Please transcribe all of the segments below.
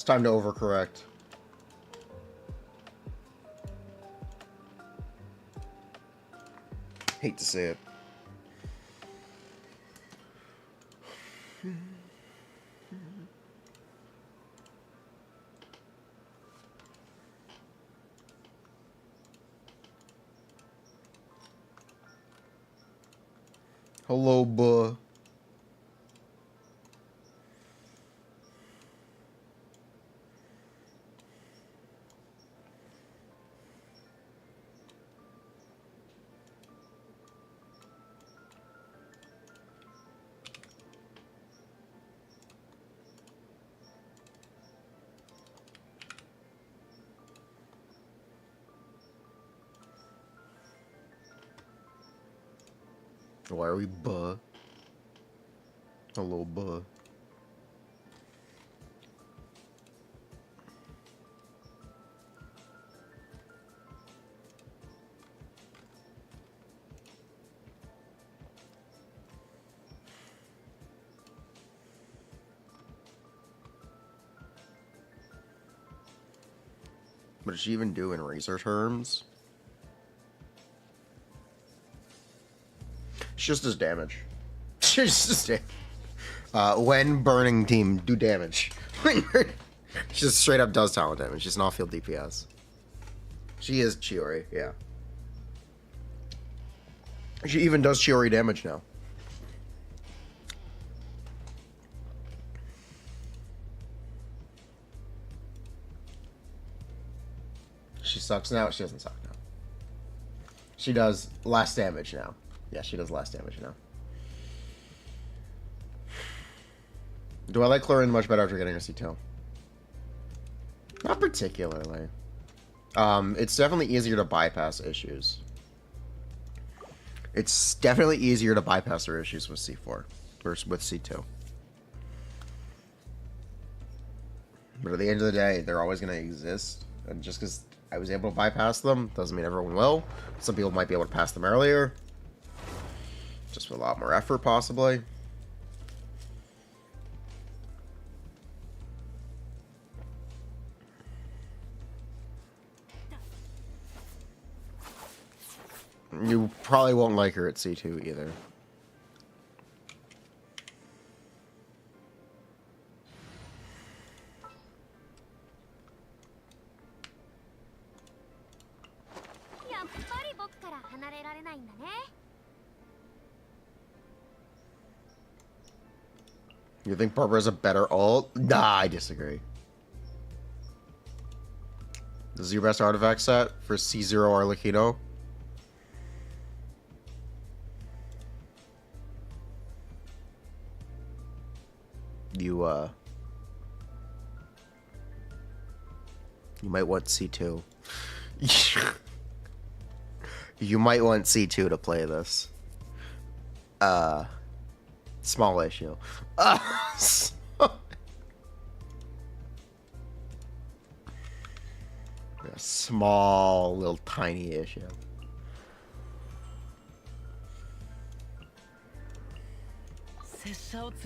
time to overcorrect. Hate to say it. Hello, buh. Why are we buh? Hello, buh. What did she even do in razor terms? She just does damage. She just does damage. When burning team, do damage. She just straight up does talent damage. She's an off-field DPS. She is Chiori, yeah. She even does Chiori damage now. She sucks now? She doesn't suck now. She does less damage now. Yeah, she does less damage now. Do I like Clorinde much better after getting a C2? Not particularly. It's definitely easier to bypass issues. It's definitely easier to bypass her issues with C4 versus with C2. But at the end of the day, they're always going to exist. And just because I was able to bypass them doesn't mean everyone will. Some people might be able to pass them earlier. Just with a lot more effort, possibly. You probably won't like her at C2 either. You think Barbara's a better ult? Nah, I disagree. This is your best artifact set for C0 Arlecchino? You might want C2. You might want C2 to play this. Small issue. A small, little tiny issue.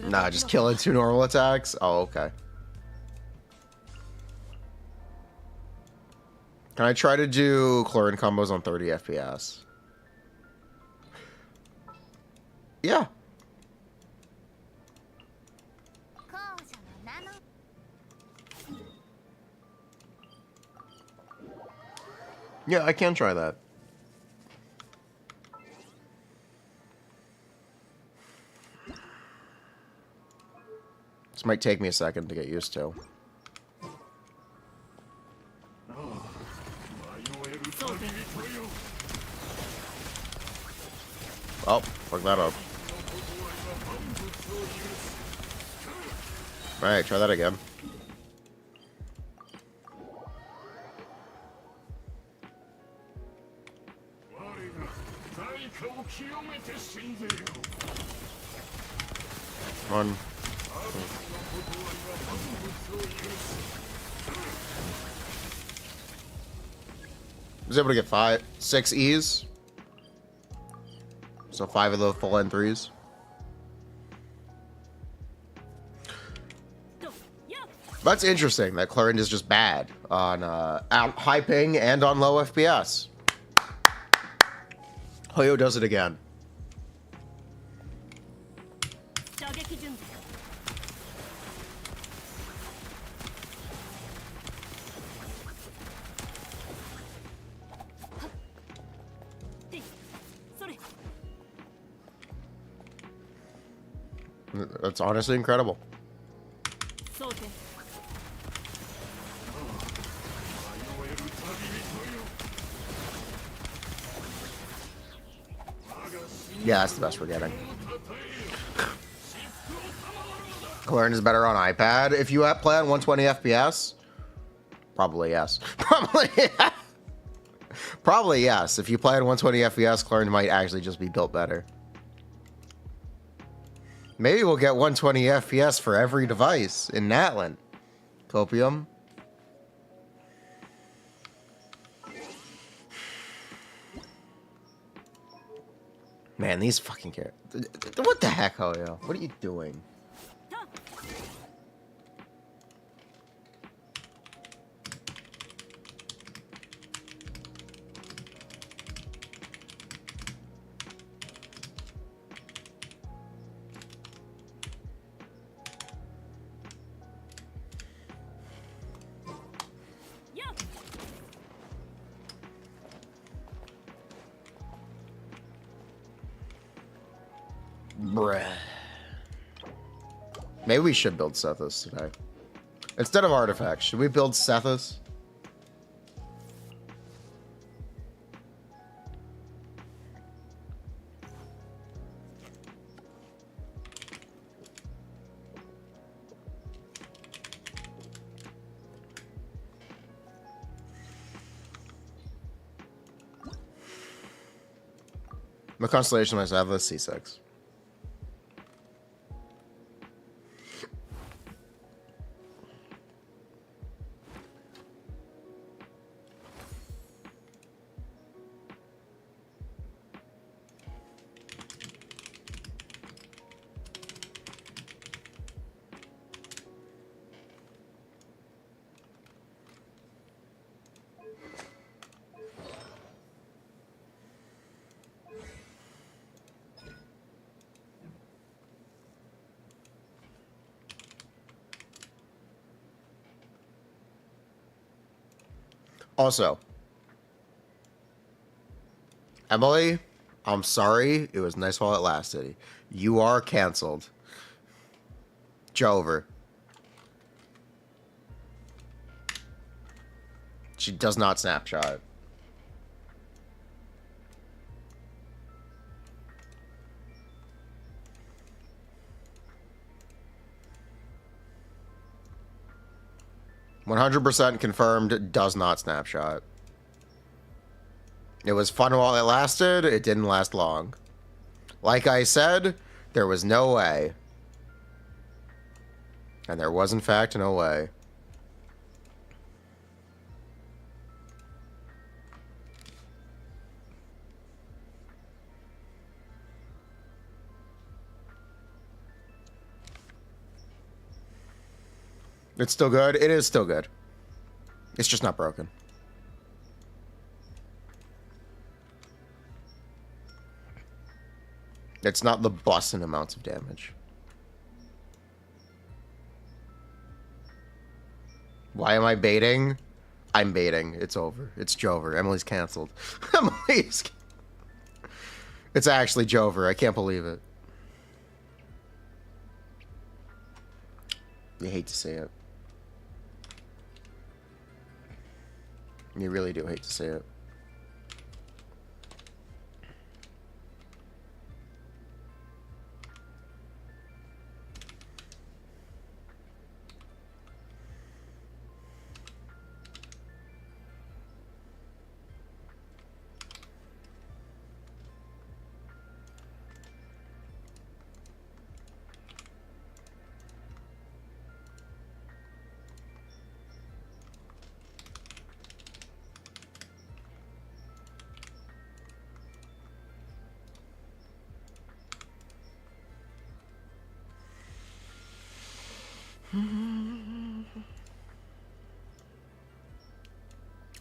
Nah, just killing 2 normal attacks? Oh, okay. Can I try to do Clorinde combos on 30 FPS? Yeah. Yeah, I can try that. This might take me a second to get used to. Oh, fuck that up. Alright, try that again. Come on. I was able to get 6 E's. So 5 of the full N3s. That's interesting that Clorinde is just bad on high ping and on low FPS. Hoyo does it again. That's honestly incredible. Yeah, that's the best we're getting. Clorinde is better on iPad. If you play on 120 FPS, probably yes. Probably yes. If you play on 120 FPS, Clorinde might actually just be built better. Maybe we'll get 120 FPS for every device in Natlin. Copium. Man, these fucking characters. What the heck, Hoyo? What are you doing? Bruh. Maybe we should build Sethos today. Instead of artifacts, should we build Sethos? The constellation must have the C6. Also, Emily, I'm sorry. It was nice while it lasted. You are canceled. Jover. She does not snapshot. %100% confirmed, does not snapshot. It was fun while it lasted. It didn't last long. Like I said, there was no way. And there was, in fact, no way. It's still good. It is still good. It's just not broken. It's not the bussin' amounts of damage. Why am I baiting? I'm baiting. It's over. It's Jover. Emily's canceled. Emily's... It's actually Jover. I can't believe it. You hate to see it. You really do hate to see it.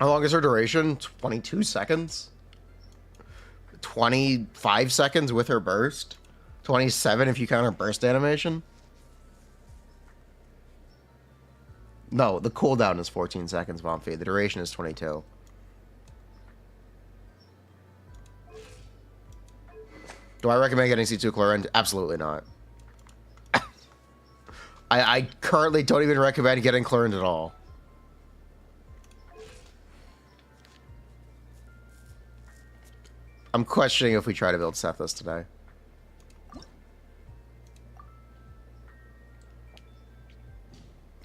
How long is her duration? 22 seconds? 25 seconds with her burst? 27 if you count her burst animation? No, the cooldown is 14 seconds, Bonfi. The duration is 22. Do I recommend getting C2 Clorinde? Absolutely not. I currently don't even recommend getting Clorinde at all. I'm questioning if we try to build Sethos today.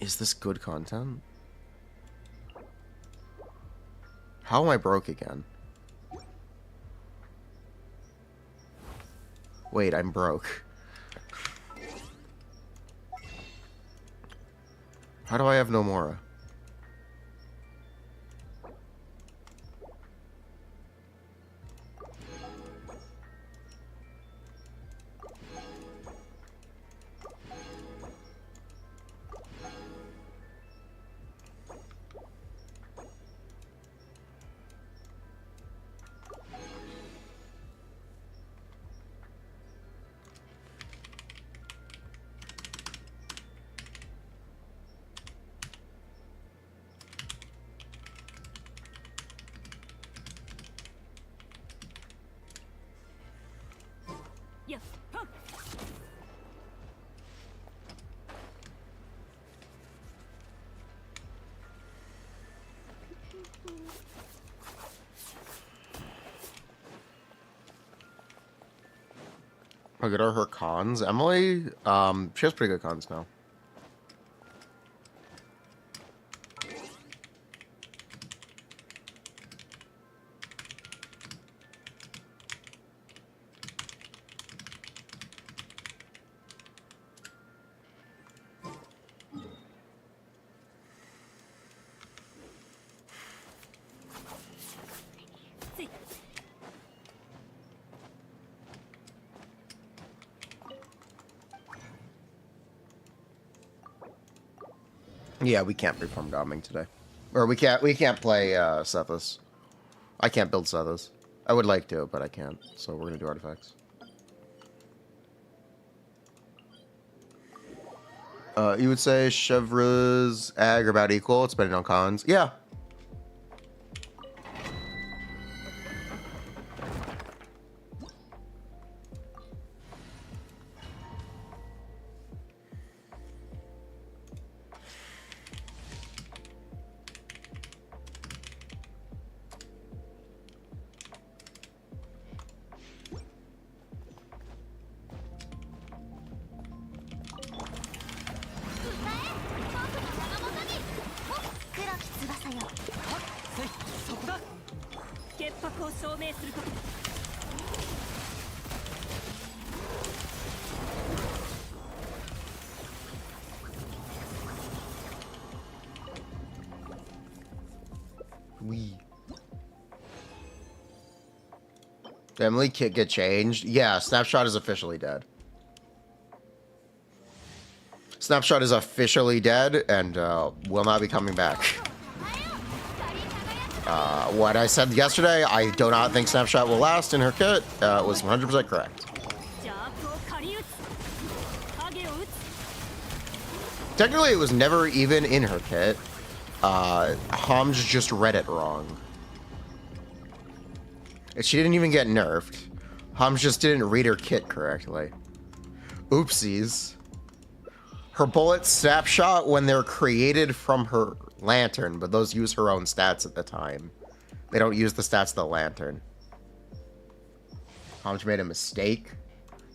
Is this good content? How am I broke again? Wait, I'm broke. How do I have no Mora? How good are her cons? Emily? She has pretty good cons now. Yeah, we can't perform Doming today. Or we can't play Sethos. I can't build Sethos. I would like to, but I can't. So we're gonna do artifacts. You would say Chevre's ag are about equal. It's depending on cons. Yeah. Did Emily kit get changed? Yeah, Snapshot is officially dead. Snapshot is officially dead and will not be coming back. What I said yesterday, I do not think Snapshot will last in her kit, was 100% correct. Technically, it was never even in her kit. Homs just read it wrong. She didn't even get nerfed. Homs just didn't read her kit correctly. Oopsies. Her bullets snapshot when they're created from her lantern, but those use her own stats at the time. They don't use the stats of the lantern. Homs made a mistake.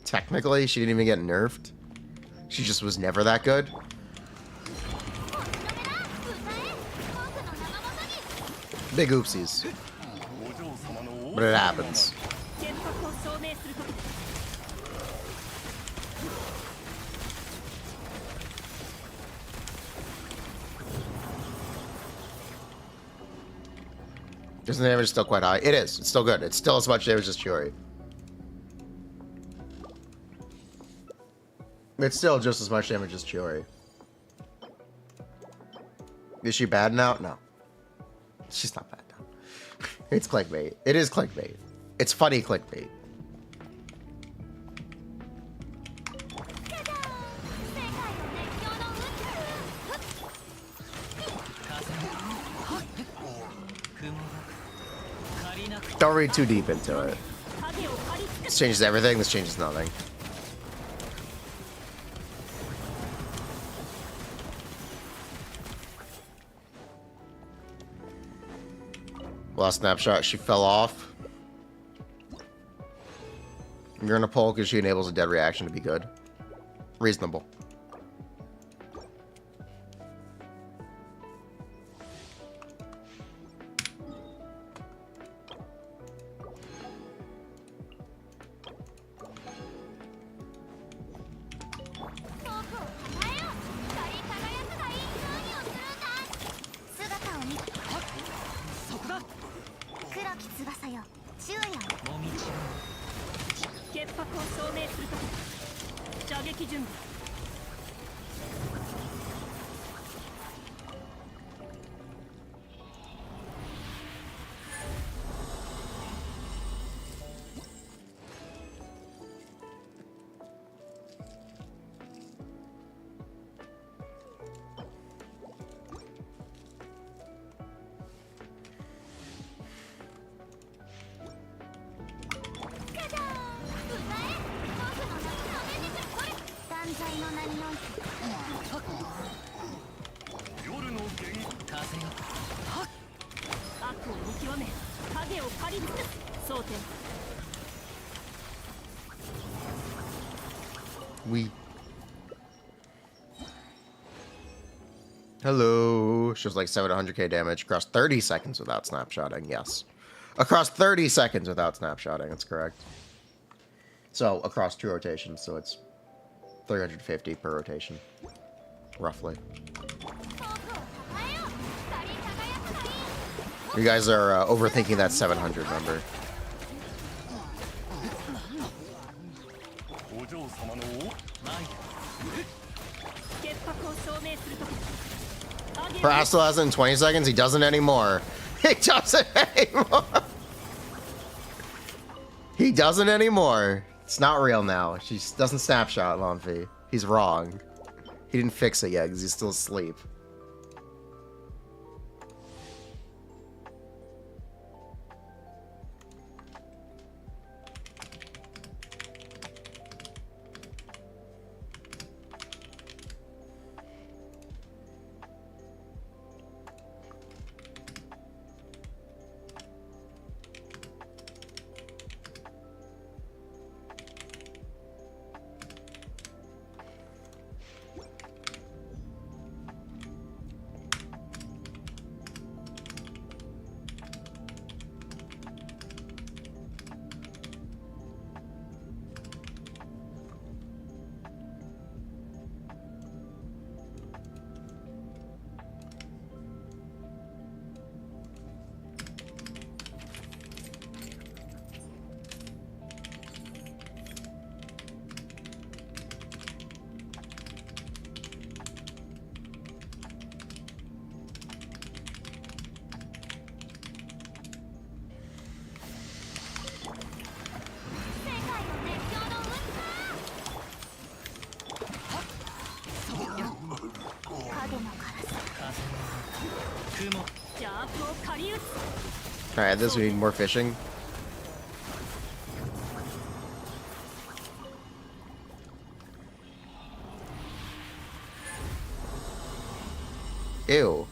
Technically, she didn't even get nerfed. She just was never that good. Big oopsies. But it happens. Isn't the damage still quite high? It is. It's still good. It's still as much damage as Chiori. It's still just as much damage as Chiori. Is she bad now? No. She's not bad though. It's clickbait. It is clickbait. It's funny clickbait. Don't read too deep into it. This changes everything. This changes nothing. Last snapshot, she fell off. You're in a pull because she enables a dead reaction to be good. Reasonable. Hello. She was like 700k damage across 30 seconds without snapshotting. Yes. Across 30 seconds without snapshotting. That's correct. So, across 2 rotations. So, it's 350 per rotation. Roughly. You guys are overthinking that 700 number. Prastel has it in 20 seconds. He doesn't anymore. He doesn't anymore. He doesn't anymore. It's not real now. She doesn't snapshot Lonfi. He's wrong. He didn't fix it yet because he's still asleep. Alright, this we need more fishing. Ew.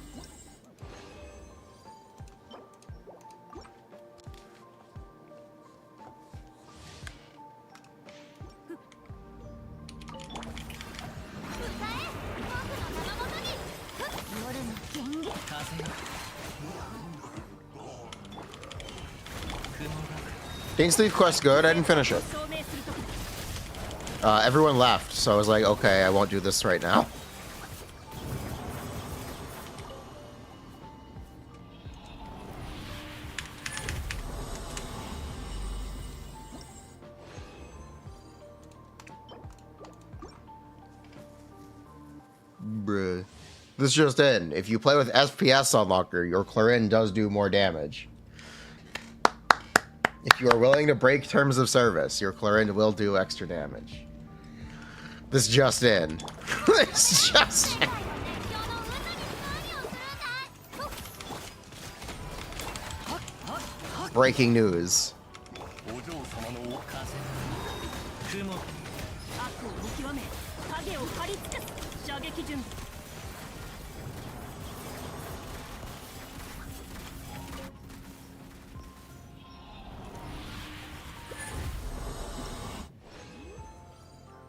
Gain Sleeve quest good, I didn't finish it. Everyone left, so I was like, okay, I won't do this right now. Bruh. This just in. If you play with FPS Unlocker, your Clorinde does do more damage. If you are willing to break terms of service, your Clorinde will do extra damage. This just in. This just in. Breaking news.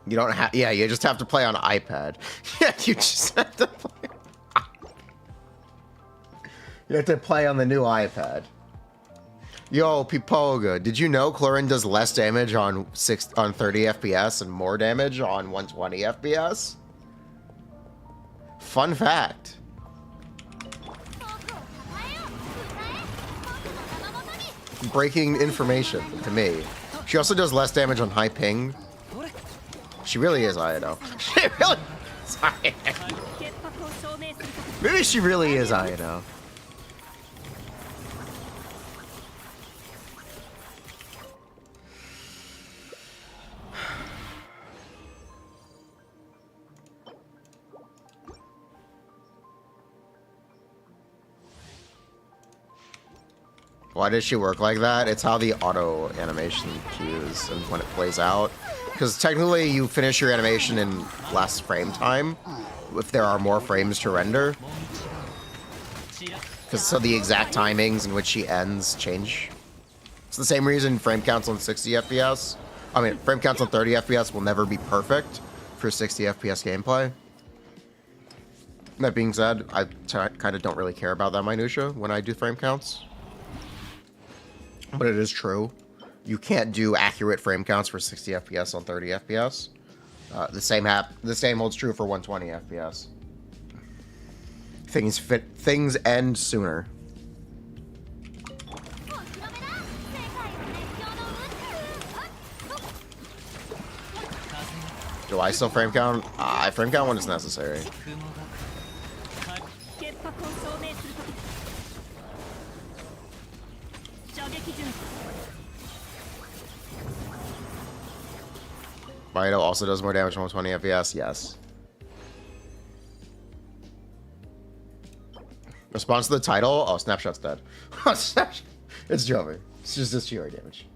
You don't have, yeah, you just have to play on iPad. Yeah, you just have to play on iPad. You have to play on the new iPad. Yo, Pipoga, did you know Clorinde does less damage on 30 FPS and more damage on 120 FPS? Fun fact. Breaking information to me. She also does less damage on high ping. She really is Ayano. She really is Ayano. Maybe she really is Ayano. Why does she work like that? It's how the auto animation cues and when it plays out. Because technically you finish your animation in less frame time if there are more frames to render. Because so the exact timings in which she ends change. It's the same reason frame counts on 60 FPS. I mean, frame counts on 30 FPS will never be perfect for 60 FPS gameplay. That being said, I kind of don't really care about that minutia when I do frame counts. But it is true. You can't do accurate frame counts for 60 FPS on 30 FPS. The same holds true for 120 FPS. Things end sooner. Do I still frame count? I frame count when it's necessary. Mario also does more damage on 120 FPS, yes. Response to the title? Oh, Snapshot's dead. It's Jovi. It's just this GR damage.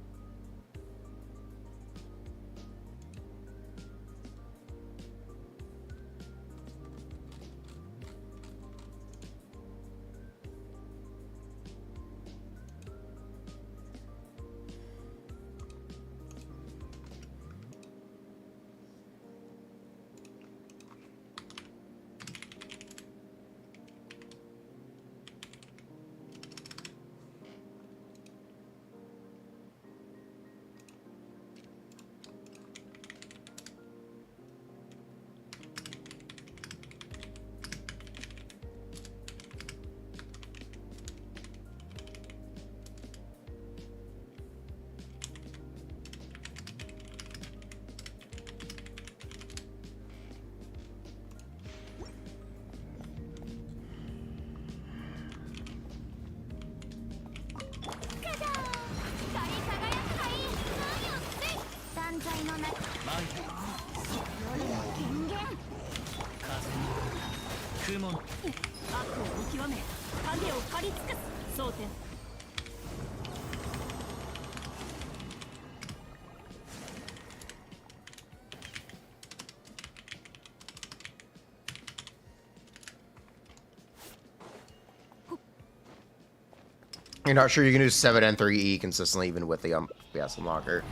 You're not sure you can do 7 and 3E consistently even with the FPS unlocker.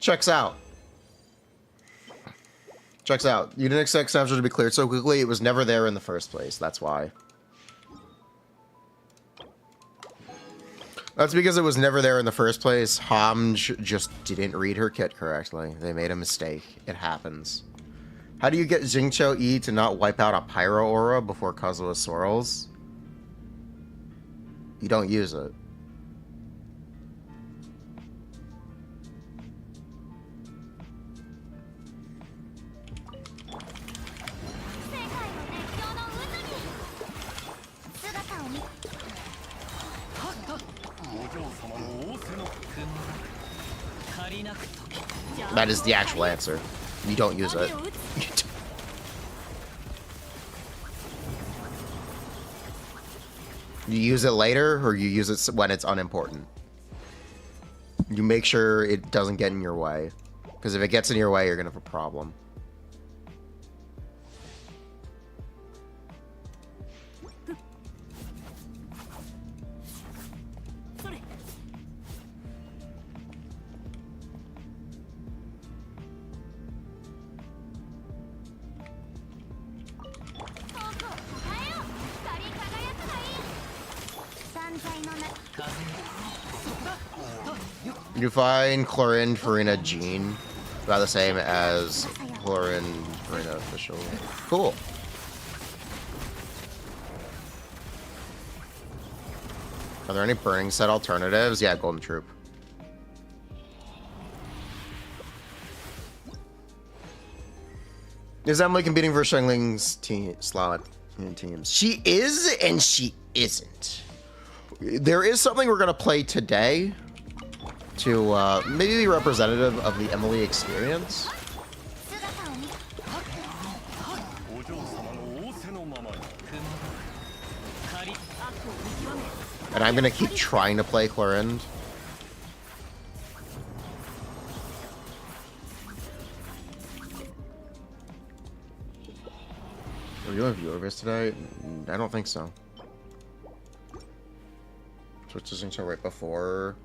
Checks out. Checks out. You didn't expect Snapshot to be cleared so quickly. It was never there in the first place. That's why. That's because it was never there in the first place. Hamj just didn't read her kit correctly. They made a mistake. It happens. How do you get Xingqiu E to not wipe out a Pyro Aura before Kazuha swirls? You don't use it. That is the actual answer. You don't use it. You use it later, or you use it when it's unimportant. You make sure it doesn't get in your way. Because if it gets in your way, you're going to have a problem. You find Clorinde, Furina, Jean about the same as Clorinde, Furina official. Cool. Are there any burning set alternatives? Yeah, Golden Troop. Is Emilie competing for Shengling's slot in teams? She is, and she isn't. There is something we're gonna play today to maybe be representative of the Emilie experience. And I'm gonna keep trying to play Clorinde. Are you doing viewer base today? I don't think so. Switch this into right before.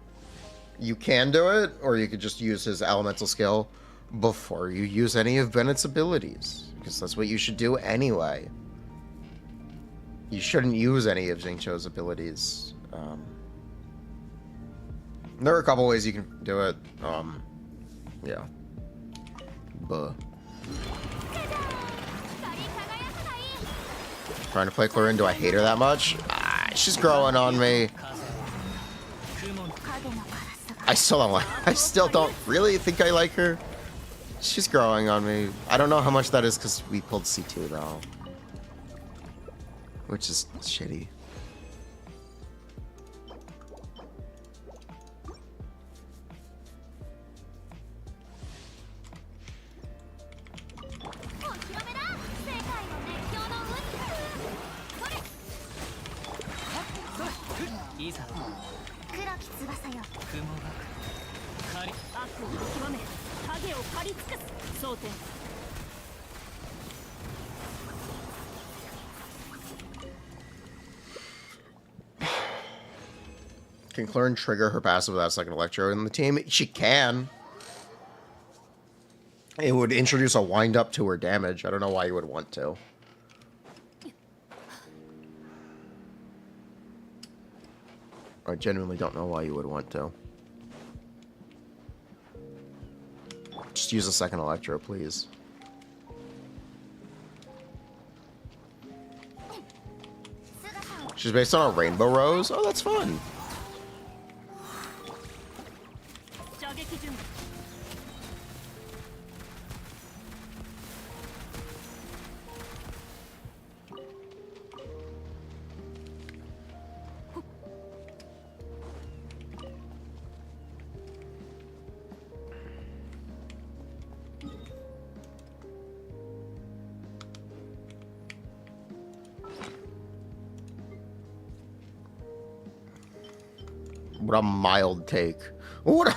You can do it, or you could just use his elemental skill before you use any of Bennett's abilities, because that's what you should do anyway. You shouldn't use any of Xingqiu's abilities. There are a couple ways you can do it. Yeah. Buh. Trying to play Clorinde. Do I hate her that much? Ah, she's growing on me. I still don't really think I like her. She's growing on me. I don't know how much that is because we pulled C2 though. Which is shitty. Can Clorinde trigger her passive without second electro in the team? She can. It would introduce a wind up to her damage. I don't know why you would want to. I genuinely don't know why you would want to. Just use a second electro, please. She's based on a rainbow rose? Oh, that's fun. What a mild take. What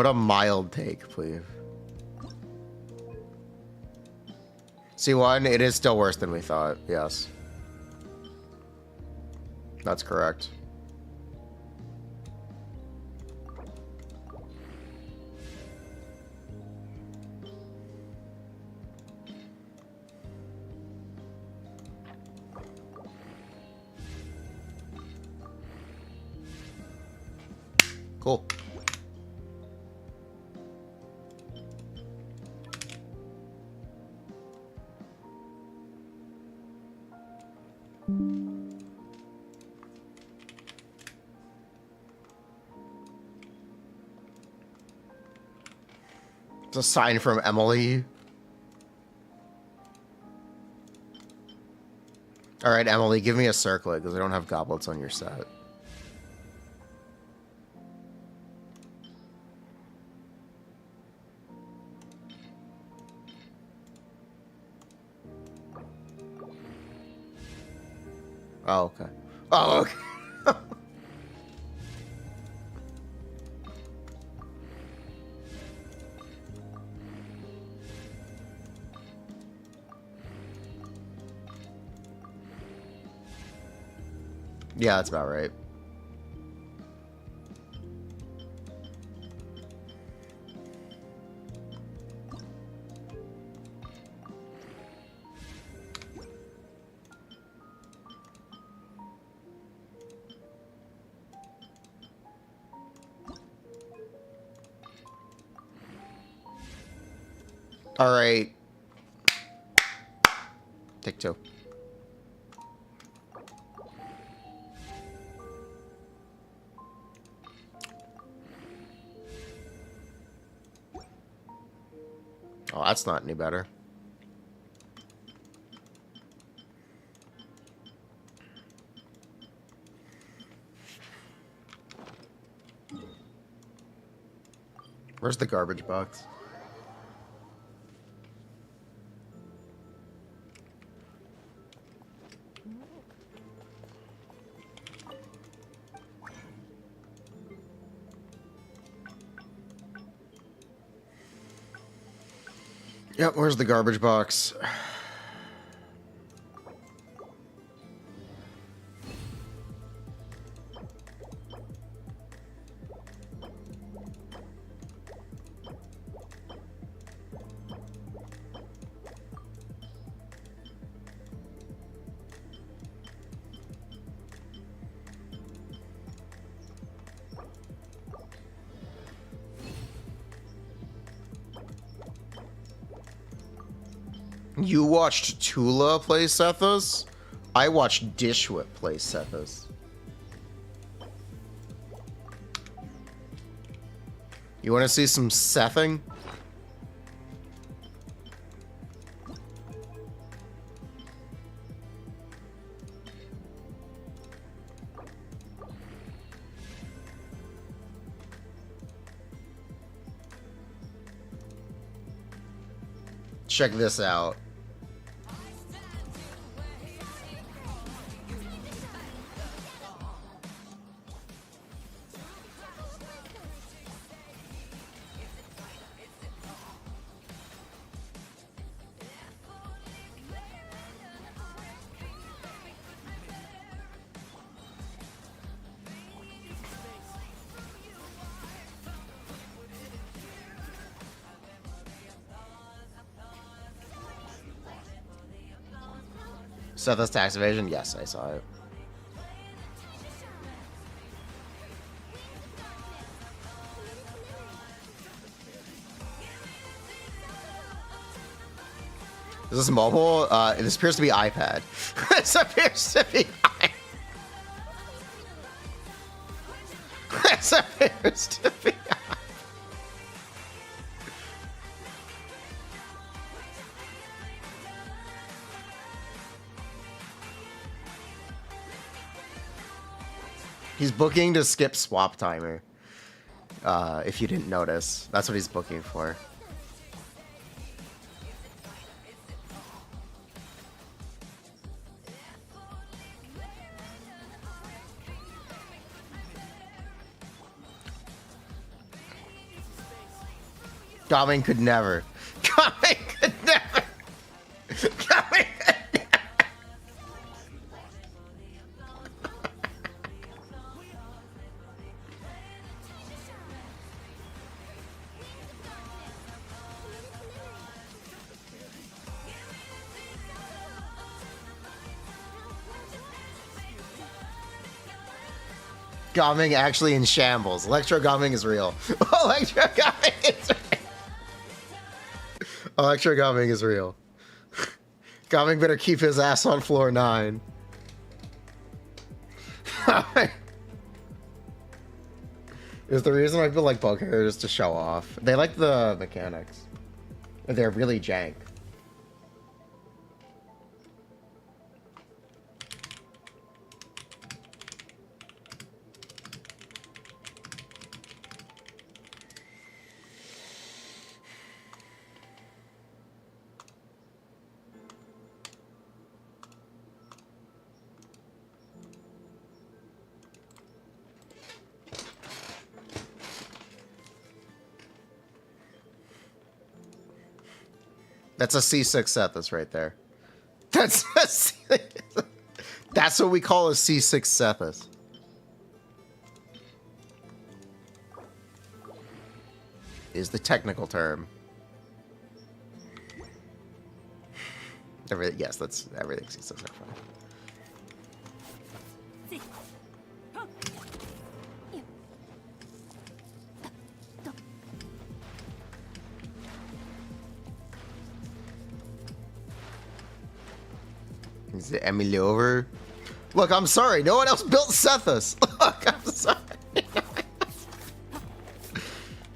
a mild take, please. C1, it is still worse than we thought, yes. That's correct. Cool. It's a sign from Emilie. Alright, Emily, give me a circlet, because I don't have goblets on your set. Oh, okay. Oh, okay. Yeah, that's about right. All right. Take two. Oh, that's not any better. Where's the garbage box? Yep, where's the garbage box? You watched Tula play Sethos? I watched Dishwit play Sethos. You want to see some Sething? Check this out. Sethos tax evasion? Yes, I saw it. Is this mobile? This appears to be iPad. This appears to be iPad. This appears to be iPad. He's booking to skip swap timer. If you didn't notice, that's what he's booking for. Gaming could never. Gaming could never. Gaming could never. Gaming actually in shambles. Electro Gaming is real. Electro Gaming is real. Electro Gaming is real. Gaming better keep his ass on floor 9. Is the reason why people like bug hair to show off. They like the mechanics. They're really jank. That's a C6 Sethos right there. That's that's what we call a C6 Sethos. Is the technical term. Yes, that's everything C6 are fine. Is it Emilie over? Look, I'm sorry. No one else built Sethos. Look, I'm sorry.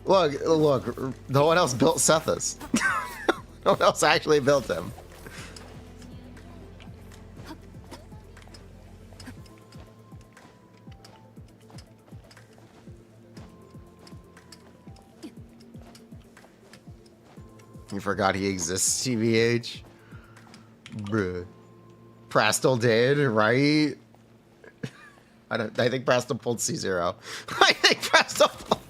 Look. No one else built Sethos. No one else actually built him. You forgot he exists, TBH? Bruh. Prastal did, right? I think Prastal pulled C0. I think Prastal pulled.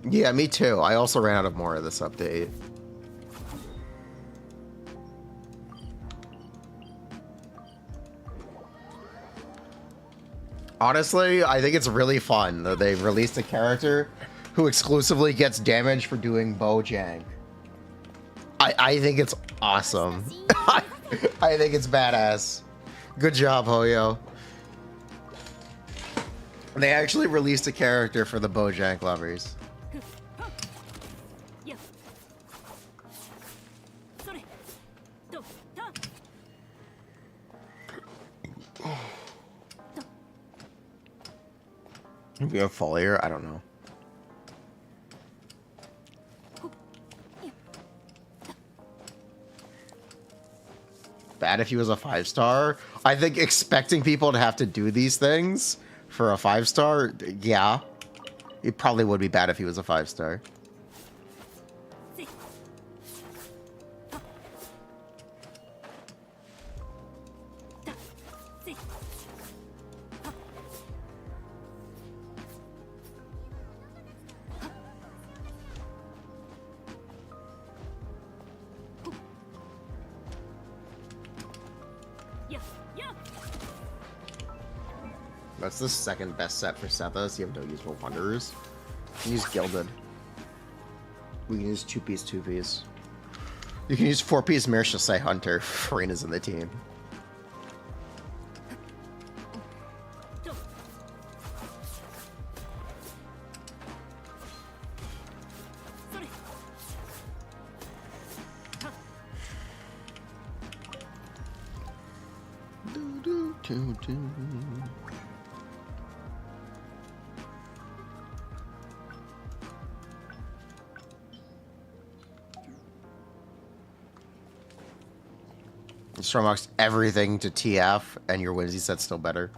Yeah, me too. I also ran out of more of this update. Honestly, I think it's really fun that they released a character who exclusively gets damage for doing Bojang. I think it's awesome. I think it's badass. Good job, Hoyo. They actually released a character for the Bojang lovers. If you have foliar, I don't know. Bad if he was a 5-star. I think expecting people to have to do these things for a 5-star, yeah. It probably would be bad if he was a 5-star. That's the second best set for Sethos. You have no useful Wanderers. You can use Gilded. We can use 2-piece, 2-piece. You can use 4-piece Mirshasai Hunter. Furina's in the team. Strongbox everything to TF, and your Whimsy set's still better.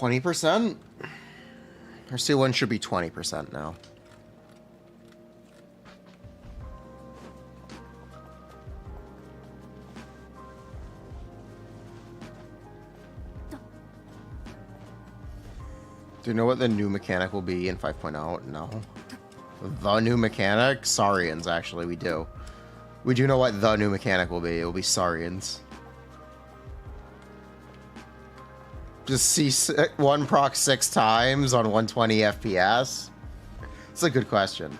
%? Our C1 should be 20% now. Do you know what the new mechanic will be in 5.0? No. The new mechanic? Saurians, actually, we do. We do know what the new mechanic will be. It will be Saurians. Just see one proc 6 times on 120 FPS? It's a good question.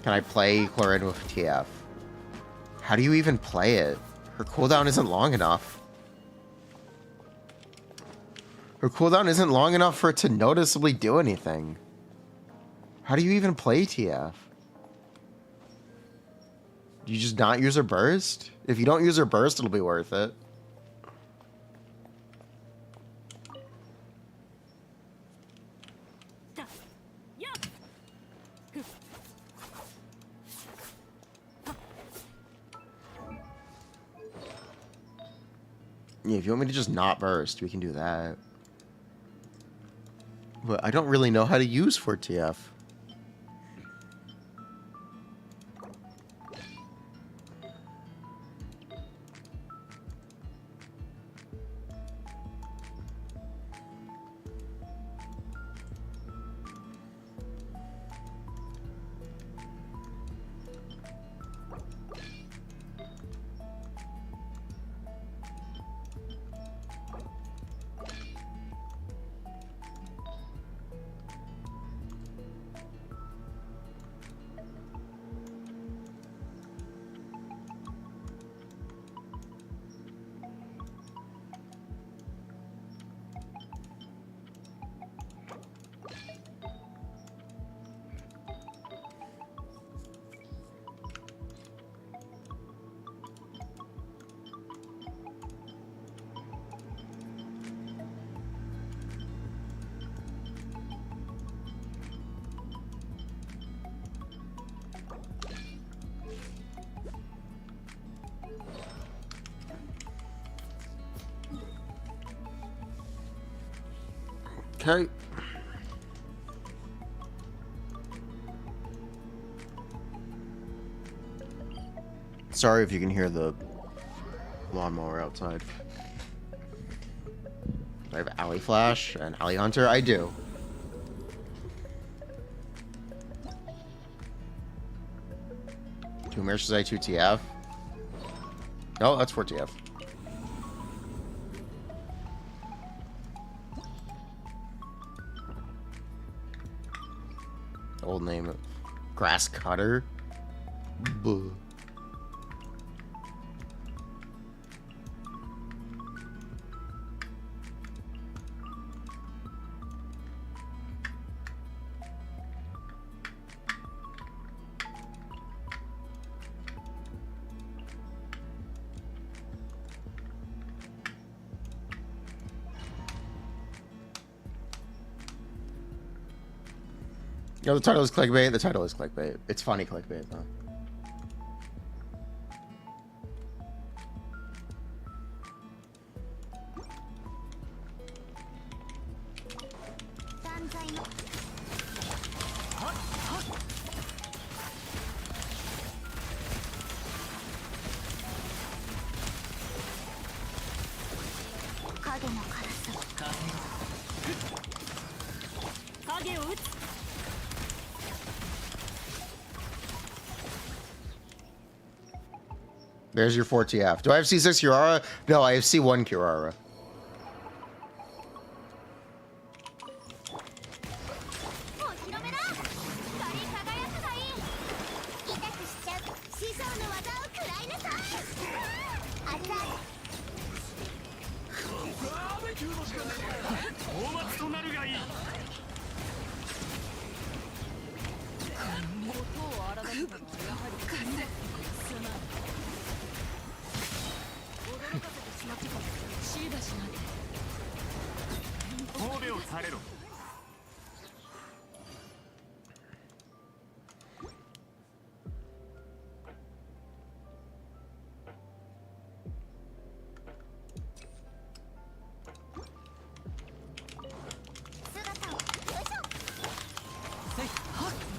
Can I play Clorinde with TF? How do you even play it? Her cooldown isn't long enough. Her cooldown isn't long enough for it to noticeably do anything. How do you even play TF? Do you just not use her burst? If you don't use her burst, it'll be worth it. Yeah, if you want me to just not burst, we can do that. But I don't really know how to use 4TF. Okay. Sorry if you can hear the lawnmower outside. Do I have Alley Flash and Alley Hunter? I do. Two Mercedes, 2 TF. Oh, that's 4 TF. Old name of Grass Cutter. Buh. You know, the title is clickbait. The title is clickbait. It's funny clickbait, though. There's your 4TF. Do I have C6 Kirara? No, I have C1 Kirara.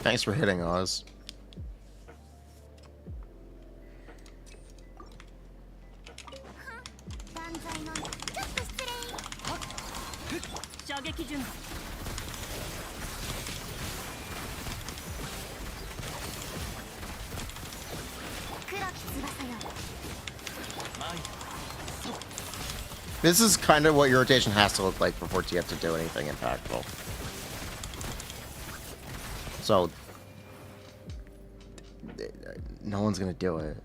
Thanks for hitting Oz. This is kind of what your rotation has to look like before you have to do anything impactful. So, no one's gonna do it.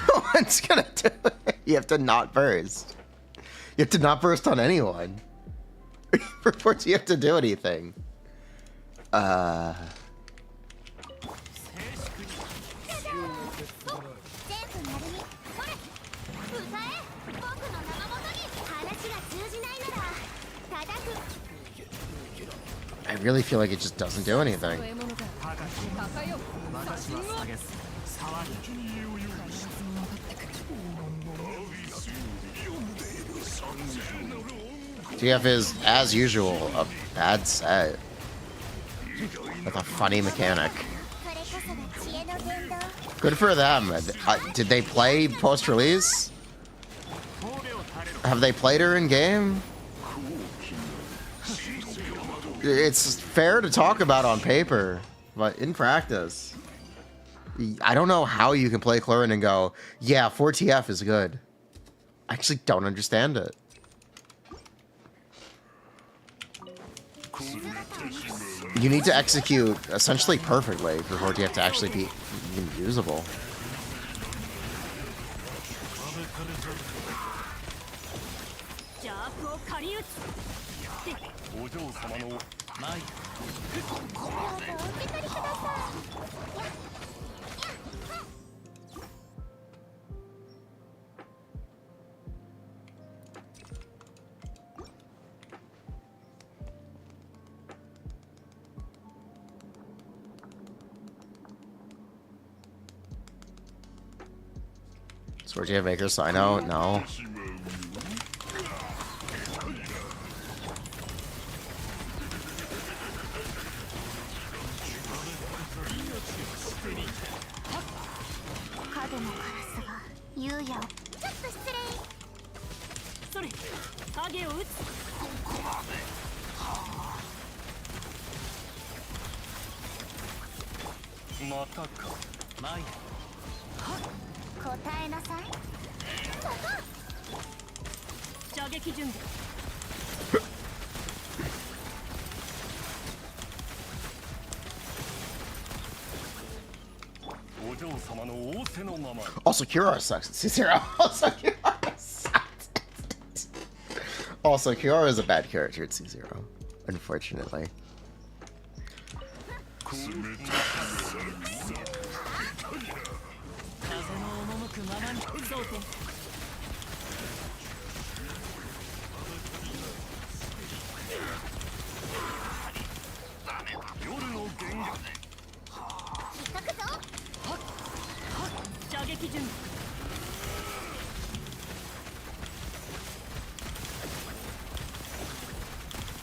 No one's gonna do it. You have to not burst. You have to not burst on anyone before you have to do anything. I really feel like it just doesn't do anything. TF is, as usual, a bad set with a funny mechanic. Good for them. Did they play post-release? Have they played her in game? It's fair to talk about on paper, but in practice, I don't know how you can play Clorinde and go, yeah, 4TF is good. I actually don't understand it. You need to execute essentially perfectly for 4TF to actually be even usable. So where'd you have Maker sign out? No. Also, Kiora sucks at C0. Also, Kiora sucks. Also, Kiora is a bad character at C0, unfortunately.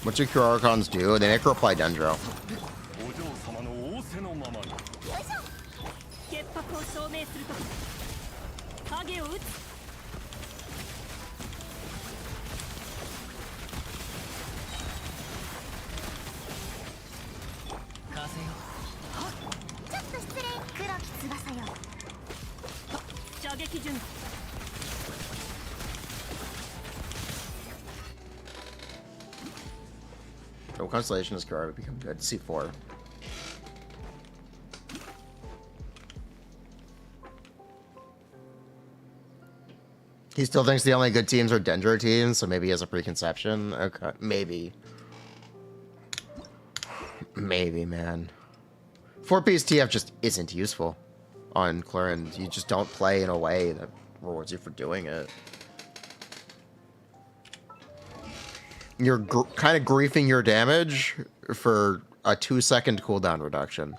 What do Kurarikons do? They make her apply Dendro. Oh, Constellation is Kurara become good. C4. He still thinks the only good teams are Dendro teams, so maybe he has a preconception. Okay, maybe. Maybe, man. 4-piece TF just isn't useful on Clorinde. You just don't play in a way that rewards you for doing it. You're kind of griefing your damage for a 2-second cooldown reduction.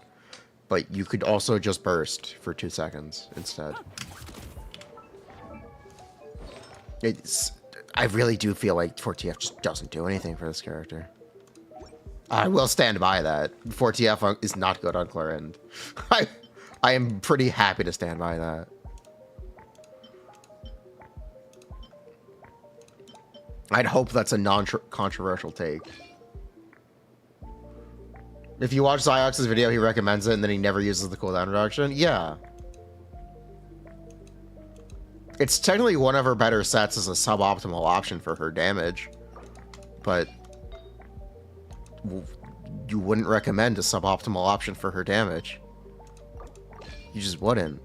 But you could also just burst for 2 seconds instead. I really do feel like 4TF just doesn't do anything for this character. I will stand by that. 4TF is not good on Clorinde. I am pretty happy to stand by that. I'd hope that's a non-controversial take. If you watch Zyox's video, he recommends it, and then he never uses the cooldown reduction. Yeah. It's technically one of her better sets as a suboptimal option for her damage. But you wouldn't recommend a suboptimal option for her damage. You just wouldn't.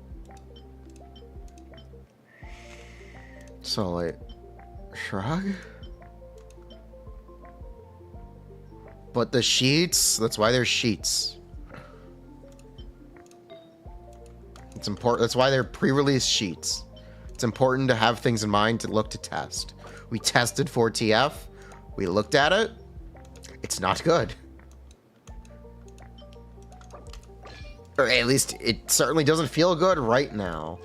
So, like, shrug? But the sheets, that's why they're sheets. It's important. That's why they're pre-release sheets. It's important to have things in mind to look to test. We tested 4TF. We looked at it. It's not good. Or at least it certainly doesn't feel good right now.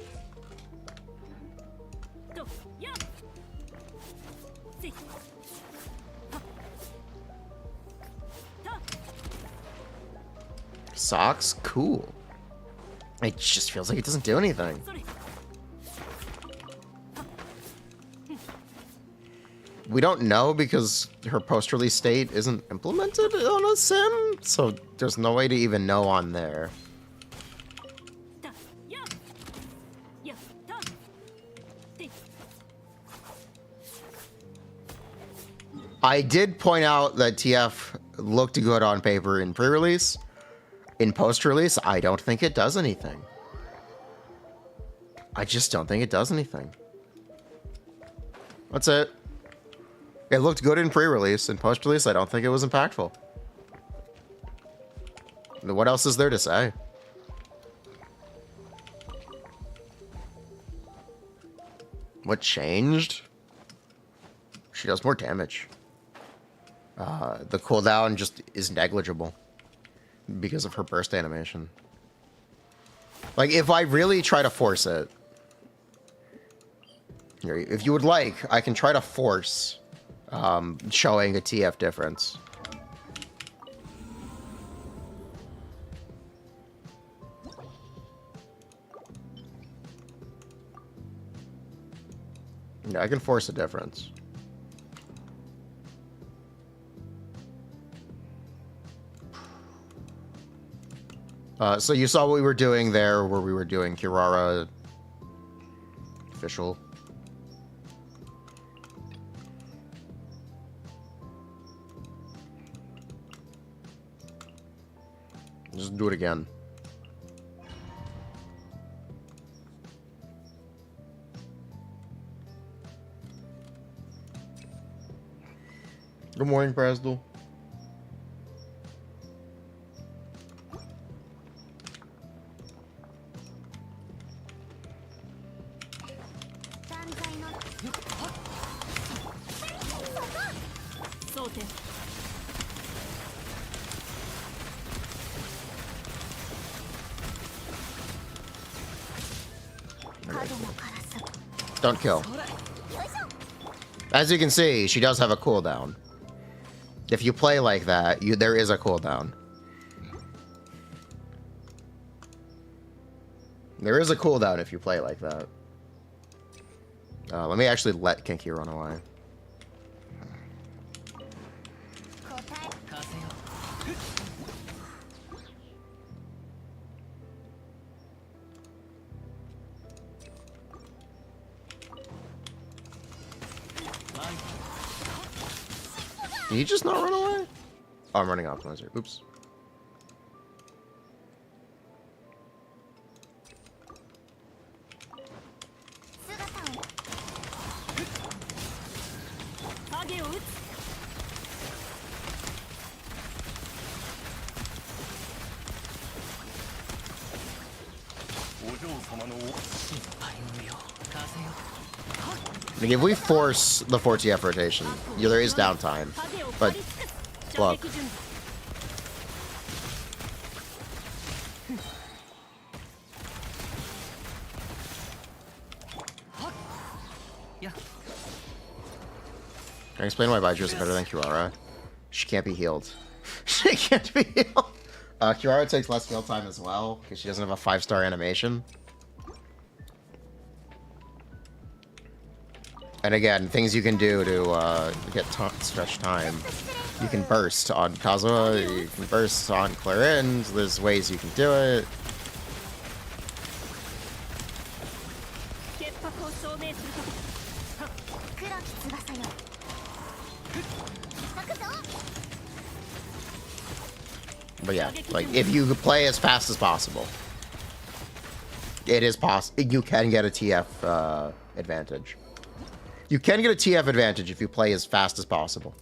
Socks? Cool. It just feels like it doesn't do anything. We don't know because her post-release state isn't implemented on a sim, so there's no way to even know on there. I did point out that TF looked good on paper in pre-release. In post-release, I don't think it does anything. I just don't think it does anything. That's it. It looked good in pre-release. In post-release, I don't think it was impactful. What else is there to say? What changed? She does more damage. The cooldown just is negligible because of her burst animation. Like, if I really try to force it... Here, if you would like, I can try to force showing a TF difference. Yeah, I can force a difference. So you saw what we were doing there, where we were doing Kirara official. Just do it again. Good morning, Brasdell. Don't kill. As you can see, she does have a cooldown. If you play like that, there is a cooldown. There is a cooldown if you play like that. Let me actually let Kinky run away. Did he just not run away? Oh, I'm running optimizer. Oops. Like, if we force the 4TF rotation, yeah, there is downtime, but look. Can I explain why Baiju is better than Kirara? She can't be healed. She can't be healed. Kirara takes less heal time as well, because she doesn't have a 5-star animation. And again, things you can do to get stretch time. You can burst on Kazuha, you can burst on Clorinde, there's ways you can do it. But yeah, like, if you play as fast as possible, it is possible. You can get a TF advantage. You can get a TF advantage if you play as fast as possible.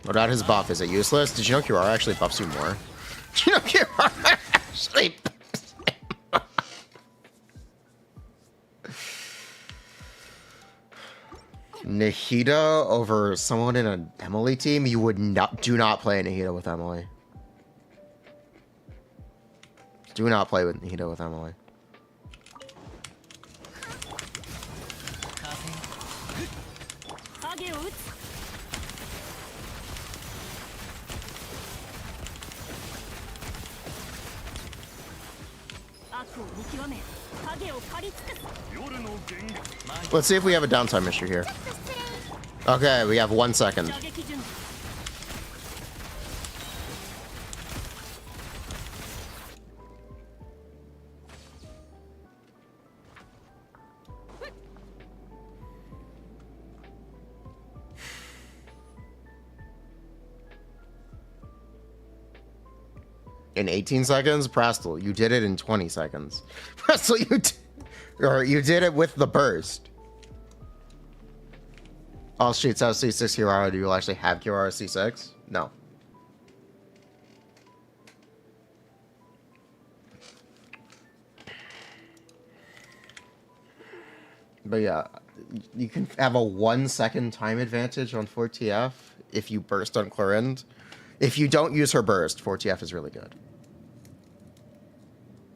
What about his buff? Is it useless? Did you know Kirara actually buffs you more? Did you know Kirara actually buffs you more? Nahida over someone in an Emilie team? You would not. Do not play Nahida with Emilie. Do not play with Nahida with Emilie. Let's see if we have a downtime issue here. Okay, we have 1 second. In 18 seconds? Prastel, you did it in 20 seconds. Prastel, you did it with the burst. All sheets have C6 Kirara. Do you actually have Kirara C6? No. But yeah, you can have a 1 second time advantage on 4TF if you burst on Clorinde. If you don't use her burst, 4TF is really good.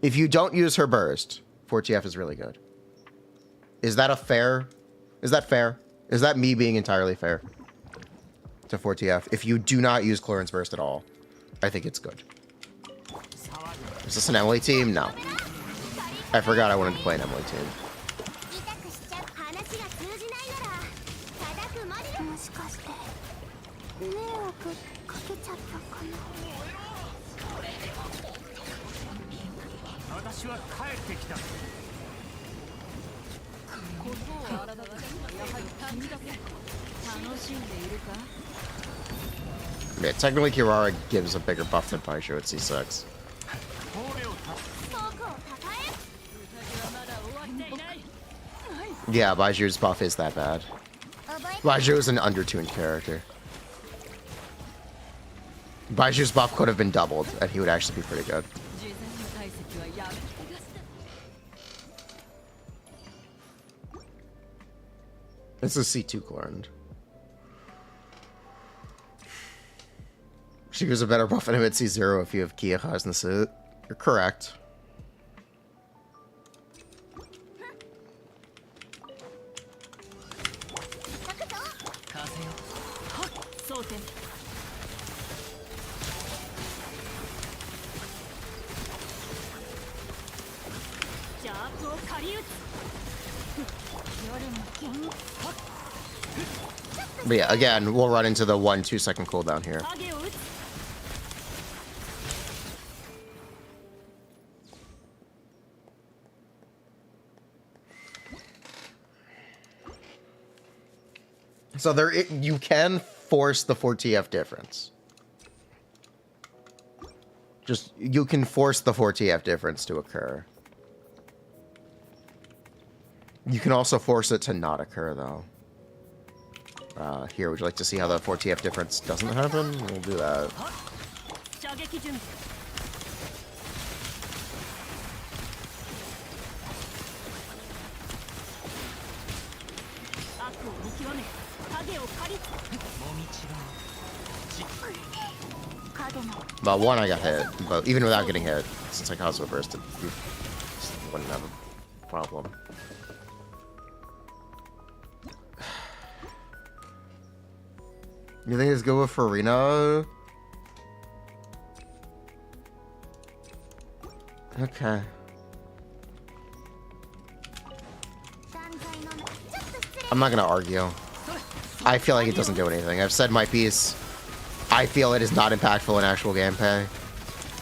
If you don't use her burst, 4TF is really good. Is that a fair? Is that fair? Is that me being entirely fair to 4TF? If you do not use Clorinde's burst at all, I think it's good. Is this an Emilie team? No. I forgot I wanted to play an Emilie team. Yeah, technically Kirara gives a bigger buff than Baishu at C6. Yeah, Baishu's buff is that bad. Baishu is an undertuned character. Baishu's buff could have been doubled, and he would actually be pretty good. This is C2 Clorinde. She gives a better buff than him at C0 if you have Kiyahas in the suit. You're correct. But yeah, again, we'll run into the 1-2 second cooldown here. So there, you can force the 4TF difference. Just, you can force the 4TF difference to occur. You can also force it to not occur, though. Here, would you like to see how the 4TF difference doesn't happen? We'll do that. But one, I got hit, but even without getting hit, since I caused a burst, it wouldn't have a problem. You think it's good with Furina? Okay. I'm not gonna argue. I feel like it doesn't do anything. I've said my piece. I feel it is not impactful in actual gameplay.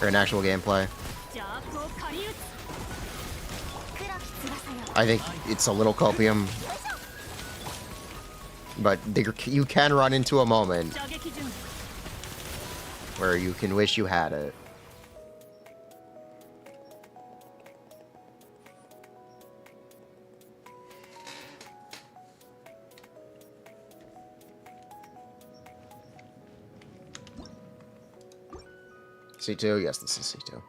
Or in actual gameplay. I think it's a little copium. But you can run into a moment where you can wish you had it. C2? Yes, this is C2.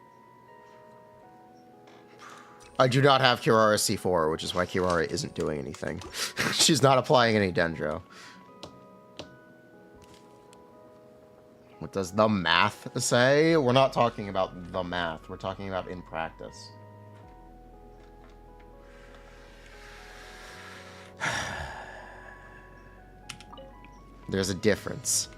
I do not have Kirara C4, which is why Kirara isn't doing anything. She's not applying any Dendro. What does the math say? We're not talking about the math. We're talking about in practice. There's a difference.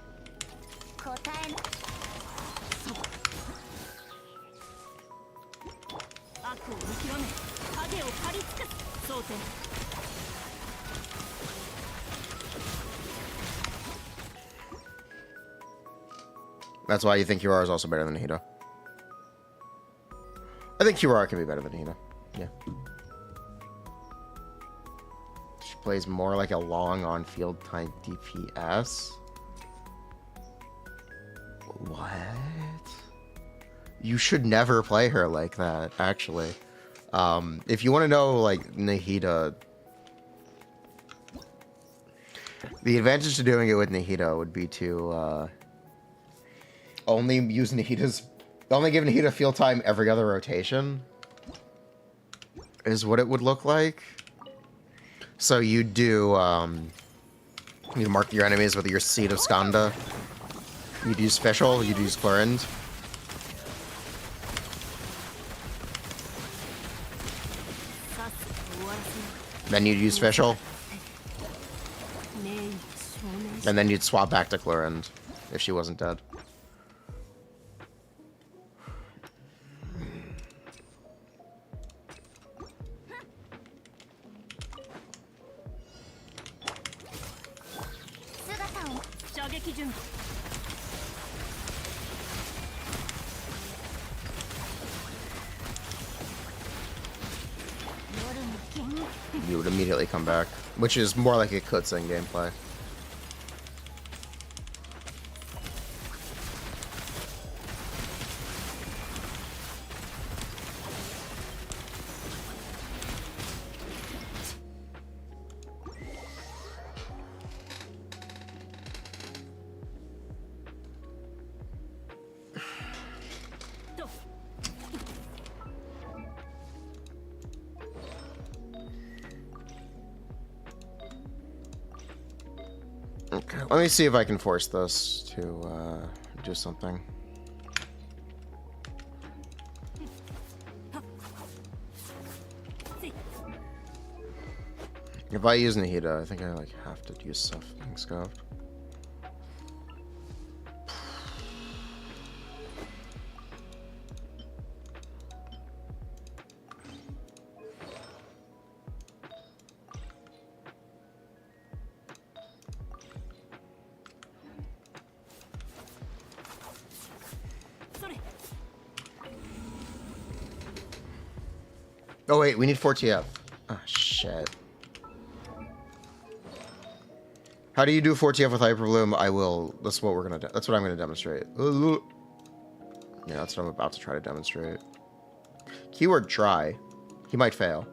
That's why you think Kirara is also better than Nahida. I think Kirara can be better than Nahida. Yeah. She plays more like a long on-field type DPS. What? You should never play her like that, actually. If you want to know, like, Nahida... The advantage to doing it with Nahida would be to, only use Nahida's... Only give Nahida field time every other rotation. Is what it would look like. So you do, you mark your enemies with your Seed of Skanda. You'd use Special, you'd use Clorinde. Then you'd use Special. And then you'd swap back to Clorinde if she wasn't dead. You would immediately come back, which is more like a Kutzen gameplay. Okay, let me see if I can force this to do something. If I use Nahida, I think I like have to use something scuffed. Oh wait, we need 4TF. Ah, shit. How do you do 4TF with Hyperbloom? I will. That's what we're gonna. That's what I'm gonna demonstrate. Yeah, that's what I'm about to try to demonstrate. Keyword try. He might fail.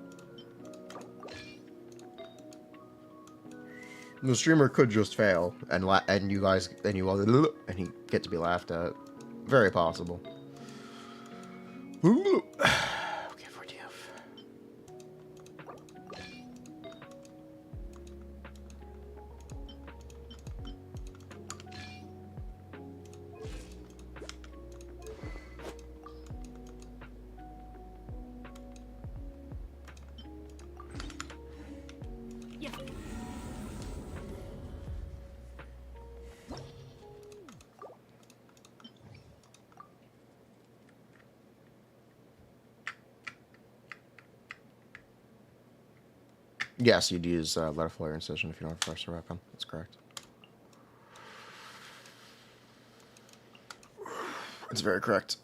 The streamer could just fail, and you guys, and you all, and he get to be laughed at. Very possible. Okay, 4TF. Yes, you'd use Letter Flare Incision if you don't have a faster weapon. That's correct. It's very correct.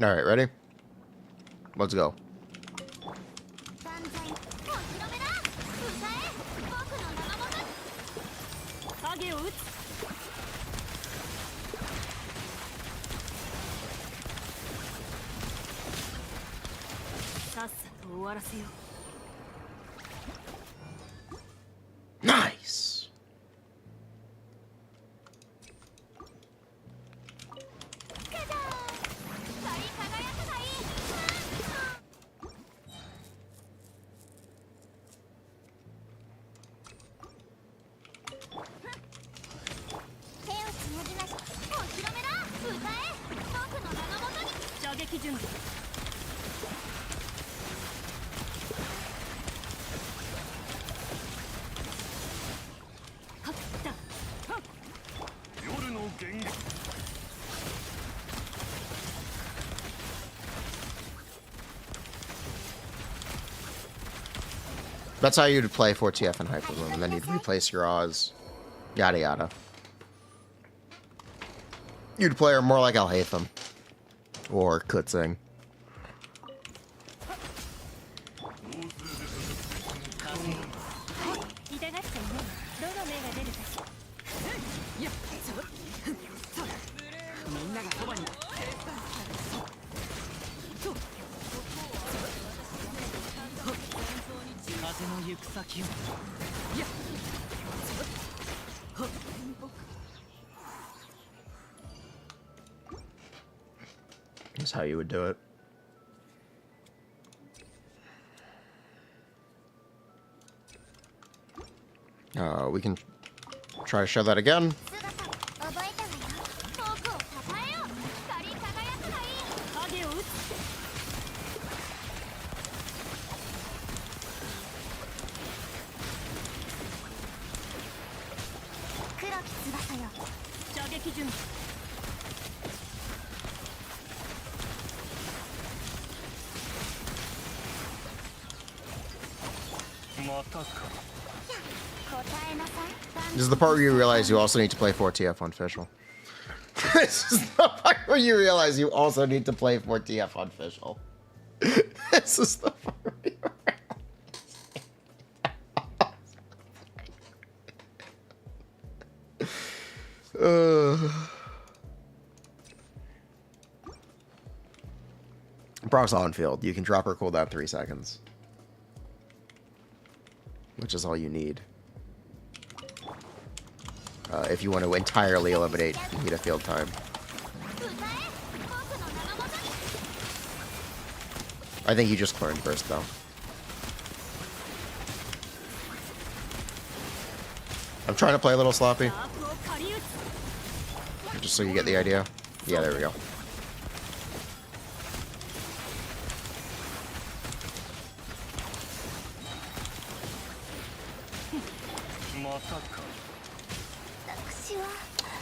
All right, ready? Let's go. Nice. That's how you'd play 4TF and Hyperloom, and then you'd replace your Oz. Yada yada. You'd play her more like Alhaitham. Or Kutzing. That's how you would do it. We can try to show that again. This is the part where you realize you also need to play 4TF on Fischl. This is the part where you realize you also need to play 4TF on Fischl. This is the part where you realize. Brock's on field. You can drop her cooldown 3 seconds. Which is all you need. If you want to entirely eliminate Vita field time. I think you just Clorinde first, though. I'm trying to play a little sloppy. Just so you get the idea. Yeah, there we go.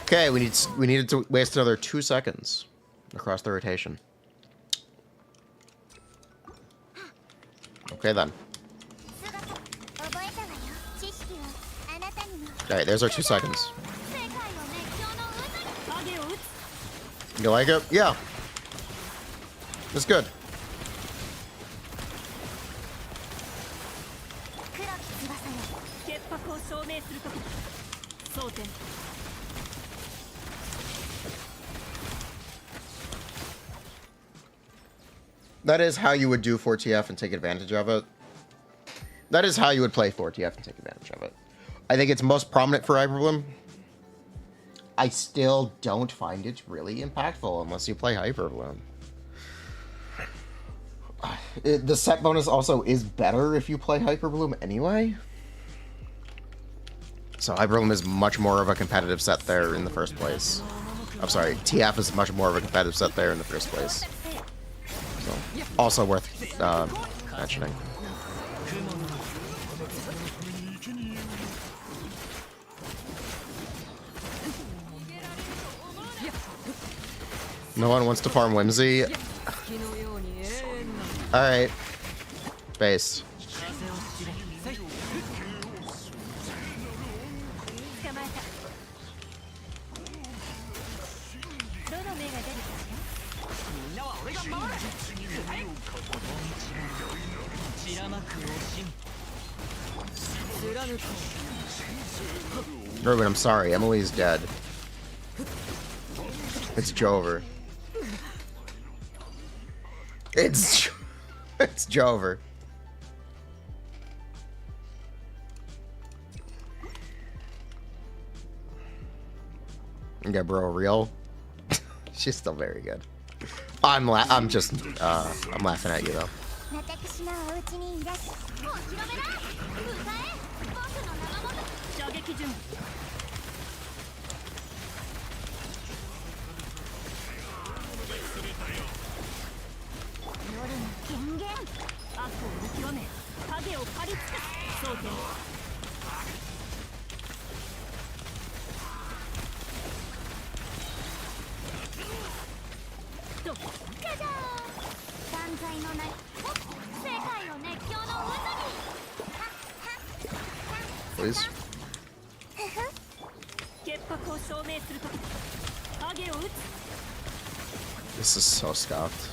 Okay, we needed to waste another 2 seconds across the rotation. Okay then. Alright, there's our 2 seconds. You like it? Yeah. It's good. That is how you would do 4TF and take advantage of it. That is how you would play 4TF and take advantage of it. I think it's most prominent for Hyperbloom. I still don't find it really impactful unless you play Hyperbloom. The set bonus also is better if you play Hyperbloom anyway. So Hyperbloom is much more of a competitive set there in the first place. I'm sorry, TF is much more of a competitive set there in the first place. So, also worth mentioning. No one wants to farm Whimsy. Alright. Base. Ruben, I'm sorry. Emily's dead. It's Jover. It's It's Jover. Yeah, bro, real. She's still very good. I'm laughing at you though. Please. This is so scuffed.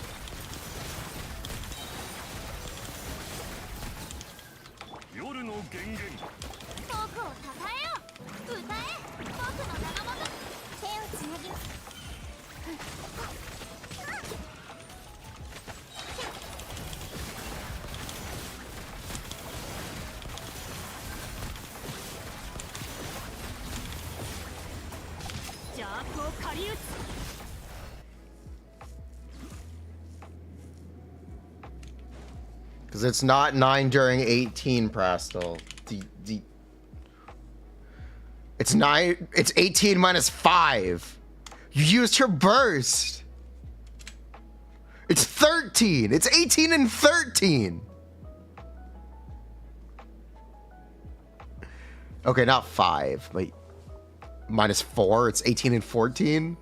Because it's not 9 during 18, Prastal. It's 9. It's 18 minus 5. You used her burst. It's 13. It's 18 and 13. Okay, not 5, but minus 4. It's 18 and 14.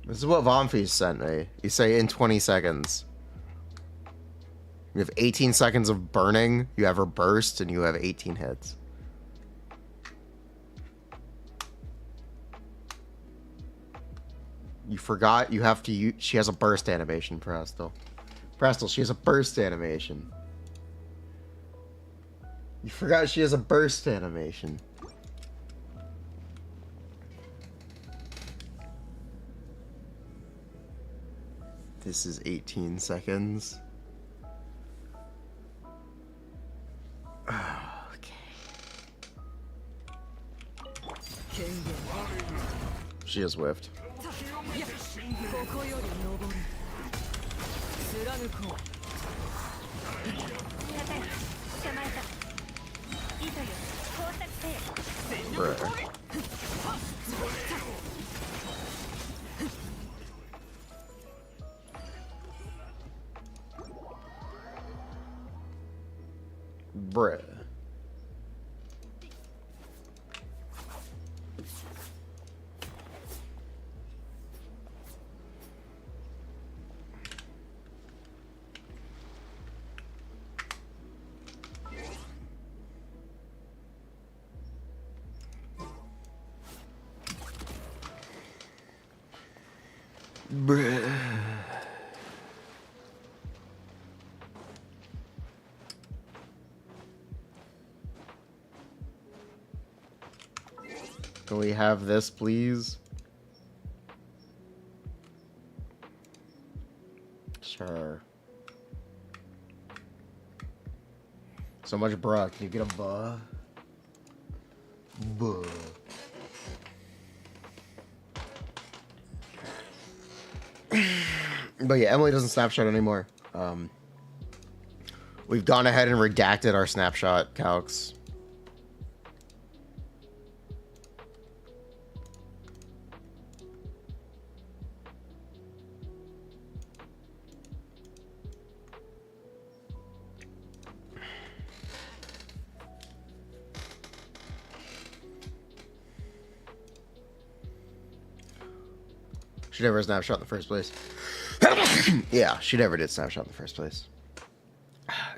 This is what Vomfy sent me. You say in 20 seconds. You have 18 seconds of burning, you have her burst, and you have 18 hits. You forgot you have to use... She has a burst animation, Prastal. Prastal, she has a burst animation. You forgot she has a burst animation. This is 18 seconds. Okay. She is whiffed. Bruh. Bruh. Bruh. Can we have this, please? Sure. So much bruh. Can you get a buh? Buh. But yeah, Emily doesn't snapshot anymore. We've gone ahead and redacted our snapshot calcs. She never snapshot in the first place. Yeah, she never did snapshot in the first place.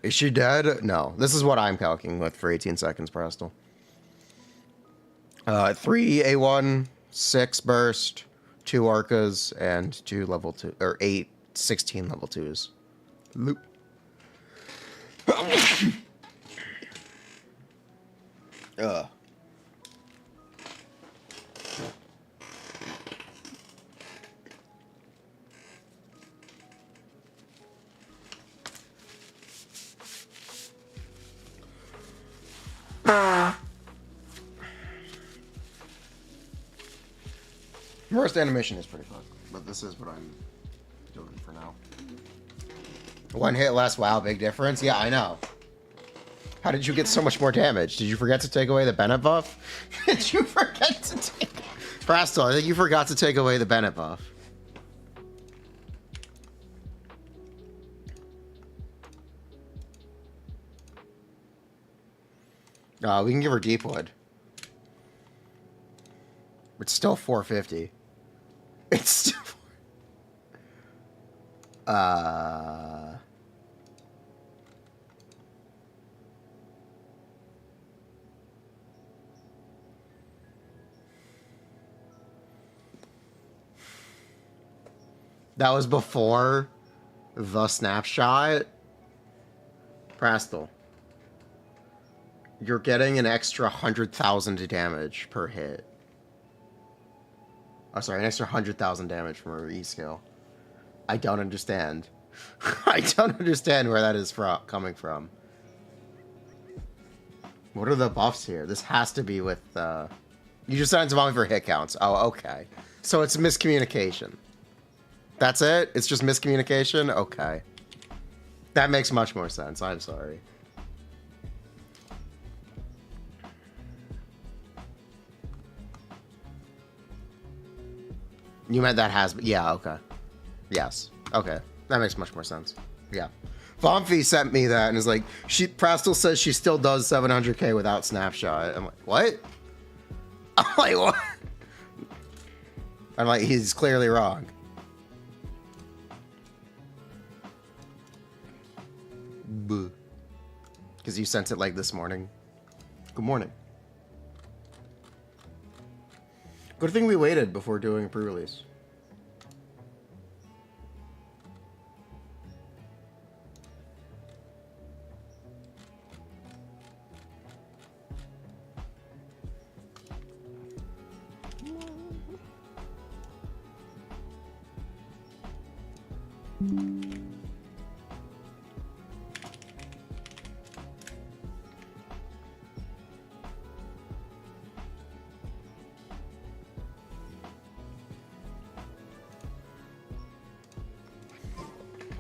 Is she dead? No. This is what I'm calculating with for 18 seconds, Prastal. 3 A1, 6 burst, 2 Arcas, and 2 level 2, or 8, 16 level 2s. Loop. First animation is pretty fun, but this is what I'm doing for now. One hit less, wow, big difference? Yeah, I know. How did you get so much more damage? Did you forget to take away the Bennett buff? Did you forget to take... Frastal, I think you forgot to take away the Bennett buff. We can give her Deepwood. It's still 450. It's still... That was before the snapshot. Prastal. You're getting an extra 100,000 damage per hit. Oh, sorry, an extra 100,000 damage from a rescale. I don't understand. I don't understand where that is coming from. What are the buffs here? This has to be with, You just signed something for hit counts. Oh, okay. So it's miscommunication. That's it? It's just miscommunication? Okay. That makes much more sense. I'm sorry. You meant that has... Yeah, okay. Yes. Okay. That makes much more sense. Yeah. Vomfi sent me that and is like, Prastal says she still does 700k without snapshot. I'm like, what? I'm like, what? I'm like, he's clearly wrong. Because you sent it like this morning. Good morning. Good thing we waited before doing a pre-release.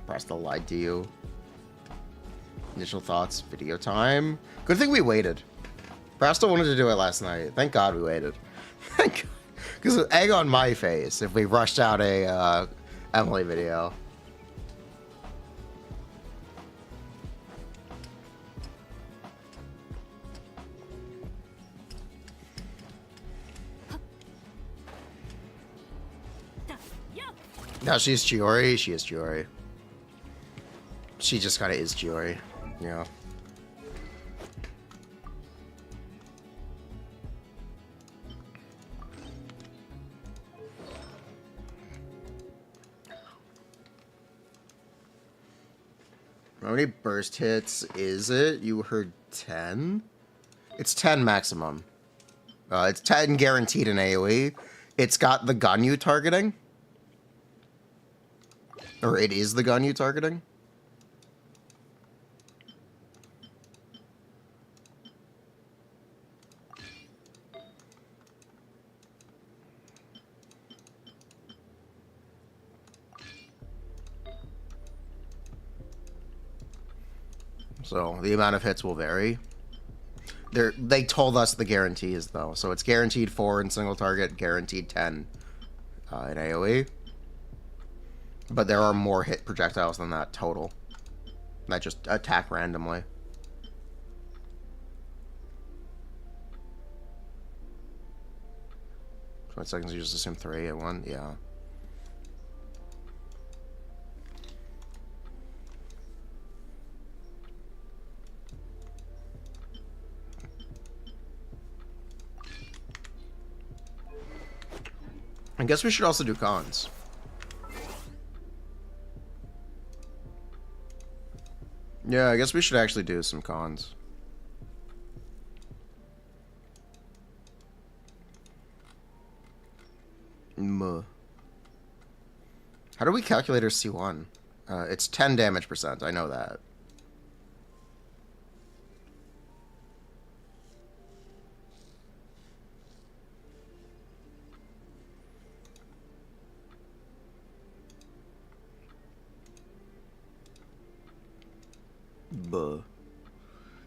Prastal lied to you. Initial thoughts, video time. Good thing we waited. Prastal wanted to do it last night. Thank God we waited. Thank God. Because egg on my face if we rushed out a Emilie video. No, she's Chiori. She is Chiori. She just kind of is Chiori. Yeah. How many burst hits is it? You heard 10? It's 10 maximum. It's 10 guaranteed in AoE. It's got the Ganyu targeting. Or it is the Ganyu targeting. So the amount of hits will vary. They told us the guarantees though, so it's guaranteed 4 in single target, guaranteed 10 in AoE. But there are more hit projectiles than that total. That just attack randomly. Seconds, you just assume 3 at 1, yeah. I guess we should also do cons. Yeah, I guess we should actually do some cons. How do we calculate our C1? It's 10 damage percent. I know that.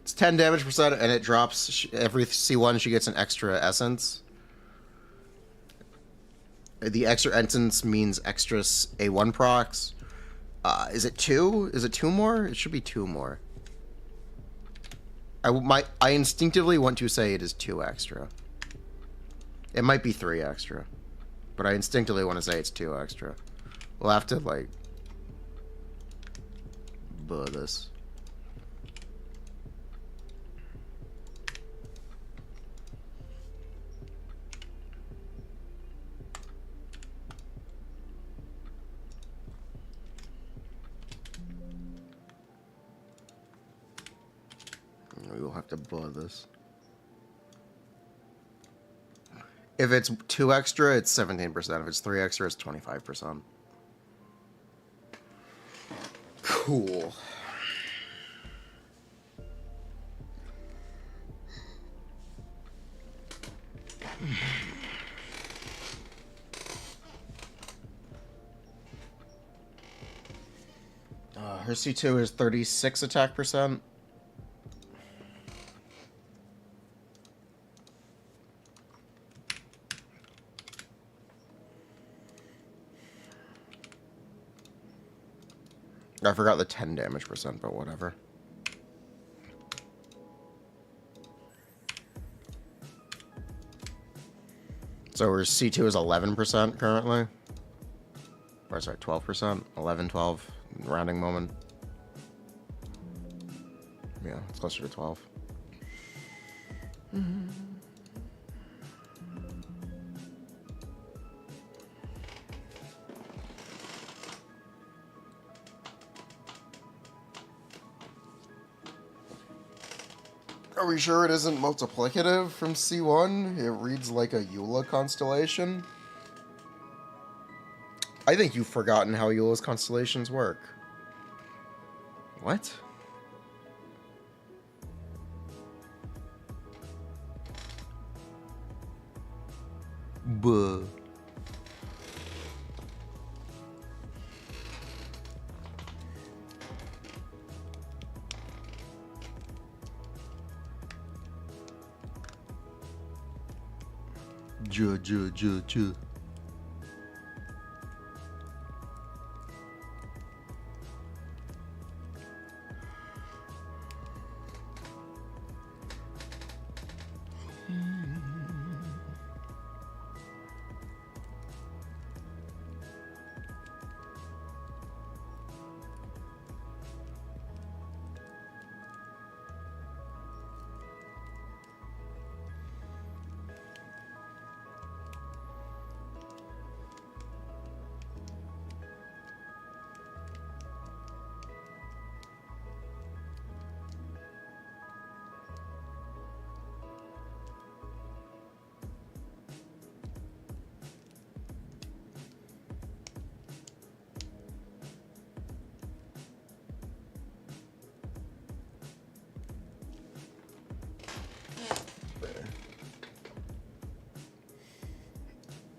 It's 10 damage percent, and it drops every C1. She gets an extra essence. The extra essence means extra A1 procs. Is it 2? Is it 2 more? It should be 2 more. I instinctively want to say it is 2 extra. It might be 3 extra, but I instinctively want to say it's 2 extra. We'll have to like this. We will have to this. If it's 2 extra, it's 17%. If it's 3 extra, it's 25%. Cool. Her C2 is 36 attack percent. I forgot the 10 damage percent, but whatever. So her C2 is 11% currently. Or sorry, 12%. 11, 12, rounding moment. Yeah, it's closer to 12. Are we sure it isn't multiplicative from C1? It reads like a Eula constellation. I think you've forgotten how Eula's constellations work. What? Buh. Ju.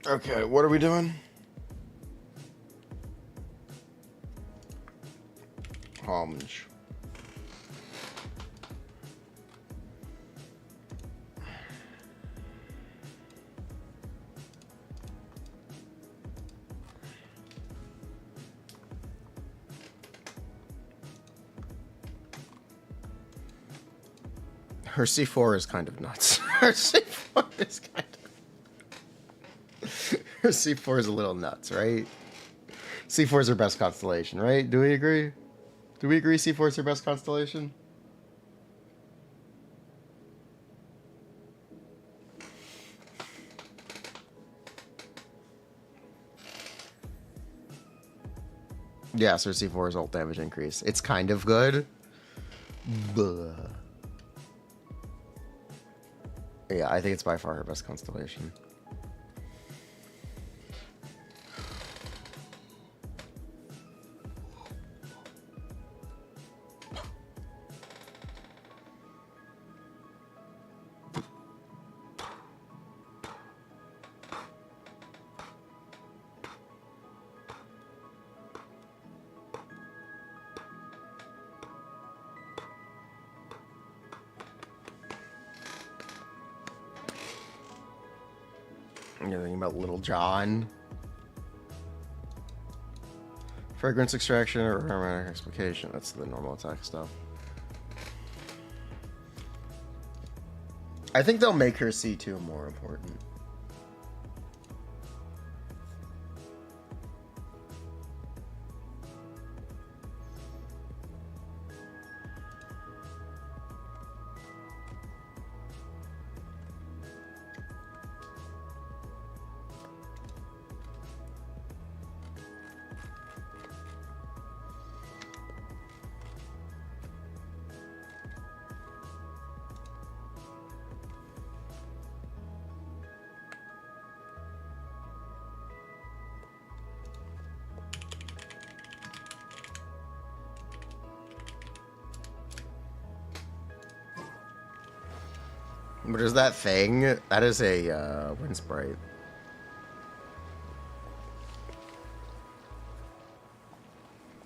Okay, what are we doing? Homage. Her C4 is kind of nuts. Her C4 is kind of... Her C4 is a little nuts, right? C4 is her best constellation, right? Do we agree? Do we agree C4 is her best constellation? Yeah, so C4's ult damage increase. It's kind of good. But yeah, I think it's by far her best constellation. You're thinking about Little John. Fragrance extraction or aromatic explication. That's the normal attack stuff. I think they'll make her C2 more important. But is that thing? That is a wind sprite.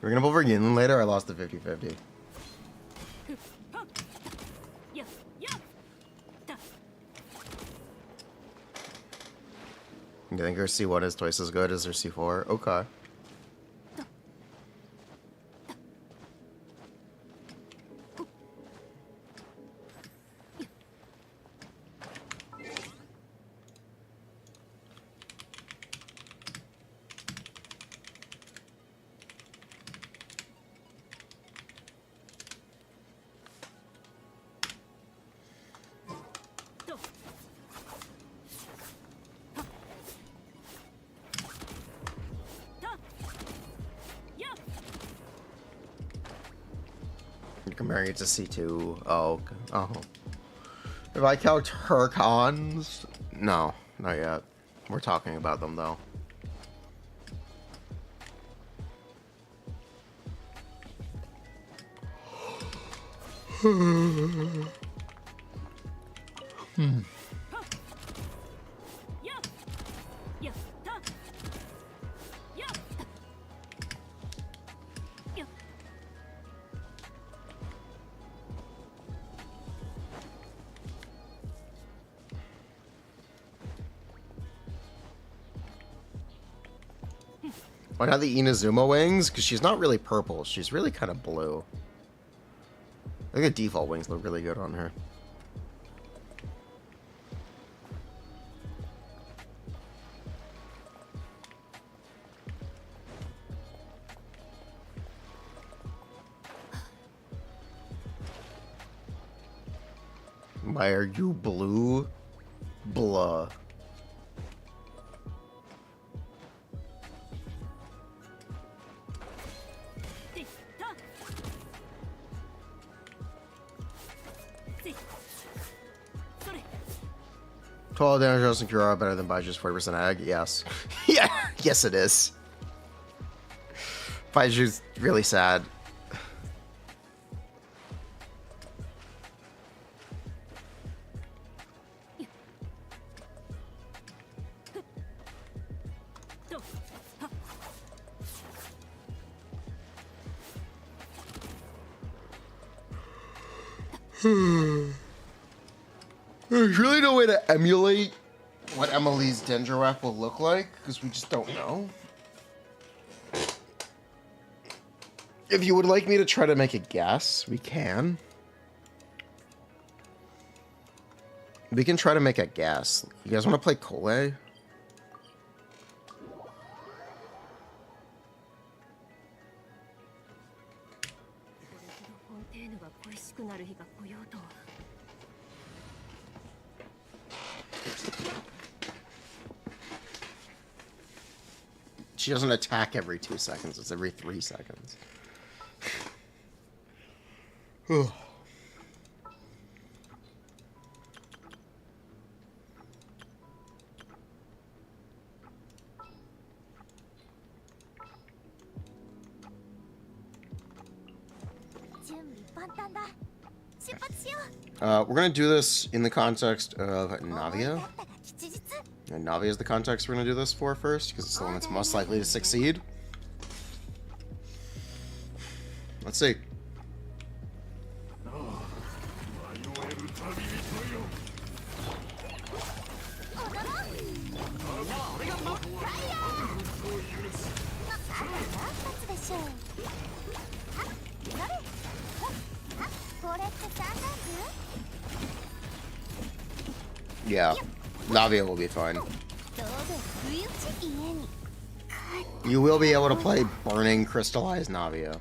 We're gonna pull for Yinlin later. I lost the 50-50. You think her C1 is twice as good as her C4? Okay. Comparing it to C2. Oh. Oh. If I count her cons? No, not yet. We're talking about them though. Why not the Inazuma wings? Because she's not really purple. She's really kind of blue. I think the default wings look really good on her. Why are you blue? Blah. Total damage dose and cure are better than by just 40% ag. Yes. Yeah. Yes, it is. Baiju's really sad. There's really no way to emulate what Emilie's Dendroac will look like, because we just don't know. If you would like me to try to make a guess, we can. We can try to make a guess. You guys want to play Kole? she doesn't attack every 2 seconds. It's every 3 seconds. We're gonna do this in the context of Navia. And Navia is the context we're gonna do this for first, because it's the one that's most likely to succeed. Let's see. Yeah, Navia will be fine. You will be able to play Burning Crystallized Navia.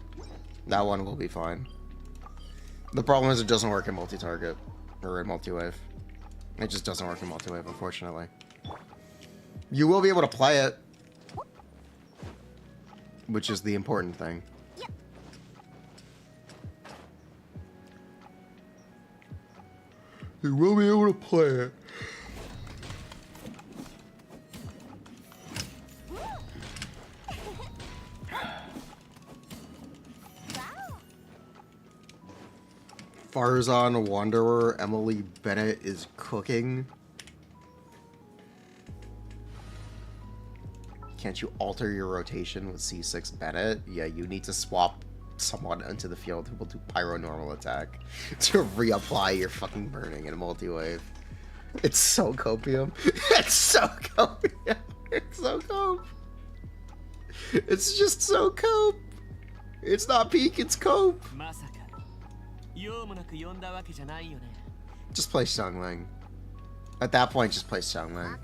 That one will be fine. The problem is it doesn't work in multi-target, or in multi-wave. It just doesn't work in multi-wave, unfortunately. You will be able to play it, which is the important thing. You will be able to play it. Farzan Wanderer, Emily Bennett is cooking. Can't you alter your rotation with C6 Bennett? Yeah, you need to swap someone into the field who will do Pyro Normal Attack to reapply your fucking burning in a multi-wave. It's so copium. It's so copium. It's so cope. It's just so cope. It's not peak, it's cope. Just play Xiangling. At that point, just play Xiangling.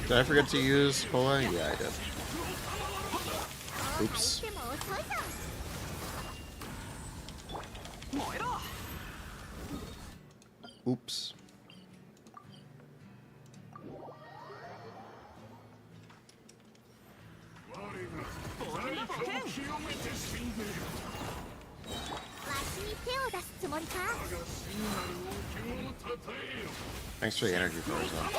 Did I forget to use Pola? Yeah, I did. Oops. Oops. Thanks for the energy for as well.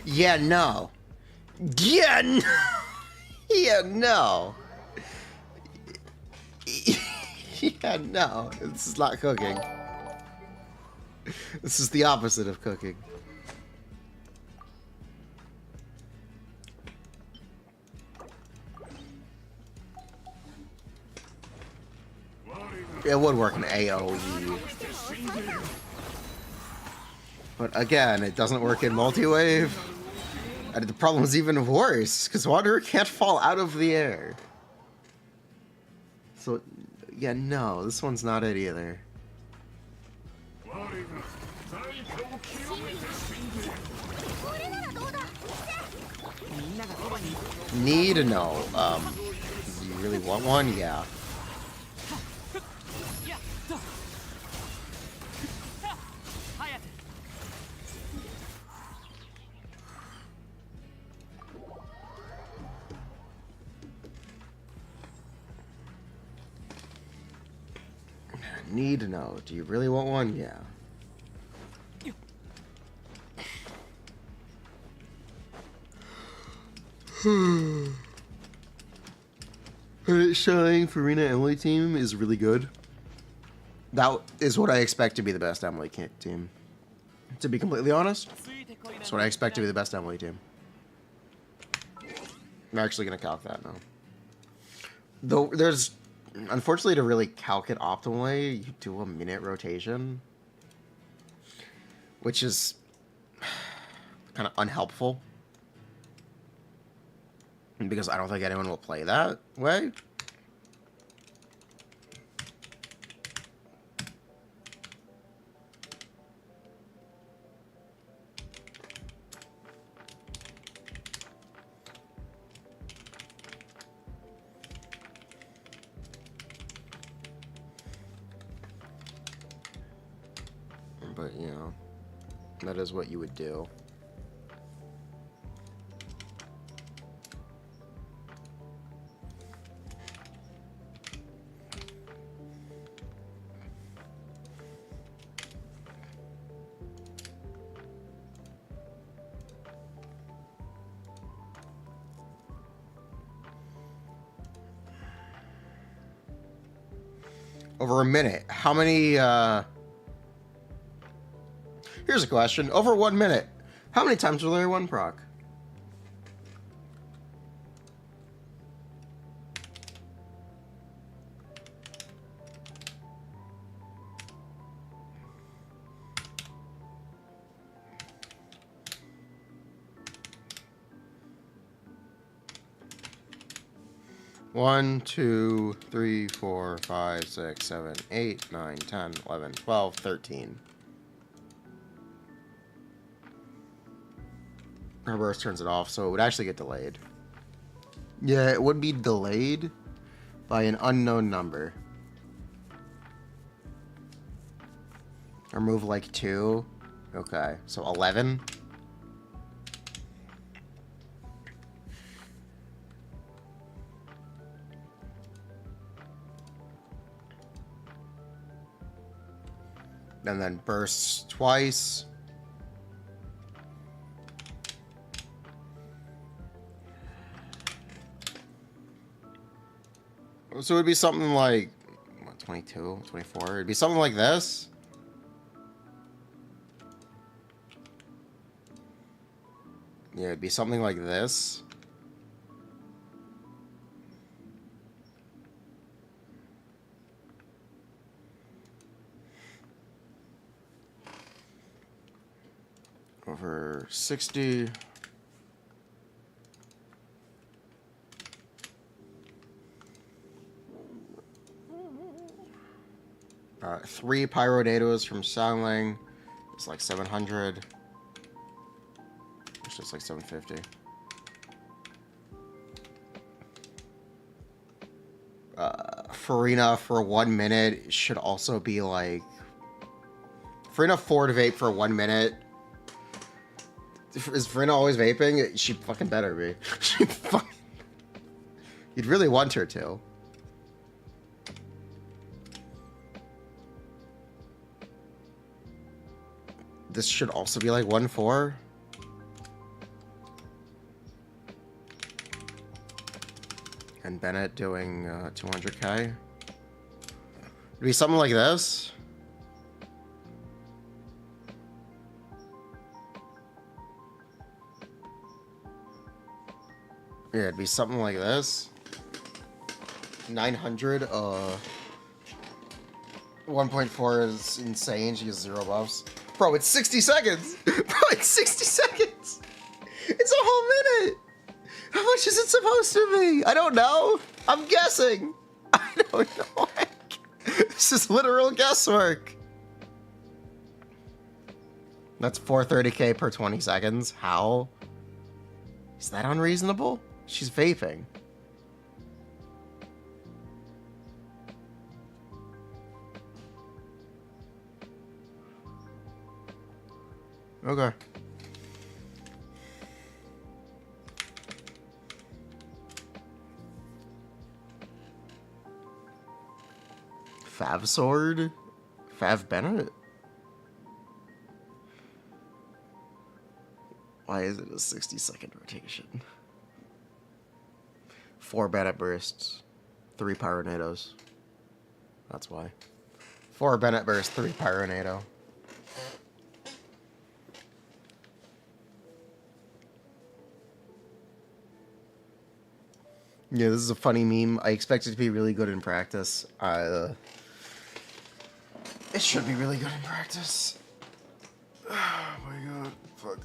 Yeah, no. Yeah, no. Yeah, no. Yeah, no. This is not cooking. This is the opposite of cooking. It would work in AoE. But again, it doesn't work in multi-wave. And the problem is even worse, because Wanderer can't fall out of the air. So, yeah, no, this one's not it either. Need to know. Do you really want one? Yeah. Need to know. Do you really want one? Yeah. Showing Furina Emilie team is really good. That is what I expect to be the best Emilie team. To be completely honest, that's what I expect to be the best Emilie team. I'm actually going to calc that now. Though there's, unfortunately, to really calc it optimally, you do a minute rotation, which is kind of unhelpful. Because I don't think anyone will play that way. But, you know, that is what you would do. Over a minute. How many, Here's a question. Over 1 minute. How many times will there one proc? One, 2, 3, 4, 5, 6, 7, 8, 9, 10, 11, 12, 13. Reverse turns it off, so it would actually get delayed. Yeah, it would be delayed by an unknown number. Remove like 2. Okay, so 11. And then bursts twice. So it'd be something like, what, 22, 24? It'd be something like this. Yeah, it'd be something like this. Over 60. 3 Pyrodatos from Soundling. It's like 700. It's just like 750. Furina for 1 minute should also be like... Furina 4 to vape for 1 minute. Is Furina always vaping? She fucking better be. She fucking... You'd really want her to. This should also be like 1.4. And Bennett doing 200k. It'd be something like this. Yeah, it'd be something like this. 900, 1.4 is insane. She has 0 buffs. Bro, it's 60 seconds! Bro, it's 60 seconds! It's a whole minute! How much is it supposed to be? I don't know. I'm guessing. I don't know. This is literal guesswork. That's 430k per 20 seconds. How? Is that unreasonable? She's vaping. Okay. Fav Sword? Fav Bennett? Why is it a 60-second rotation? 4 Bennett bursts, 3 Pyronados. That's why. 4 Bennett bursts, 3 Pyronado. Yeah, this is a funny meme. I expect it to be really good in practice. It should be really good in practice. Oh my god, fuck.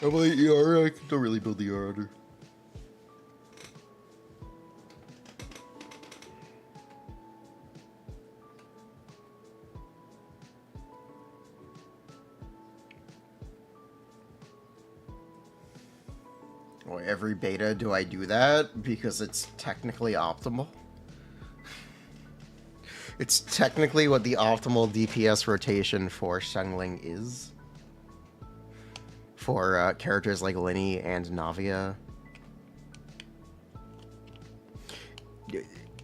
I'm like, ER, I don't really build the ER under. Well, every beta do I do that? Because it's technically optimal. It's technically what the optimal DPS rotation for Xiangling is. For characters like Linny and Navia.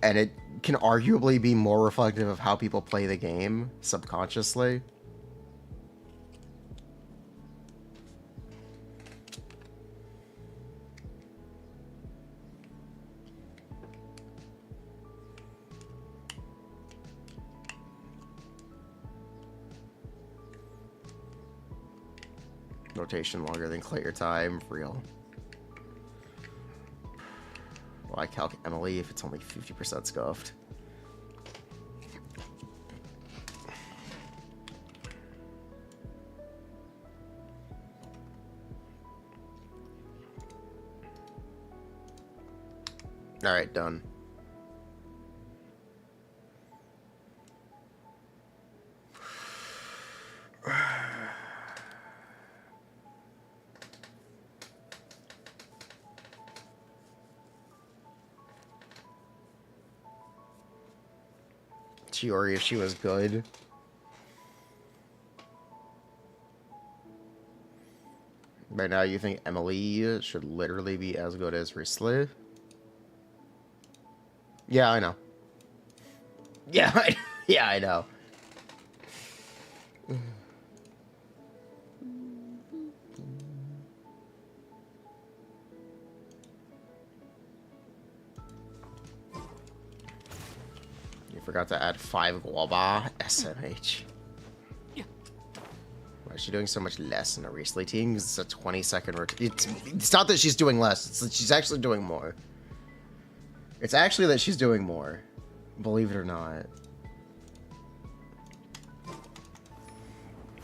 And it can arguably be more reflective of how people play the game, subconsciously. Rotation longer than clear time, real. Well, I calc Emilie if it's only 50% scuffed. Alright, done. Chiori if she was good. Right now you think Emilie should literally be as good as Risley? Yeah, I know. Yeah, yeah, I know. Forgot to add 5 Guava SMH. Why is she doing so much less in a Risley team? Because it's a 20-second it's not that she's doing less, it's that she's actually doing more. It's actually that she's doing more. Believe it or not.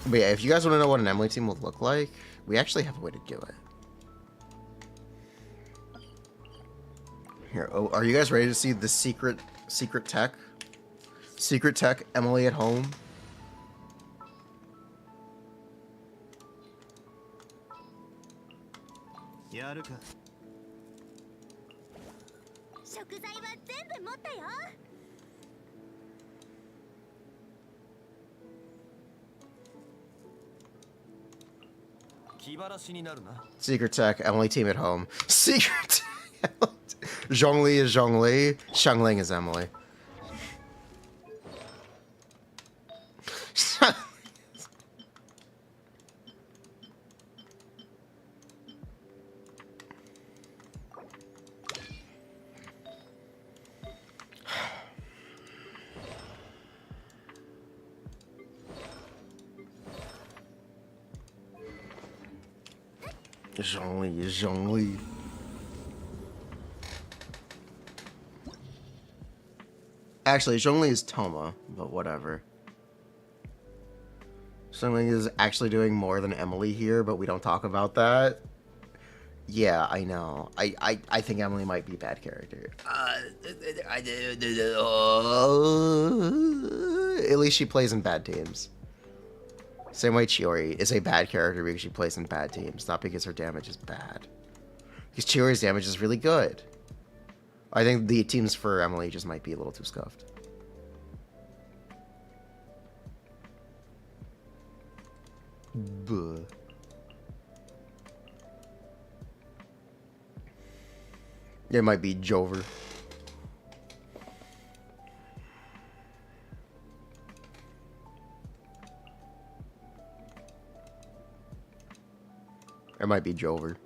But yeah, if you guys want to know what an Emilie team will look like, we actually have a way to do it. Here, oh, are you guys ready to see the secret tech? Secret tech, Emilie at home. Secret tech, Emilie team at home. Secret Zhongli is Zhongli. Xiangling is Emilie. Zhongli. Actually, Zhongli is Toma, but whatever. Zhongli is actually doing more than Emilie here, but we don't talk about that. Yeah, I know. I think Emilie might be a bad character. At least she plays in bad teams. Same way Chiori is a bad character because she plays in bad teams, not because her damage is bad. Because Chiori's damage is really good. I think the teams for Emilie just might be a little too scuffed. Buh. It might be Jover. It might be Jover.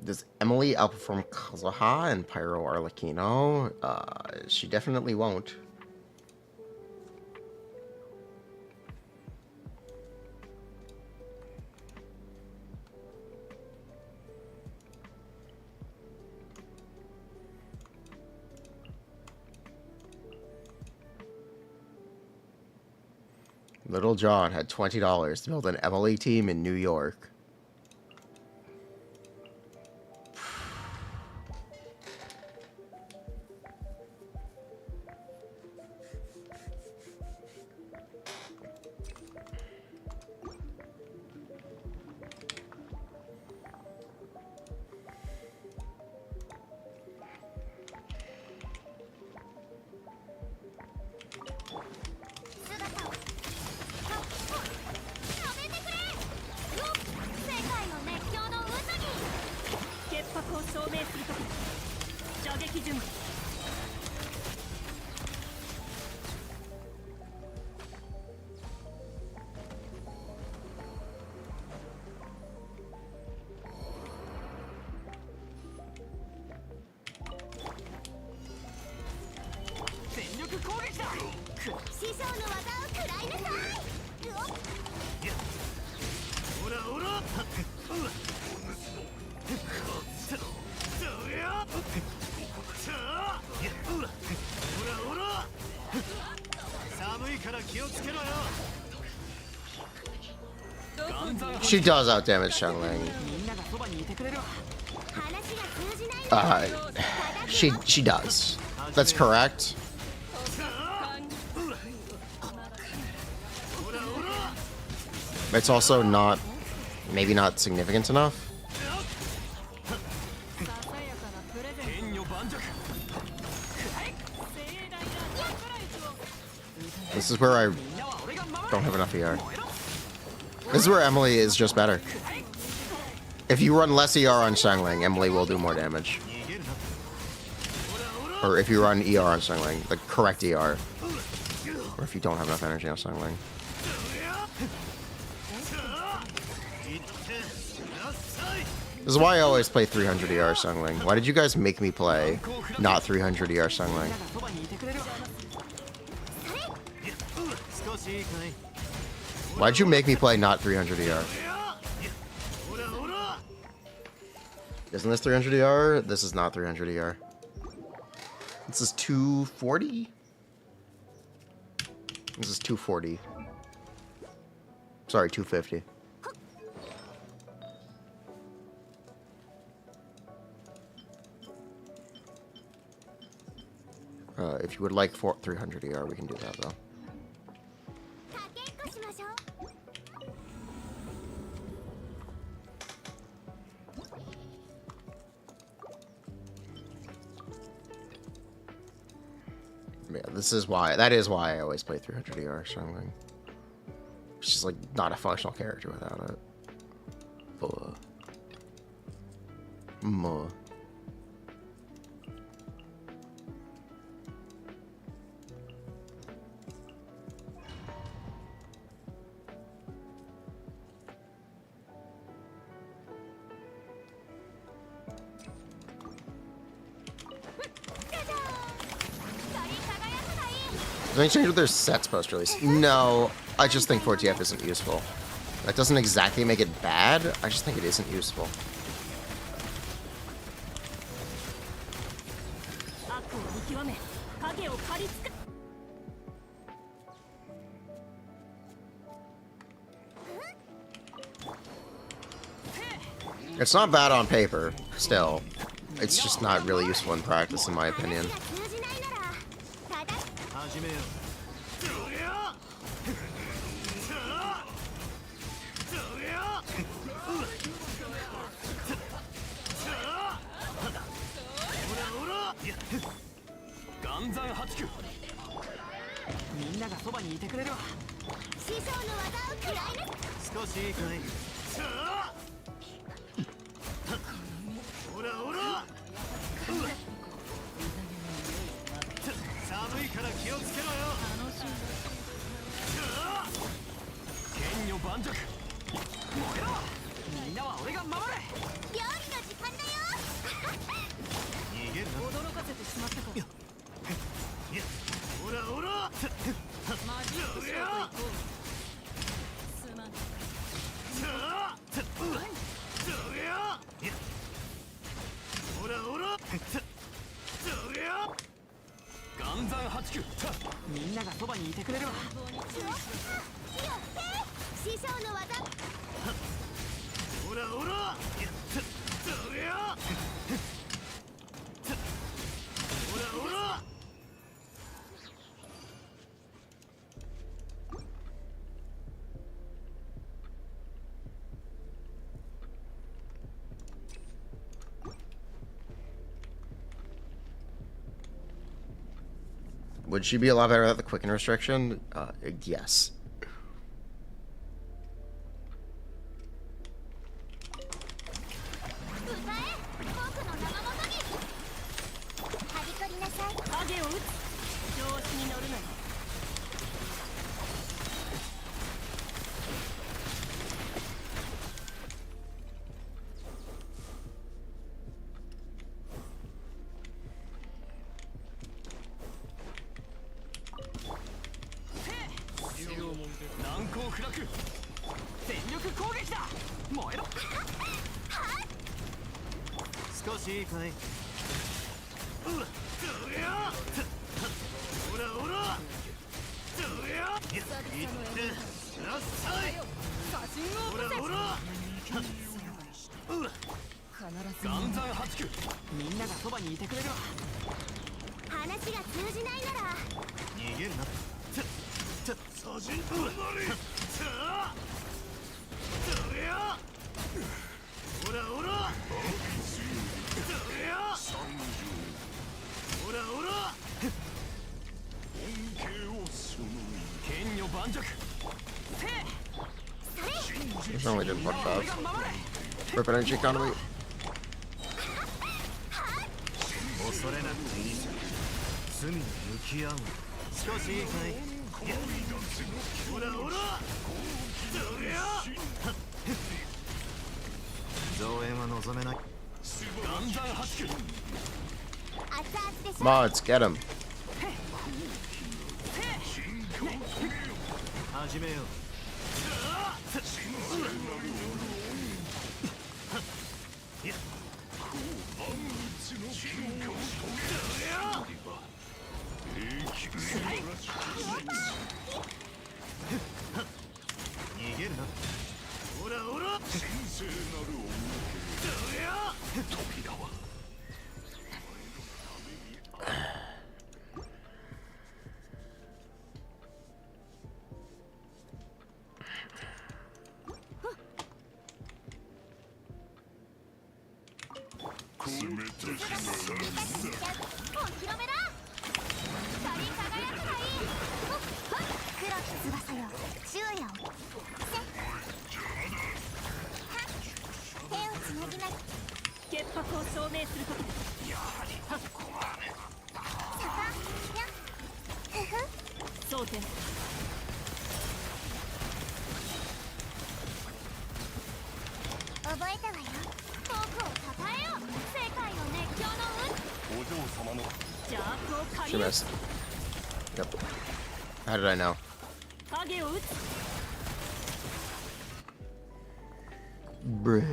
Does Emilie outperform Kazuha and Pyro Arlecchino? She definitely won't. Little John had $20 to build an Emilie team in New York. She does outdamage Xiangling. She does. That's correct. It's also not, maybe not significant enough. This is where I don't have enough ER. This is where Emilie is just better. If you run less ER on Xiangling, Emilie will do more damage. Or if you run ER on Xiangling, the correct ER. Or if you don't have enough energy on Xiangling. This is why I always play 300 ER Xiangling. Why did you guys make me play not 300 ER Xiangling? Why'd you make me play not 300 ER? Isn't this 300 ER? This is not 300 ER. This is 240? This is 240. Sorry, 250. If you would like 300 ER, we can do that though. Yeah, this is why. That is why I always play 300 ER Xiangling. She's like not a functional character without it. Did they change their sets post-release? No, I just think 4TF isn't useful. That doesn't exactly make it bad, I just think it isn't useful. It's not bad on paper, still. It's just not really useful in practice, in my opinion. Would she be a lot better without the quicken restriction? Yes. Only did 1.5. Rip energy economy. Mods, get him. She missed. Yep. How did I know? Bruh.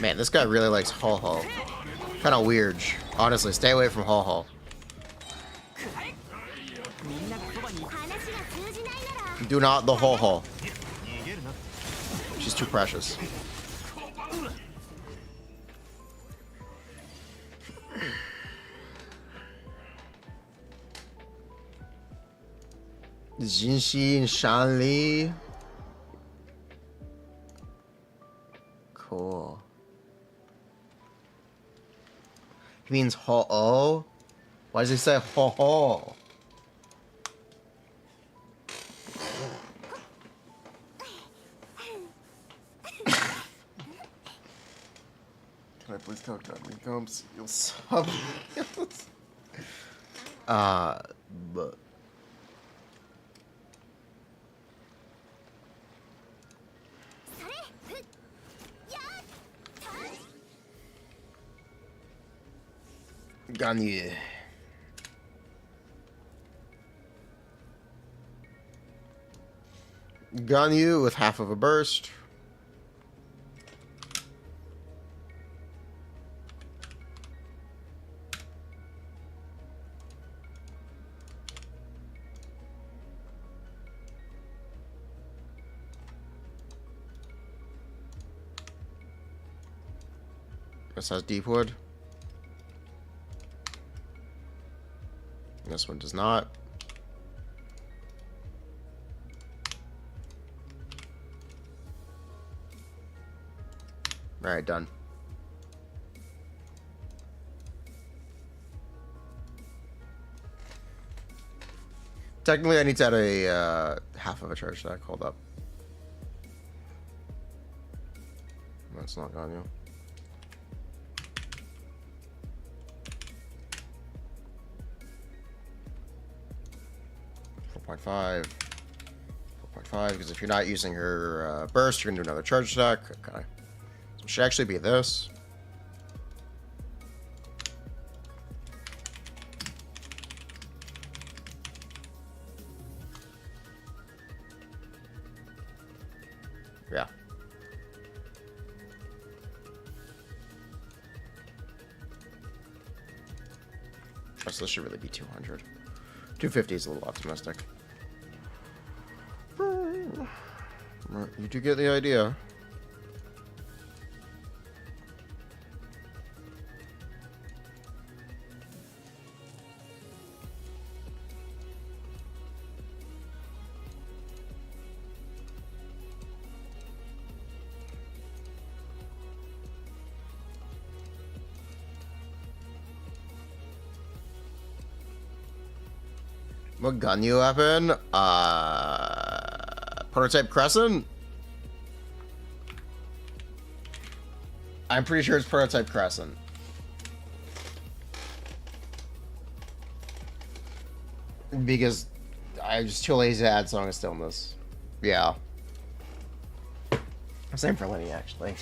Man, this guy really likes Ho Ho. Kind of weird. Honestly, stay away from Ho Ho. Do not the Ho Ho. She's too precious. Genshin Shanli. Cool. He means ho-oh? Why does he say ho-ho? Can I please talk to me? Comes, you'll sub. But. Ganyu. Ganyu with half of a burst. This has deep wood. This one does not. Alright, done. Technically, I need to add a half of a charge stack. Hold up. That's not on you. 4.5, because if you're not using her burst, you're gonna do another charge stack. Okay, so it should actually be this. Yeah. So this should really be 200. 250 is a little optimistic. You do get the idea. What Ganyu happened? Prototype Crescent? I'm pretty sure it's Prototype Crescent. Because I was too lazy to add Song of Stillness. Yeah. Same for Lenny, actually.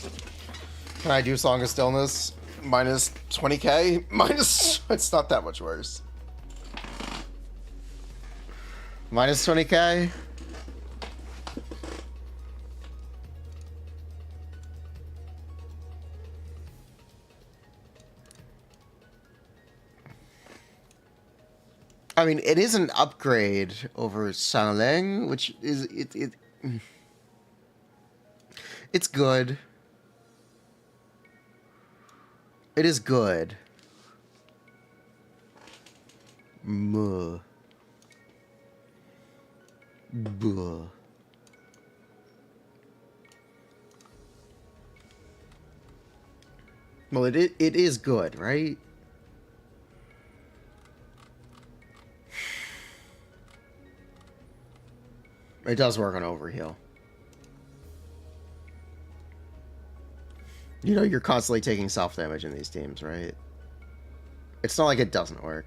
Can I do Song of Stillness? Minus 20k? Minus... It's not that much worse. Minus 20k? I mean, it is an upgrade over Sanling, which is it's good. It is good. Muh. Buh. Well, it is good, right? It does work on overheal. You know you're constantly taking self-damage in these teams, right? It's not like it doesn't work.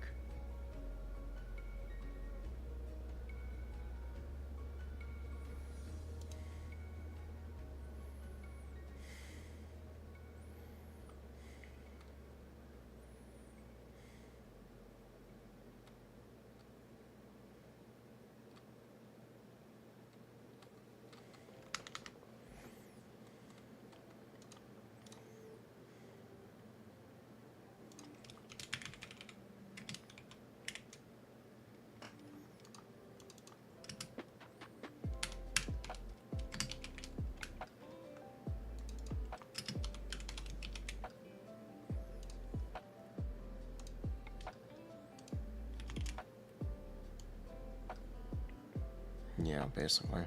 Yeah, basically.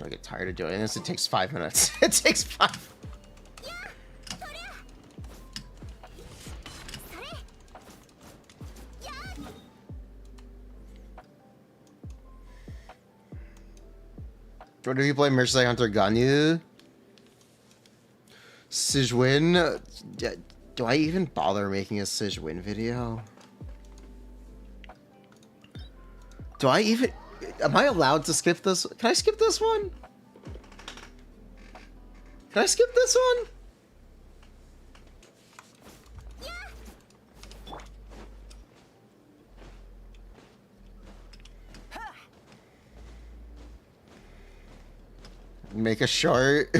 I get tired of doing this. It takes 5 minutes. It takes 5. What do you play? Mercenary Hunter Ganyu? Sijwin? Do I even bother making a Sijwin video? Do I even... Am I allowed to skip this? Can I skip this one? Can I skip this one? Make a short.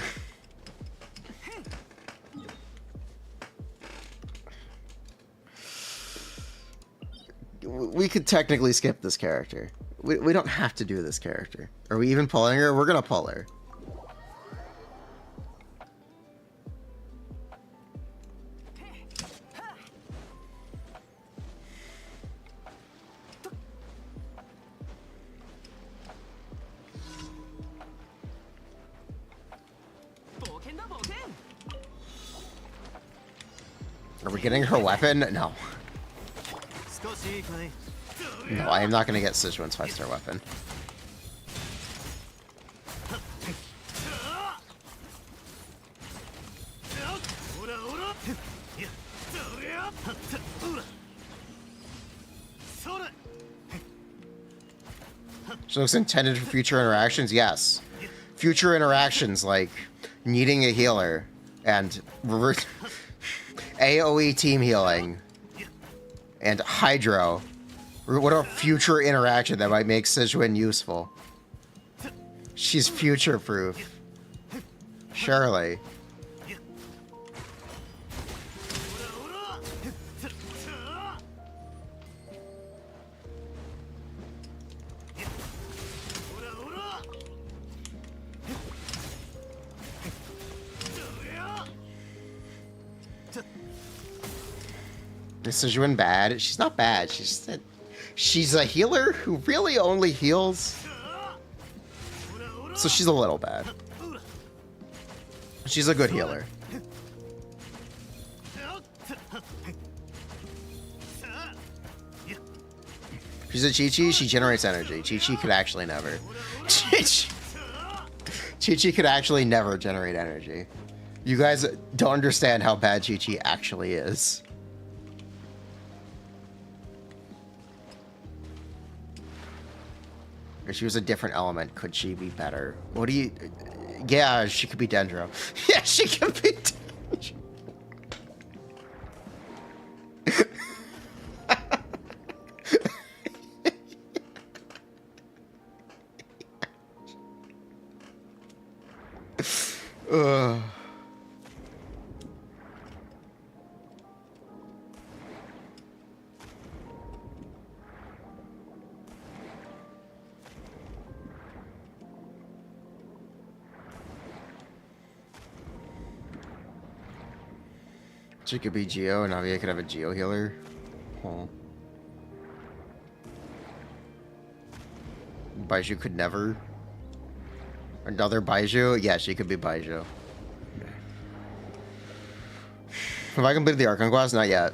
We could technically skip this character. We don't have to do this character. Are we even pulling her? We're gonna pull her. Are we getting her weapon? No. No, I am not going to get Sichuan's 5-star weapon. So it's intended for future interactions? Yes. Future interactions like needing a healer and reverse AoE team healing and Hydro. What a future interaction that might make Sichuan useful. She's future-proof. Surely. Is Sichuan bad? She's not bad. She's a healer who really only heals. So she's a little bad. She's a good healer. She's a Chi-Chi. She generates energy. Chi-Chi could actually never. Chi-Chi could actually never generate energy. You guys don't understand how bad Chi-Chi actually is. If she was a different element, could she be better? What do you... Yeah, she could be Dendro. Yeah, she could be Dendro. Ugh. She could be Geo, and Navia could have a Geo healer. Oh. Baiju could never. Another Baiju? Yeah, she could be Baiju. Have I completed the Archon quest? Not yet.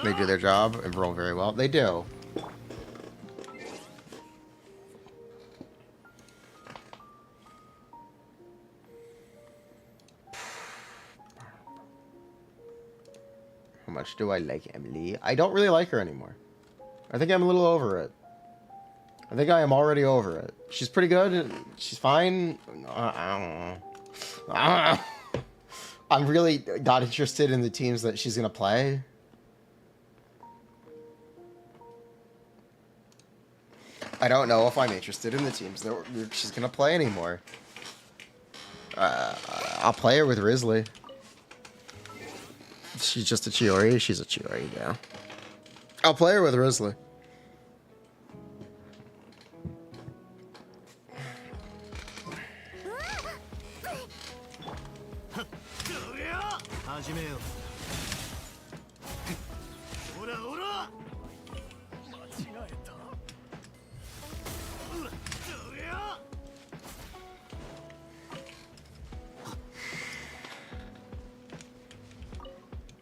They do their job and roll very well. They do. How much do I like Emilie? I don't really like her anymore. I think I'm a little over it. I think I am already over it. She's pretty good. She's fine. I don't know. I'm really not interested in the teams that she's going to play. I don't know if I'm interested in the teams that she's going to play anymore. I'll play her with Risley. She's just a Chiori. She's a Chiori, yeah. I'll play her with Risley.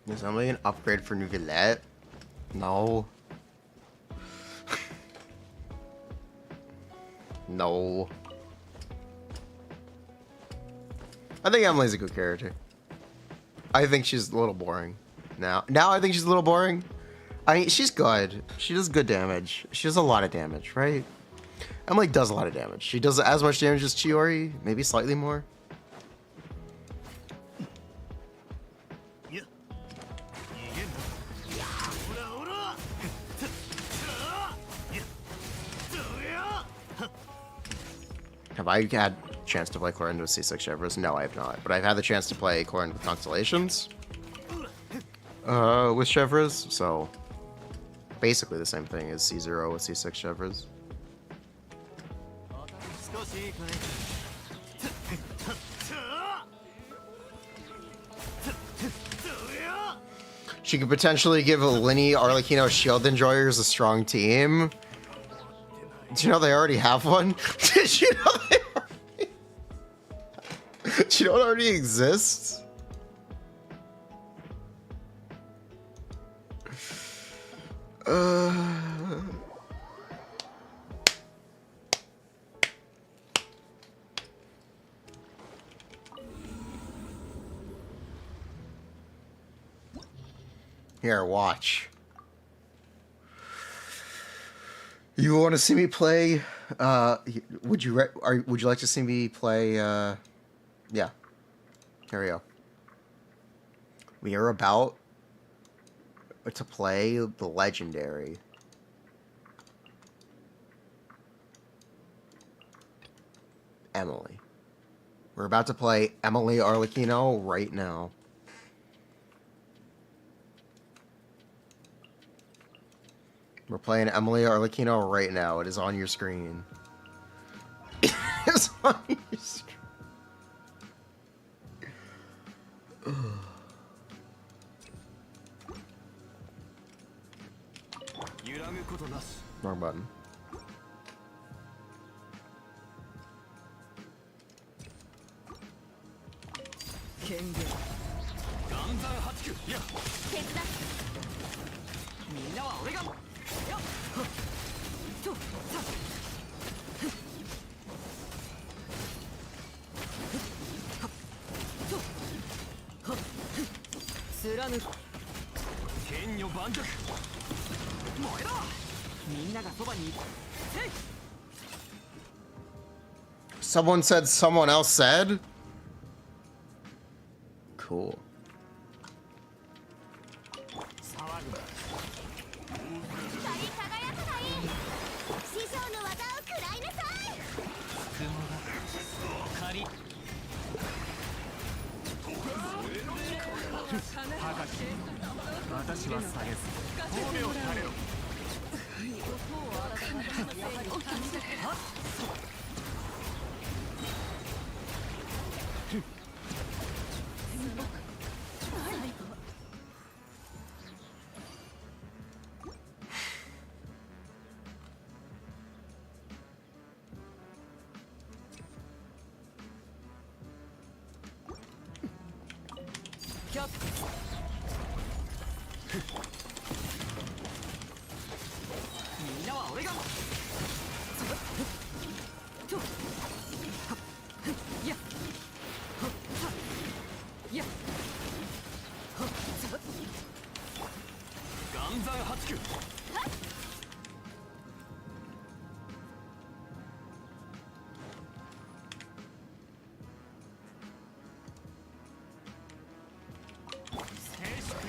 Is somebody an upgrade for Nouvellette? No. No. I think Emily's a good character. I think she's a little boring. Now I think she's a little boring. I mean, she's good. She does good damage. She does a lot of damage, right? Emily does a lot of damage. She does as much damage as Chiori, maybe slightly more. Have I had a chance to play Clorinde with C6 Chevres? No, I have not. But I've had the chance to play Clorinde with Constellations. With Chevres, so basically the same thing as C0 with C6 Chevres. She could potentially give Linny, Arlecchino, Shield Enjoyers a strong team. Did you know they already have one? Did you know they already... Do you know it already exists? Here, watch. You want to see me play? Would you like to see me play? Yeah. Here we go. We are about to play the legendary Emily. We're about to play Emilie Arlecchino right now. We're playing Emilie Arlecchino right now. It is on your screen. It's on your screen. Wrong button. Someone said someone else said? Cool.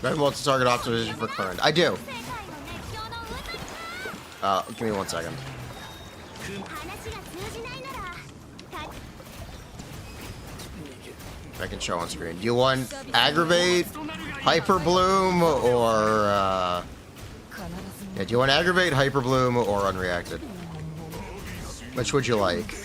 Red multi-target optimization for Clorinde. I do. Give me 1 second. I can show on screen. Do you want Aggravate, Hyper Bloom, or yeah, do you want Aggravate, Hyper Bloom, or Unreacted? Which would you like?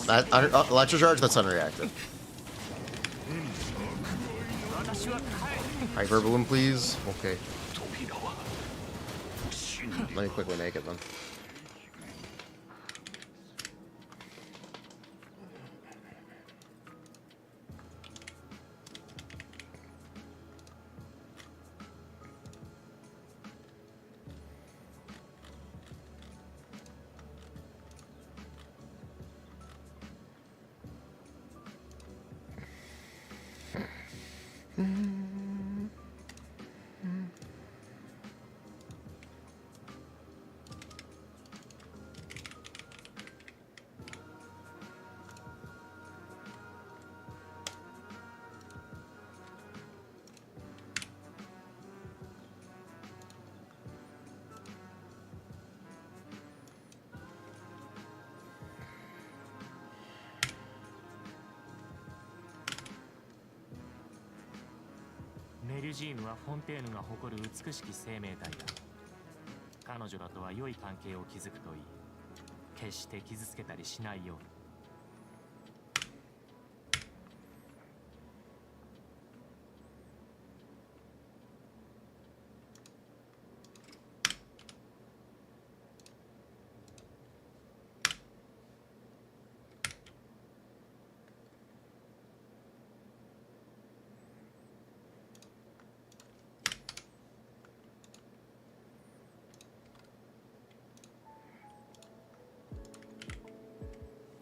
That electrocharge, that's unreactive. Hyper balloon, please. Okay. Let me quickly make it then.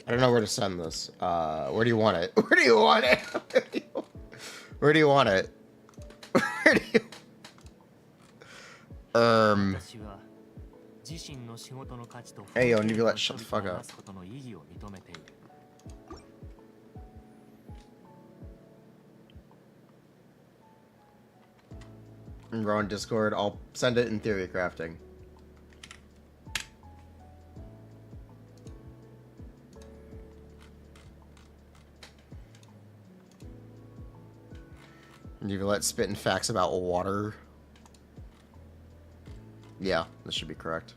I don't know where to send this. Where do you want it? Where do you want it? Where do you want it? Where do you... Hey, yo, Nebula, shut the fuck up. We're on Discord. I'll send it in Theorycrafting. You let spitting facts about water. Yeah, this should be correct.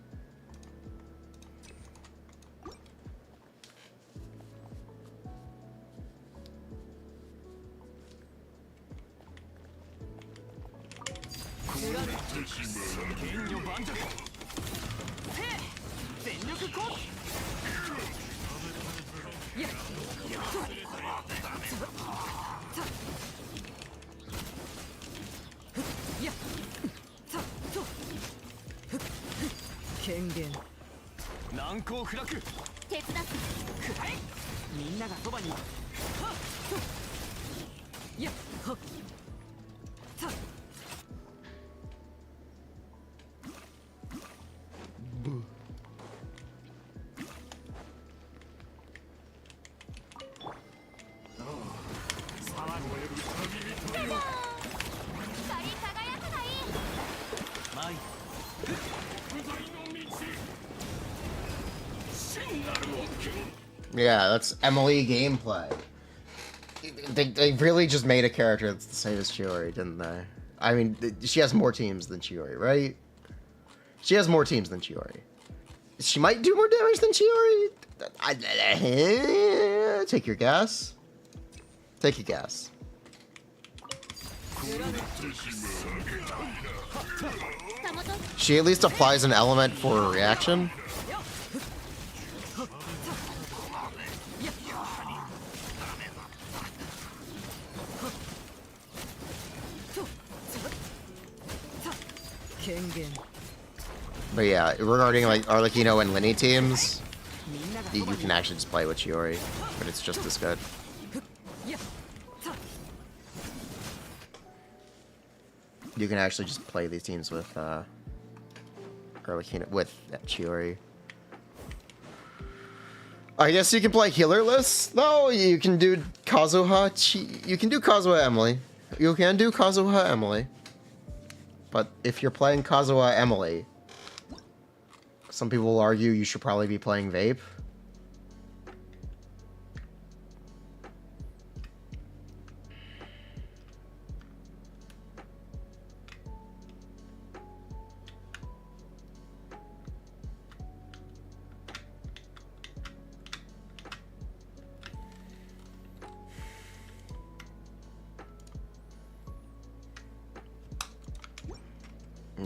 Yeah, that's Emilie gameplay. They really just made a character that's the same as Chiori, didn't they? I mean, she has more teams than Chiori, right? She has more teams than Chiori. She might do more damage than Chiori? Take your guess. Take your guess. She at least applies an element for a reaction. But yeah, regarding like Arlecchino and Linny teams, you can actually just play with Chiori, but it's just as good. You can actually just play these teams with Arlecchino with Chiori. I guess you can play healerless though. You can do Kazuha. You can do Kazuha Emilie. You can do Kazuha Emilie. But if you're playing Kazuha Emilie, some people will argue you should probably be playing Vape.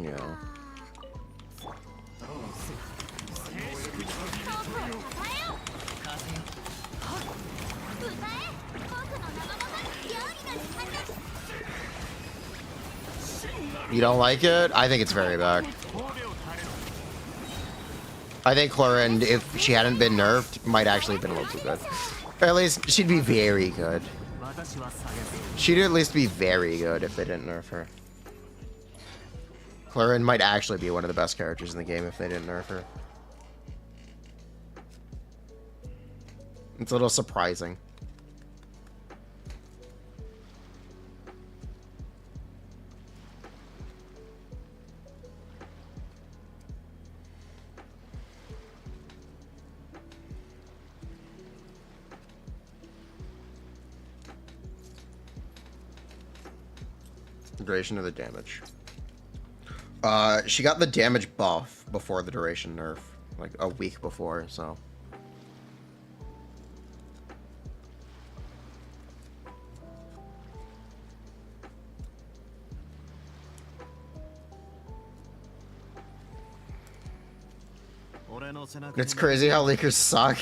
Yeah. You don't like it? I think it's very bad. I think Clorinde, if she hadn't been nerfed, might actually have been a little too good. Or at least, she'd be very good. She'd at least be very good if they didn't nerf her. Clorinde might actually be one of the best characters in the game if they didn't nerf her. It's a little surprising. Duration of the damage. She got the damage buff before the duration nerf, like a week before, so. It's crazy how leakers suck.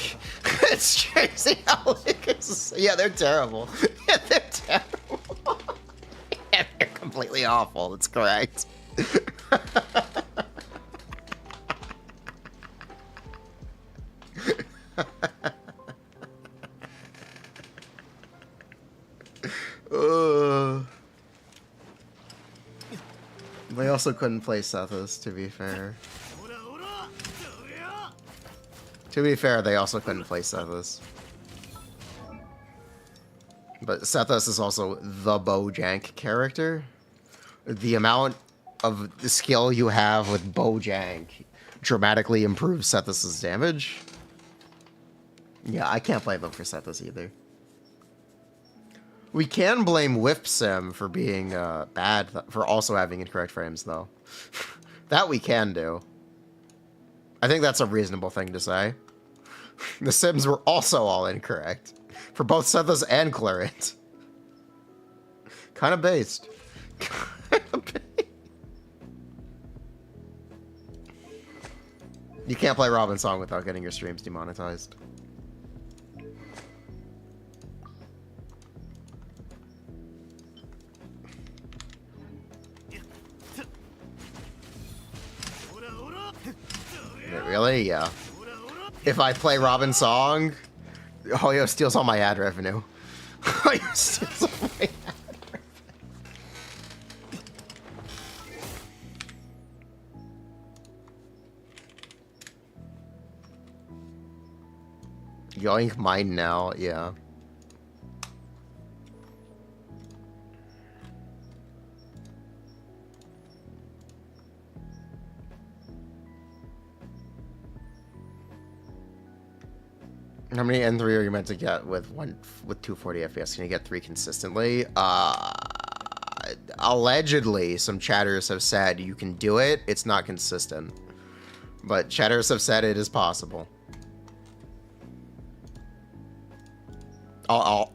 It's crazy how leakers. Yeah, they're terrible. Yeah, they're terrible. Yeah, they're completely awful. That's correct. They also couldn't play Sethos, to be fair. To be fair, they also couldn't play Sethos. But Sethos is also the Bojank character. The amount of the skill you have with Bojank dramatically improves Sethos' damage. Yeah, I can't blame him for Sethos either. We can blame Whipsim for being bad, for also having incorrect frames, though. That we can do. I think that's a reasonable thing to say. The Sims were also all incorrect. For both Sethos and Clorinde. Kind of based. You can't play Robin's Song without getting your streams demonetized. Really? Yeah. If I play Robin's Song, Hoyo steals all my ad revenue. Hoyo steals all my ad revenue. Yoink mine now, yeah. How many N3 are you meant to get with 240 FPS? Can you get 3 consistently? Allegedly, some chatters have said you can do it. It's not consistent. But chatters have said it is possible.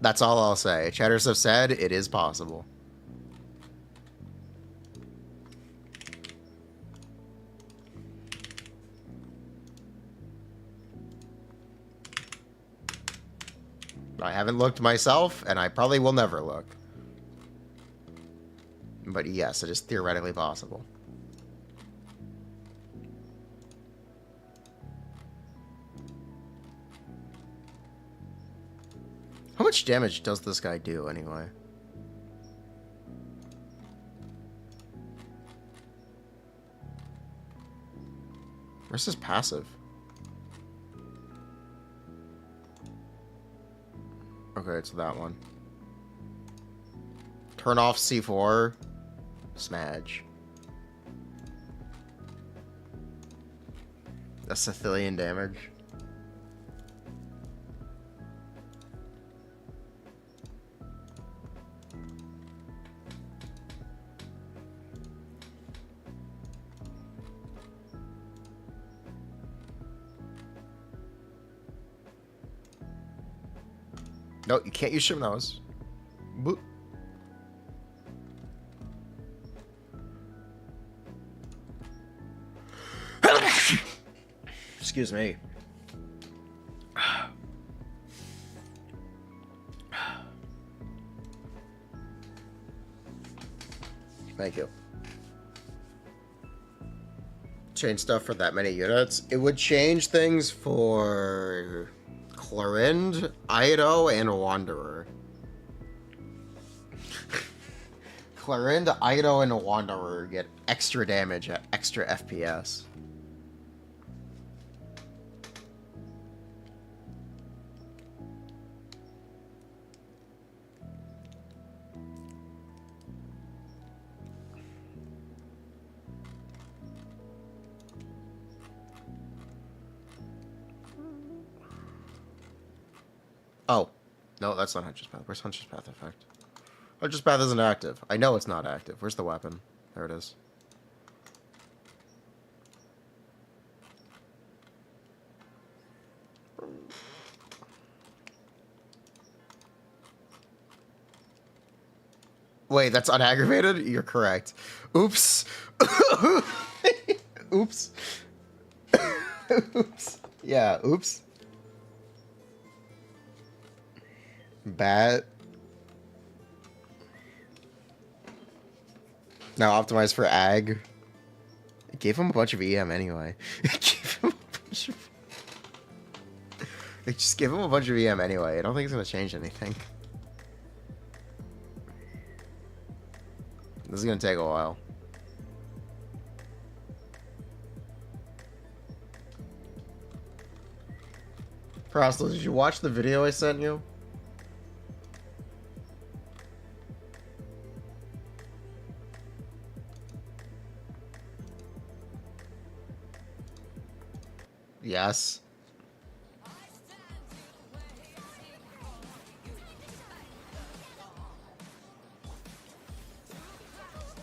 That's all I'll say. Chatters have said it is possible. I haven't looked myself, and I probably will never look. But yes, it is theoretically possible. How much damage does this guy do, anyway? Where's his passive? Okay, it's that one. Turn off C4. Smadge. That's Sicilian damage. No, you can't use Shimnos. Boop. Excuse me. Thank you. Change stuff for that many units. It would change things for Clorinde, Ido, and Wanderer. Clorinde, Ido, and Wanderer get extra damage at extra FPS. Oh. No, that's not Hunter's Path. Where's Hunter's Path effect? Hunter's Path isn't active. I know it's not active. Where's the weapon? There it is. Wait, that's unaggravated? You're correct. Oops. Oops. Oops. Yeah, oops. Bat. Now optimized for ag. It gave him a bunch of EM anyway. It just gave him a bunch of EM anyway. I don't think it's gonna change anything. This is gonna take a while. Frostle, did you watch the video I sent you? Yes.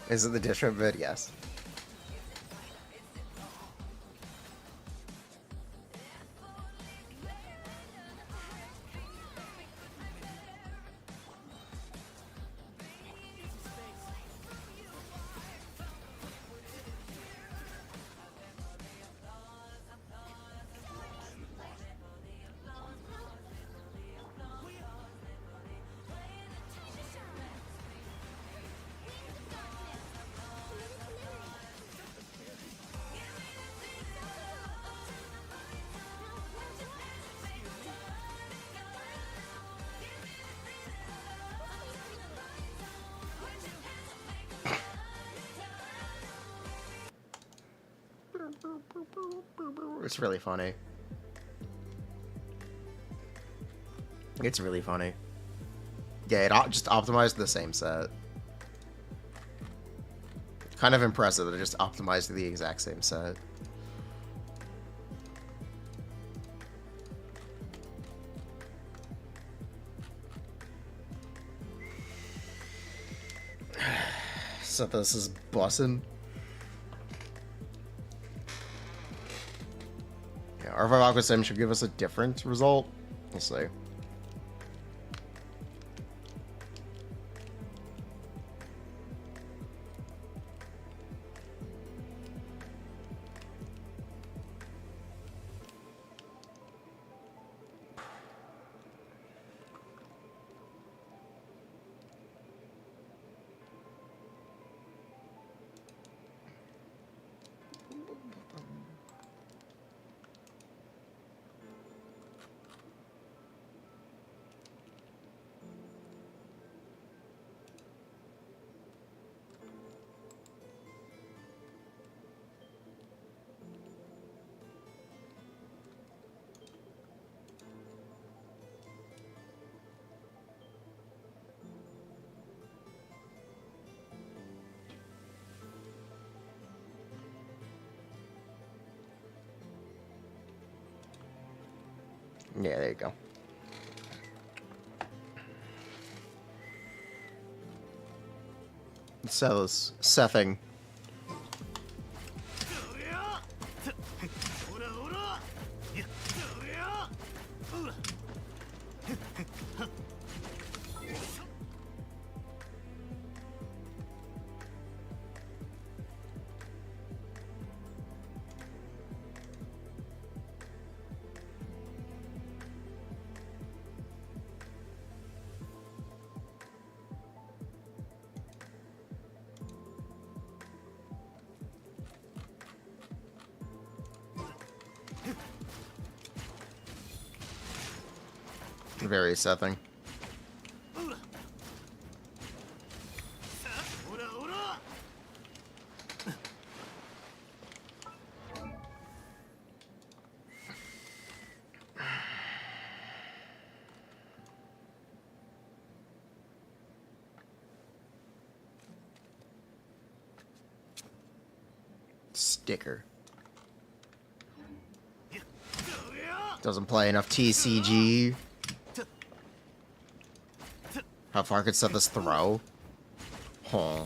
Is it the different vid? Yes. It's really funny. It's really funny. Yeah, it just optimized the same set. Kind of impressive that it just optimized the exact same set. So this is bussin'. Yeah, R5 Aqua Sim should give us a different result. We'll see. Yeah, there you go. Sethos. Sething. Very Sething. Sticker. Doesn't play enough TCG. How far could Sethos throw? Huh.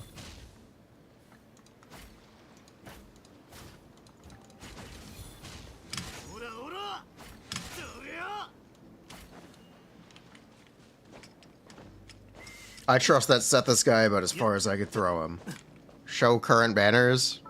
I trust that Sethos guy about as far as I could throw him. Show current banners.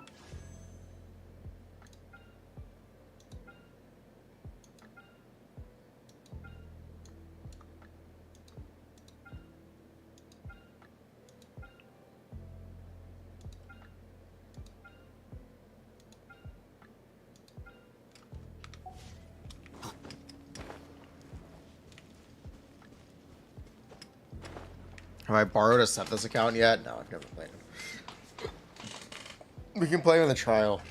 Have I borrowed a Sethos account yet? No, I've never played him. We can play him in the trial.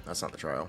That's not the trial.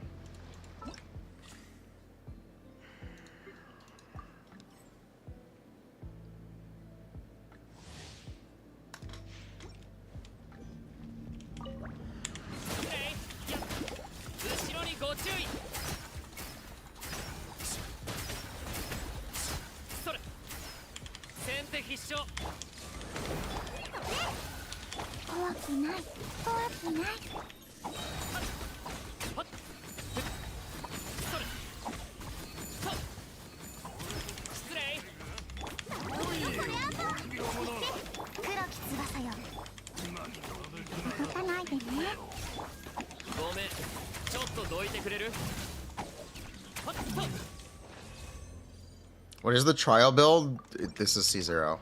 What is the trial build? This is C0.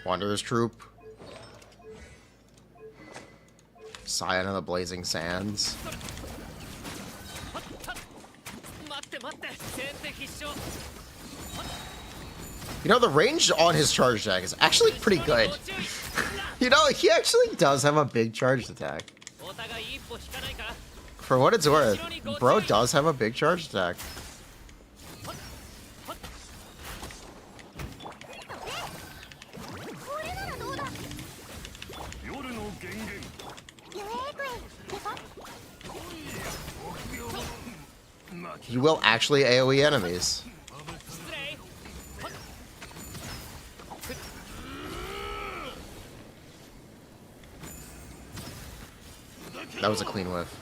Wanderer's Troop. Scion of the Blazing Sands. You know, the range on his charge attack is actually pretty good. You know, he actually does have a big charge attack. For what it's worth, bro does have a big charge attack. You will actually AoE enemies. That was a clean whiff.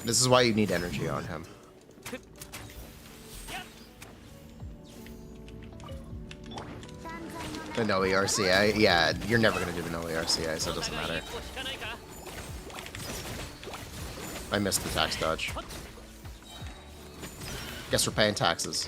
This is why you need energy on him. The no ERCA? Yeah, you're never gonna do the no ERCA, so it doesn't matter. I missed the tax dodge. Guess we're paying taxes.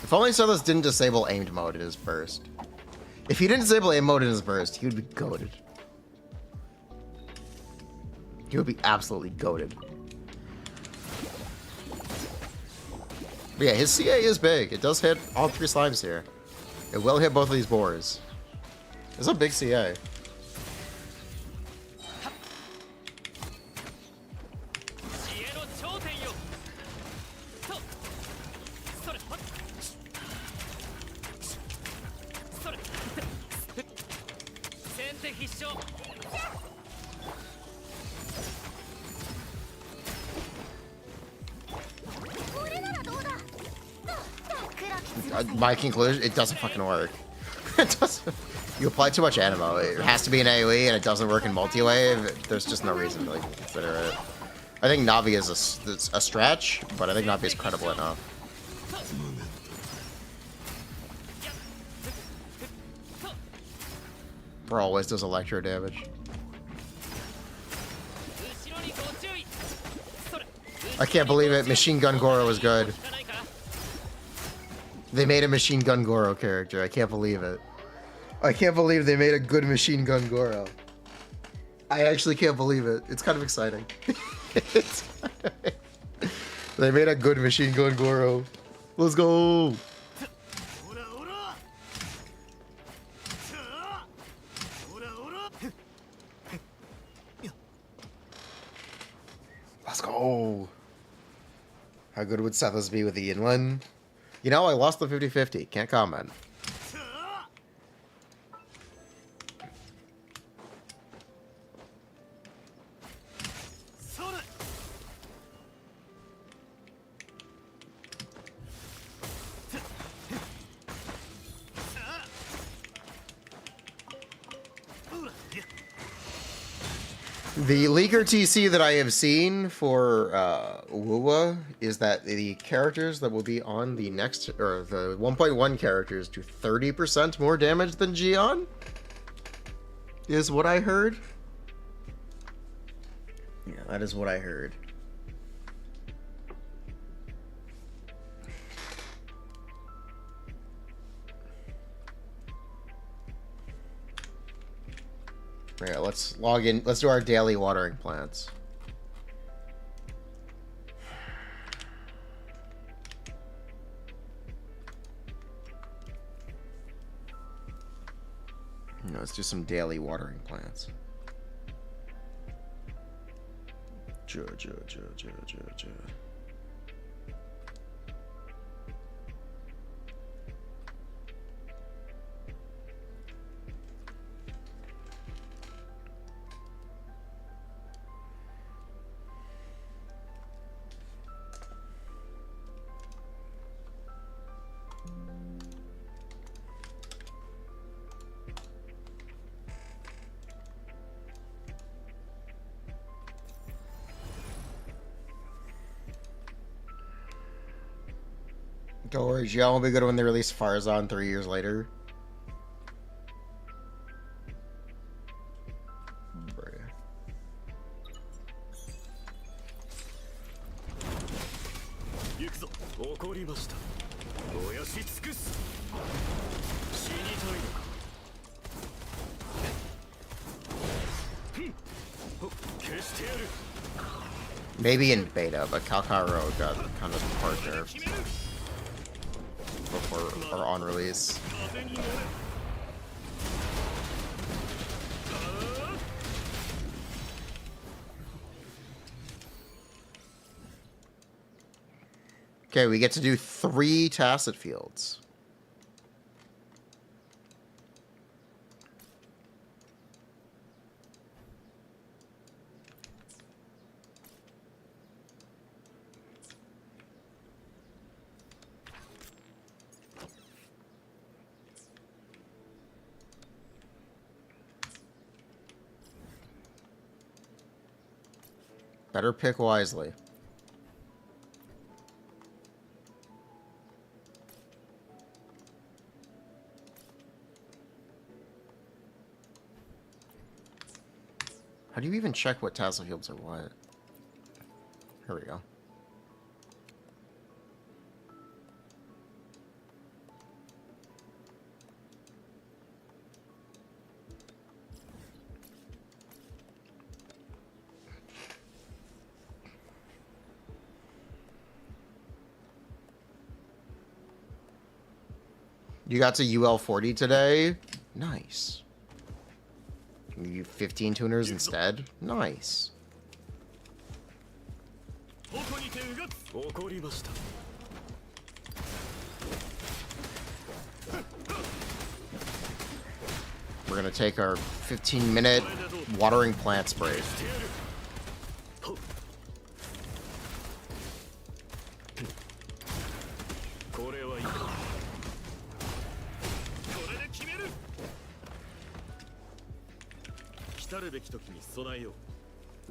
If only Sethos didn't disable aimed mode in his burst. If he didn't disable aim mode in his burst, he would be goated. He would be absolutely goated. But yeah, his CA is big. It does hit all three slimes here. It will hit both of these boars. It's a big CA. My conclusion, it doesn't fucking work. It doesn't. You apply too much animo. It has to be an AoE, and it doesn't work in multi-wave. There's just no reason to even consider it. I think Navi is a stretch, but I think Navi is credible enough. For always does electro damage. I can't believe it. Machine Gun Goro was good. They made a Machine Gun Goro character. I can't believe it. I can't believe they made a good Machine Gun Goro. I actually can't believe it. It's kind of exciting. They made a good Machine Gun Goro. Let's go. Let's go. How good would Sethos be with the inland? You know, I lost the 50-50. Can't comment. The leaker TC that I have seen for Wuwa is that the characters that will be on the next, or the 1.1 characters do 30% more damage than Gion? Is what I heard. Yeah, that is what I heard. Yeah, let's log in. Let's do our daily watering plants. Let's do some daily watering plants. Ja. Don't worry, Gion will be good when they release Farzan 3 years later. Maybe in beta, but Kalkaro got kind of hard nerfed before or on release. Okay, we get to do 3 tacit fields. Better pick wisely. How do you even check what tassel fields are what? Here we go. You got to UL 40 today? Nice. You 15 tuners instead? Nice. We're gonna take our 15-minute watering plants break.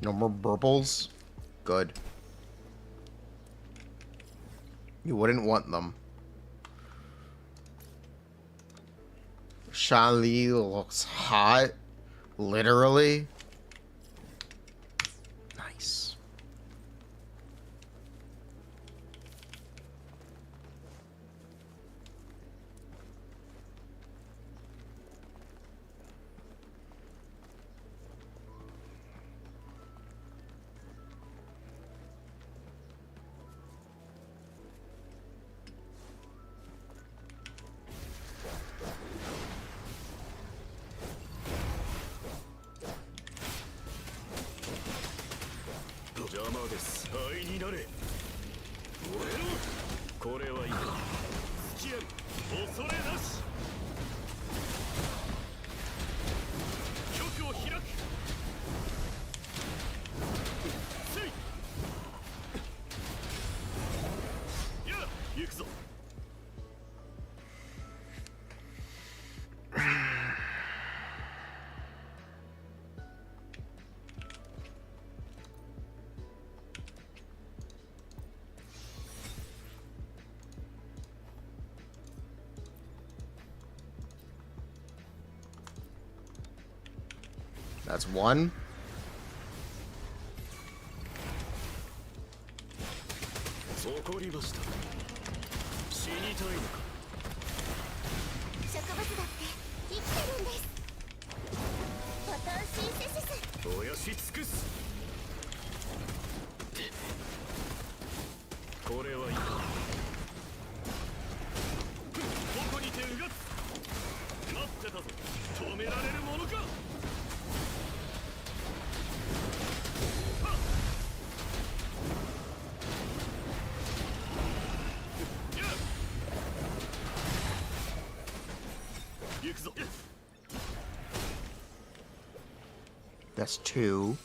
No more burbles? Good. You wouldn't want them. Shali looks hot. Literally. Nice. That's one. That's two.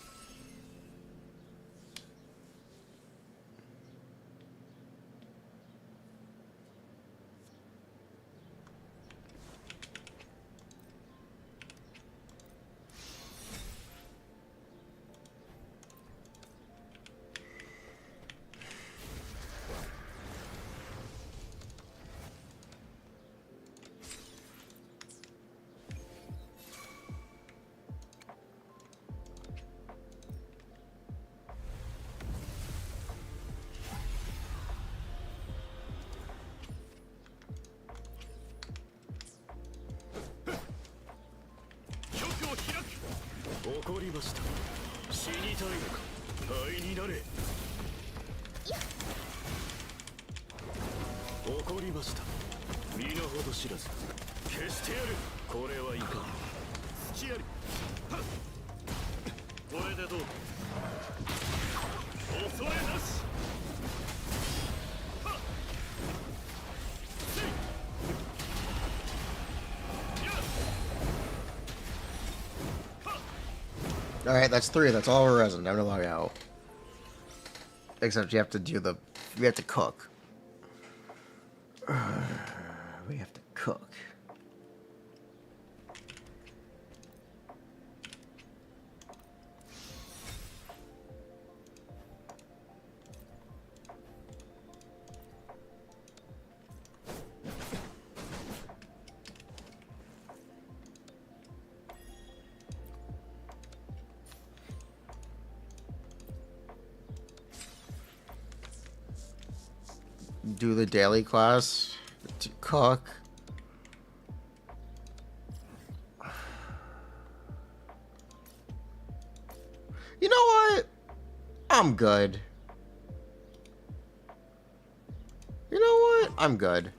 Alright, that's three. That's all we're resin. Never log out. Except you have to do the... We have to cook. We have to cook. Do the daily class to cook. You know what? I'm good. You know what? I'm good.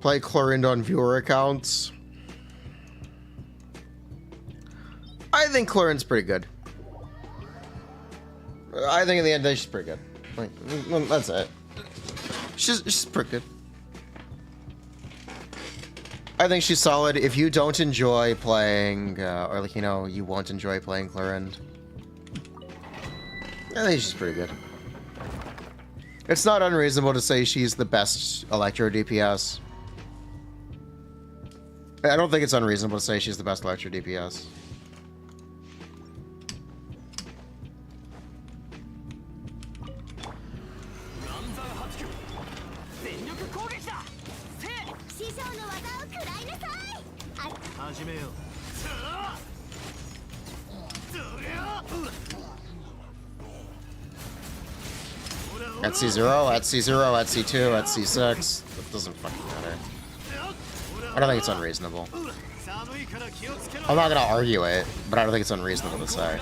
Play Clorinde on viewer accounts. I think Clorinde's pretty good. I think at the end of the day, she's pretty good. Like, well, that's it. She's pretty good. I think she's solid. If you don't enjoy playing, or like, you know, you won't enjoy playing Clorinde, I think she's pretty good. It's not unreasonable to say she's the best Electro DPS. I don't think it's unreasonable to say she's the best Electro DPS. At C0, at C0, at C2, at C6. That doesn't fucking matter. I don't think it's unreasonable. I'm not gonna argue it, but I don't think it's unreasonable to say.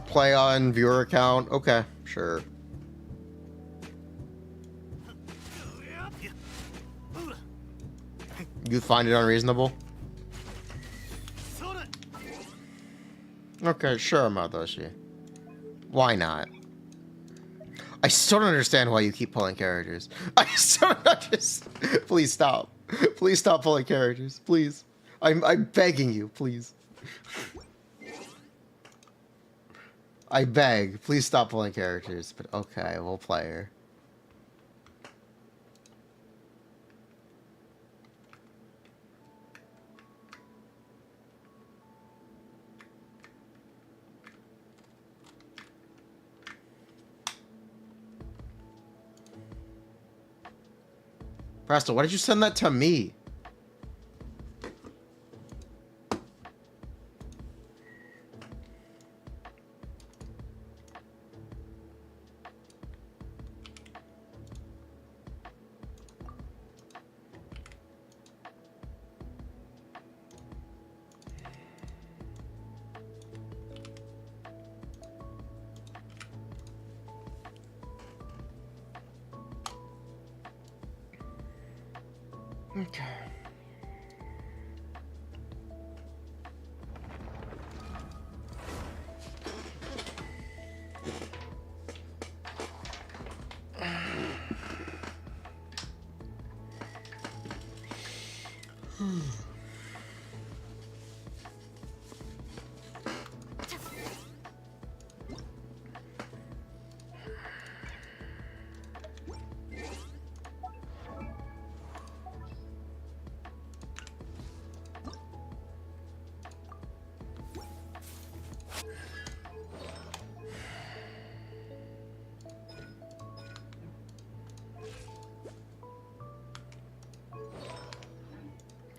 Play on viewer account? Okay, sure. You find it unreasonable? Okay, sure, Madoshi. Why not? I still don't understand why you keep pulling characters. I still don't understand. Please stop. Please stop pulling characters. Please. I'm begging you, please. I beg, please stop pulling characters, but okay, we'll play her. Presto, why did you send that to me? Okay.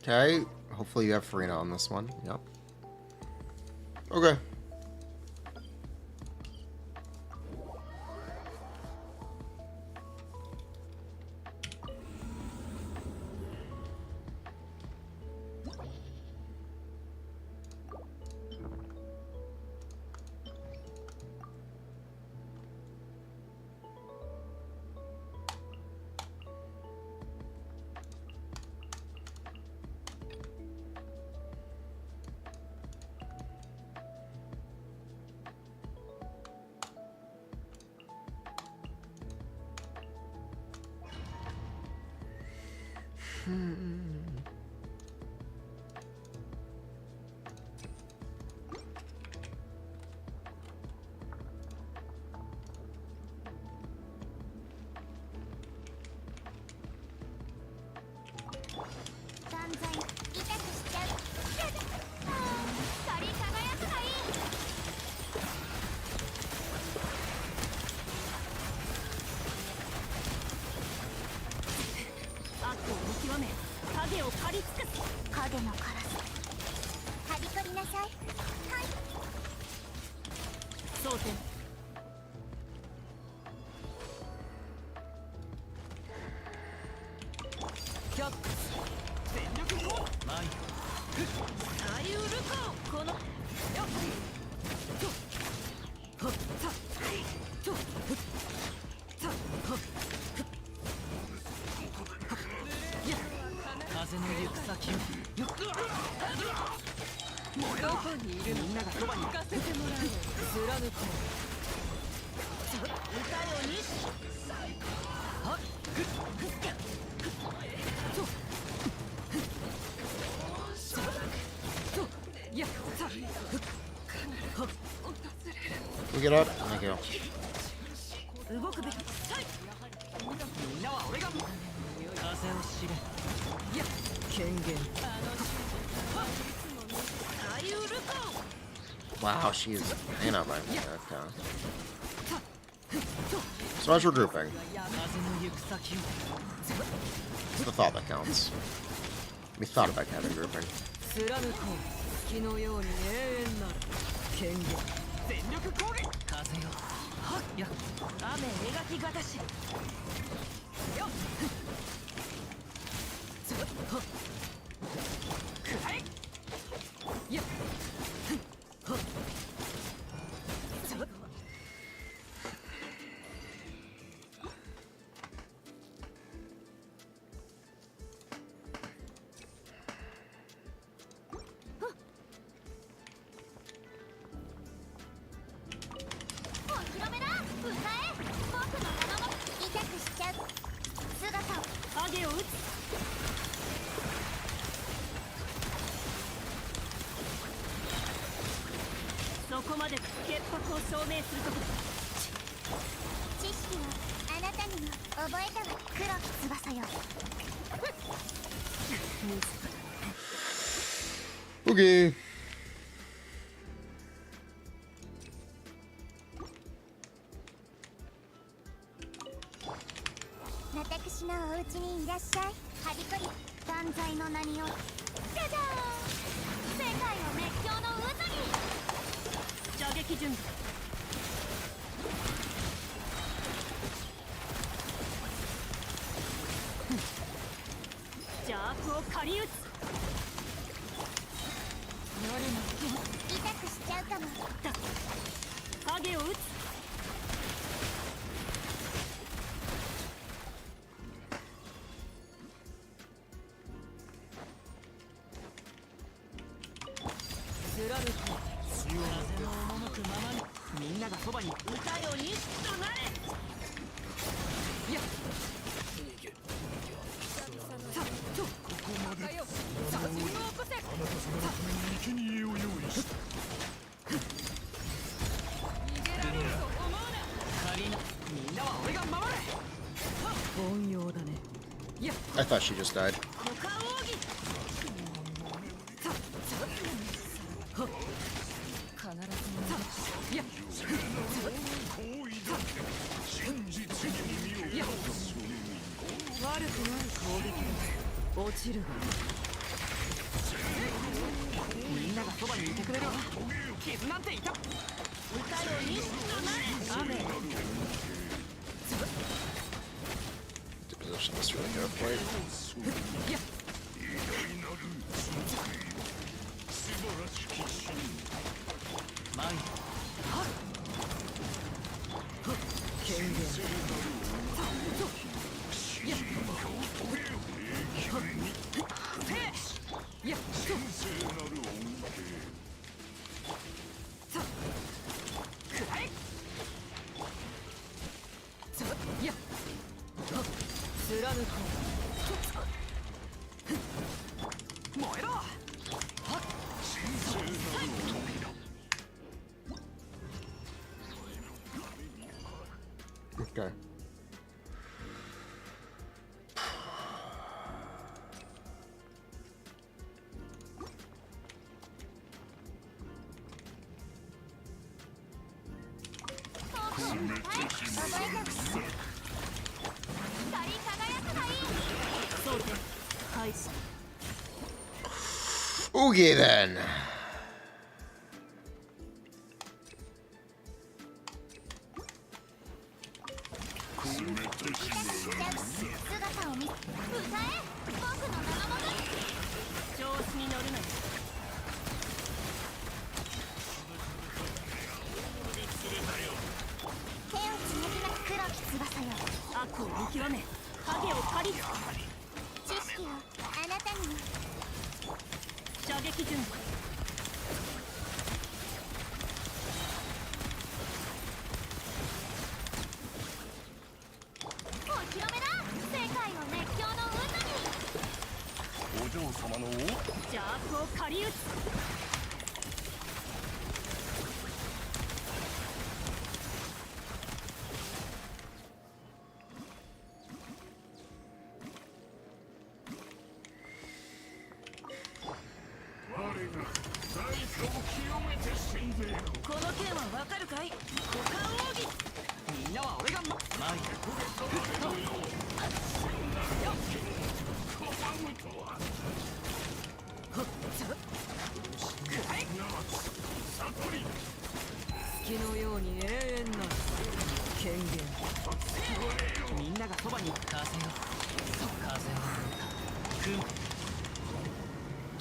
Okay, hopefully you have Furina on this one. Yep. Okay. We get up? Thank you. Wow, she's hanging out by me. Okay. So as regrouping, it's the thought that counts. We thought about having grouping. Okay. I thought she just died. To position this really good play. Okay. Okay then.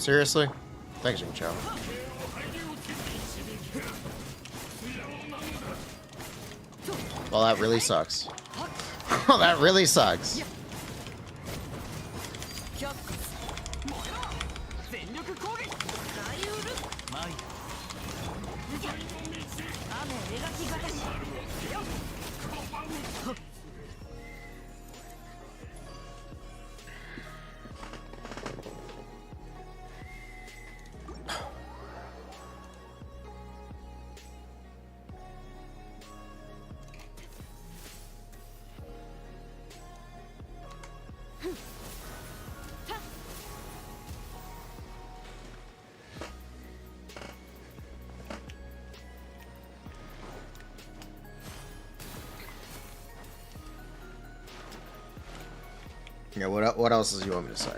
Seriously? Thanks, Jing Chow. Well, that really sucks. Oh, that really sucks. Yeah, what else do you want me to say?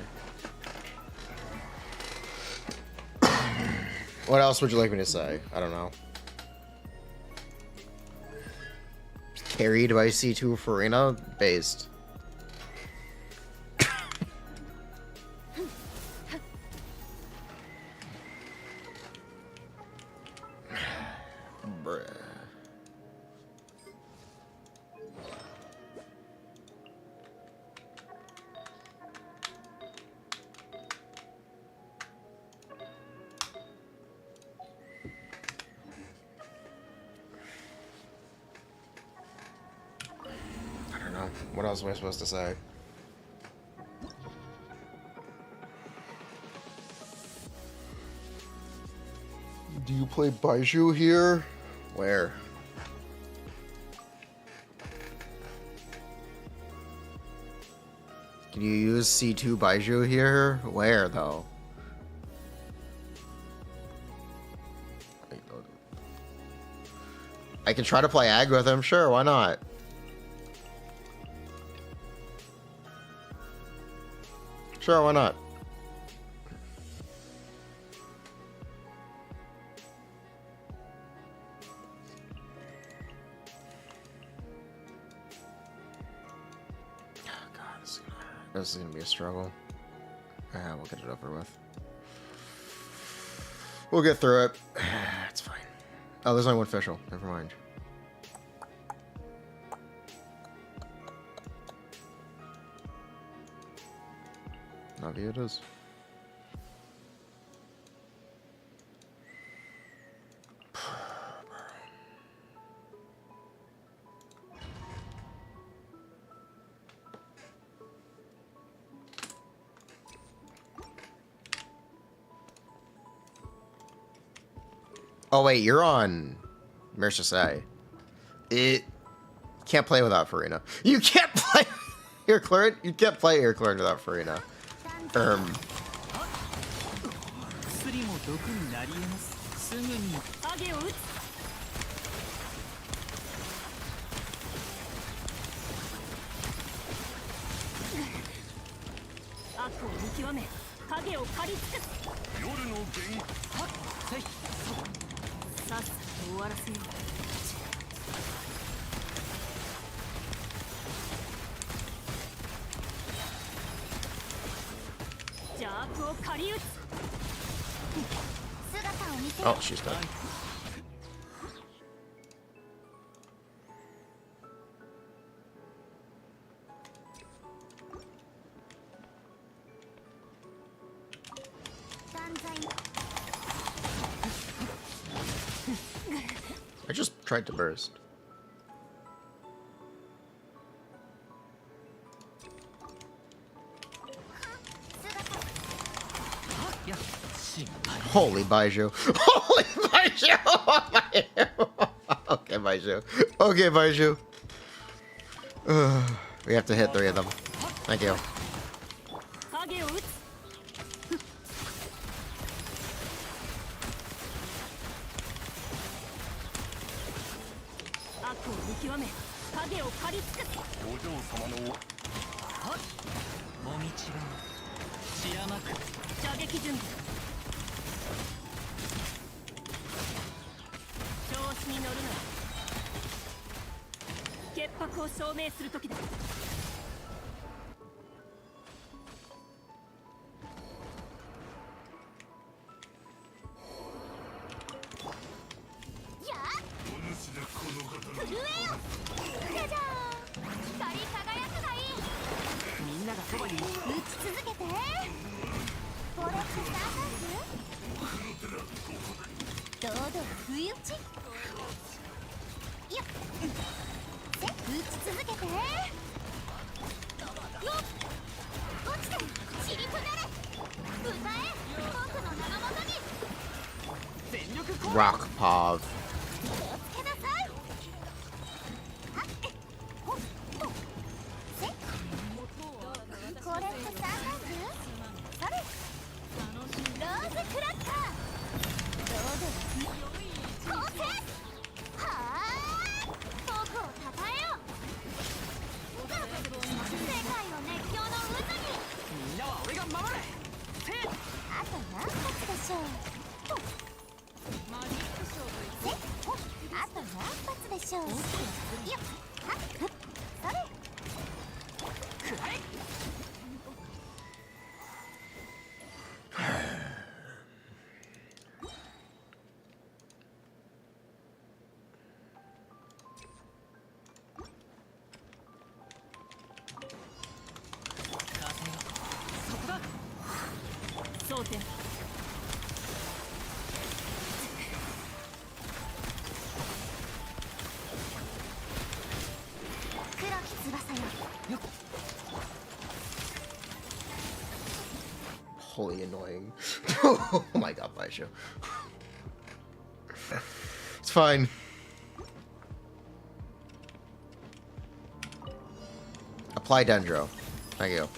What else would you like me to say? I don't know. Carried by C2 Furina? Based. Bruh. What else am I supposed to say? Do you play Baiju here? Where? Can you use C2 Baiju here? Where, though? I can try to play Ag with him, sure, why not? Sure, why not? Oh, God, this is gonna be a struggle. Yeah, we'll get it over with. We'll get through it. It's fine. Oh, there's only one official. Never mind. Navi it is. Oh wait, you're on Mercedes. It can't play without Furina. You can't play your Clorinde. You can't play your Clorinde without Furina. Oh, she's dead. just tried to burst. Holy Baiju. Holy Baiju! Okay, Baiju. Okay, Baiju. We have to hit 3 of them. Thank you. Rock Pav. Holy annoying. Oh my god, Baiju. It's fine. Apply Dendro. Thank you.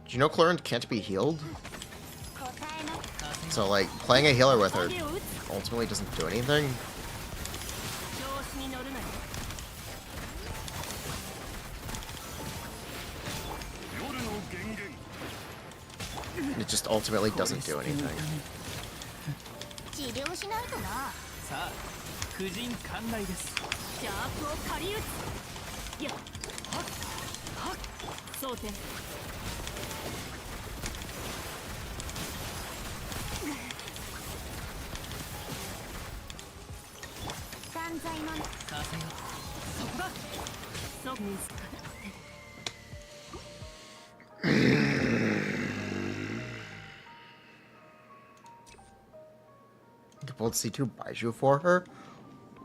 Do you know Clorinde can't be healed? So, like, playing a healer with her ultimately doesn't do anything. It just ultimately doesn't do anything. You pulled C2 Baiju for her?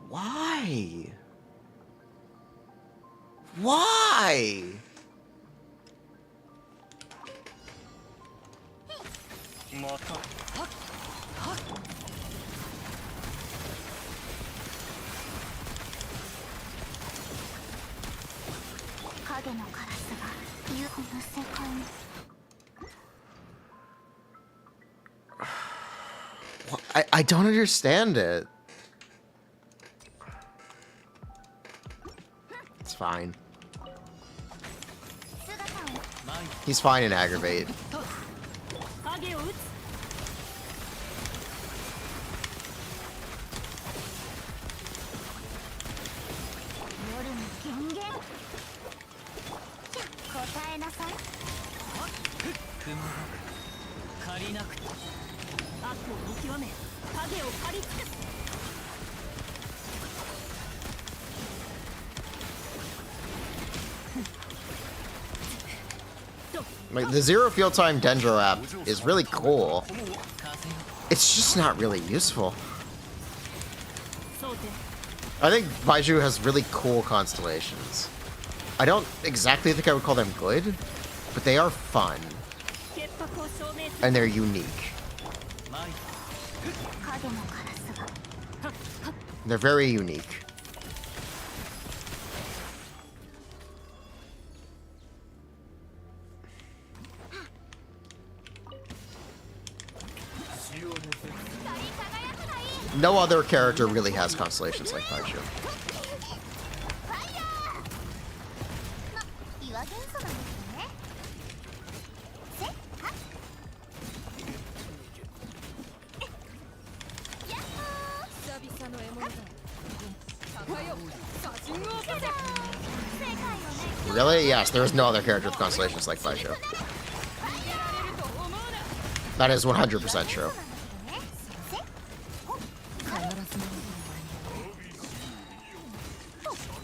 Why? Why? I don't understand it. fine. He's fine in aggravate. Like, the zero field time Dendro app is really cool. It's just not really useful. I think Baiju has really cool constellations. I don't exactly think I would call them good, but they are fun. And they're unique. They're very unique. No other character really has constellations like Baiju. Really? Yes, there is no other character with constellations like Baiju. That is 100% true.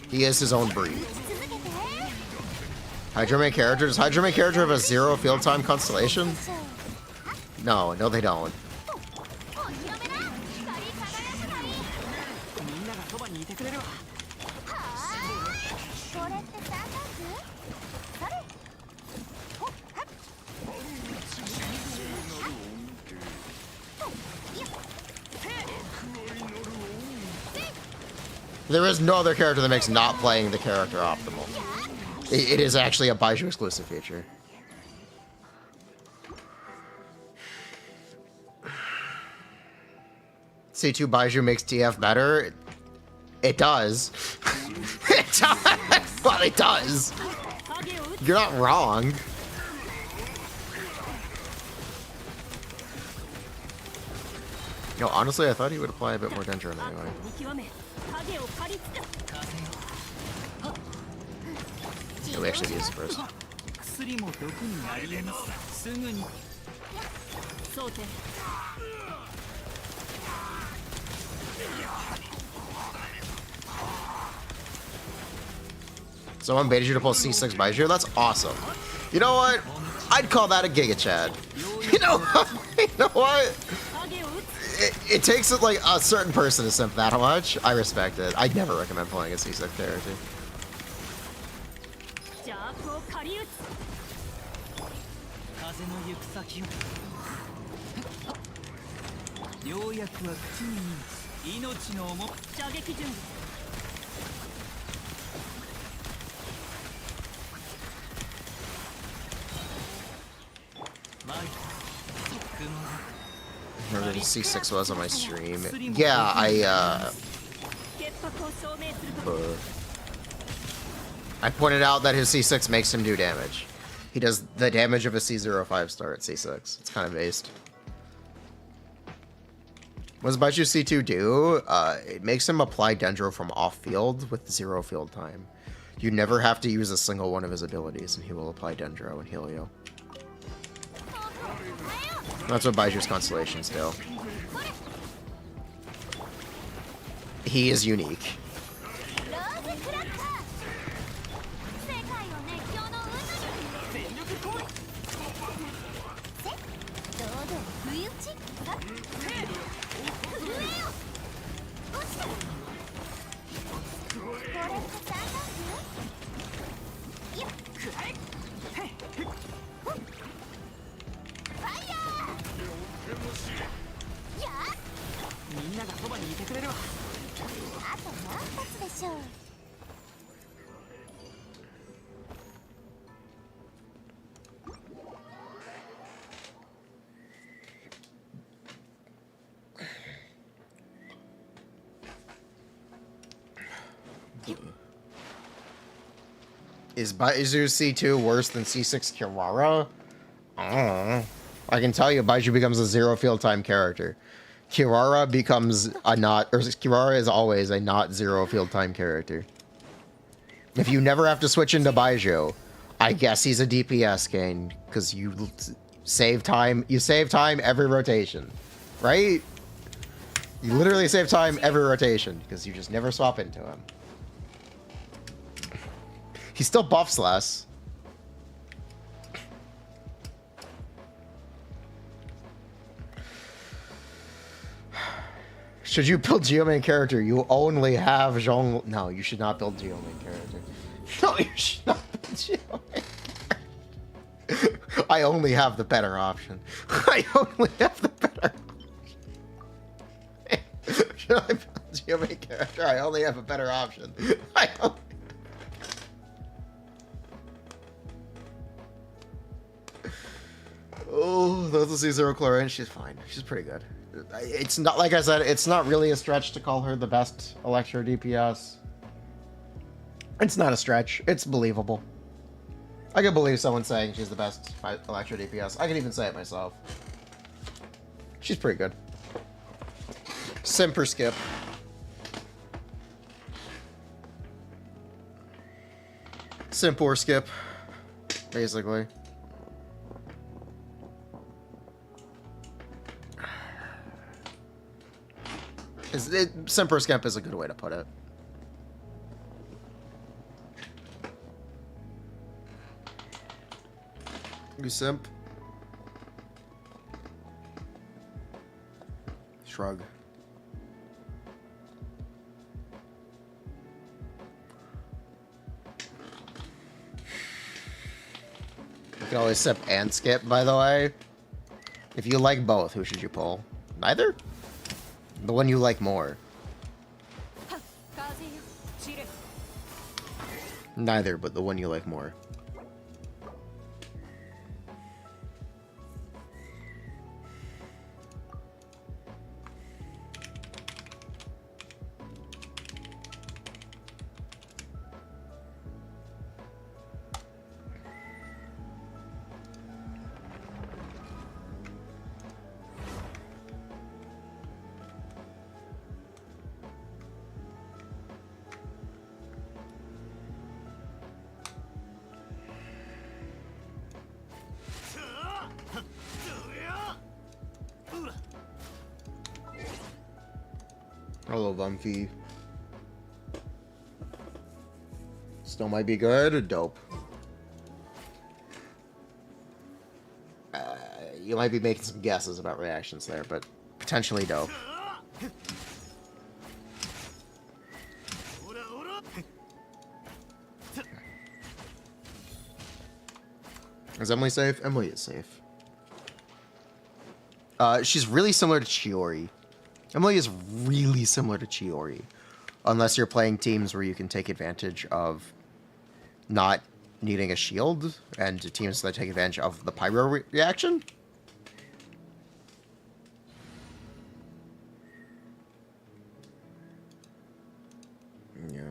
He is his own breed. Hydro main character? Does Hydro main character have a zero field time constellation? No, no they don't. There is no other character that makes not playing the character optimal. It is actually a Baiju exclusive feature. C2 Baiju makes TF better? It does. It does! Well, it does. You're not wrong. No, honestly, I thought he would apply a bit more Dendron anyway. Yeah, we actually use it first. Someone baited you to pull C6 Baiju? That's awesome. You know what? I'd call that a Giga Chad. You know what? You know what? It takes it like a certain person to simp that much. I respect it. I'd never recommend playing a C6 character. I remember C6 was on my stream. Yeah, I pointed out that his C6 makes him do damage. He does the damage of a C05 star at C6. It's kind of based. What does Baiju C2 do? It makes him apply Dendro from off-field with 0 field time. You never have to use a single one of his abilities, and he will apply Dendro and heal you. That's what Baiju's constellations do. He is unique. Is Baiju C2 worse than C6 Kirara? I don't know. I can tell you Baiju becomes a 0 field time character. Kirara becomes a not, or Kirara is always a not 0 field time character. If you never have to switch into Baiju, I guess he's a DPS gain, because you save time every rotation, right? You literally save time every rotation, because you just never swap into him. He still buffs less. Should you build Geomain character? You only have Zhong... No, you should not build Geomain character. No, you should not build Geomain character. I only have the better option. I only have the better option. Should I build Geomain character? I only have a better option. I only... Oh, those will see Zero Clorinde. She's fine. She's pretty good. It's not, like I said, it's not really a stretch to call her the best Electro DPS. It's not a stretch. It's believable. I can believe someone saying she's the best Electro DPS. I can even say it myself. She's pretty good. Simp or skip. Simp or skip, basically. Simp or skip is a good way to put it. You simp? Shrug. You can always simp and skip, by the way. If you like both, who should you pull? Neither? The one you like more. Neither, but the one you like more. Hello, Bumpy. Still might be good. Dope. You might be making some guesses about reactions there, but potentially dope. Is Emily safe? Emily is safe. She's really similar to Chiori. Emily is really similar to Chiori. Unless you're playing teams where you can take advantage of not needing a shield, and teams that take advantage of the pyro reaction. Yeah.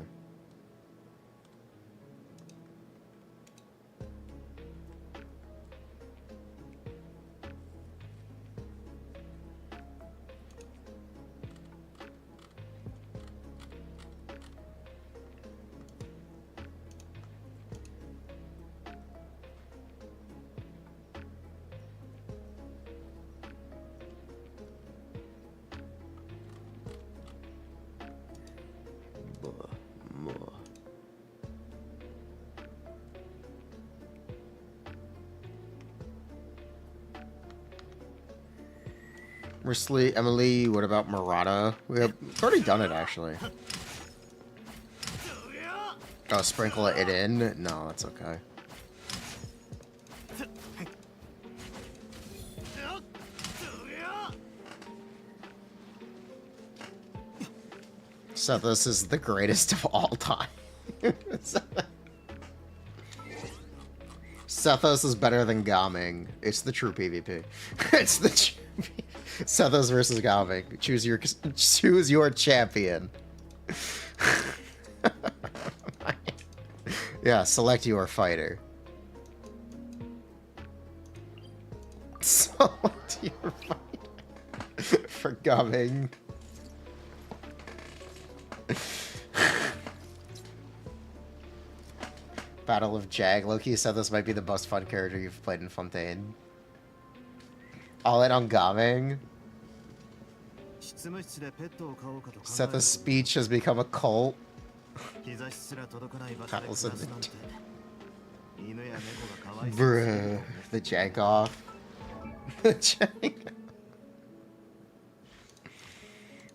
Risley, Emily, what about Murata? We've already done it, actually. Oh, sprinkle it in? No, that's okay. Sethos is the greatest of all time. Sethos is better than Gaming. It's the true PvP. It's the true PvP. Sethos versus Gaming. Choose your champion. Yeah, select your fighter. Select your fighter. For gumming. Battle of Jag. Loki said this might be the most fun character you've played in Fontaine. All in on gumming. Seth's speech has become a cult. Bruh. The jank off. The jank.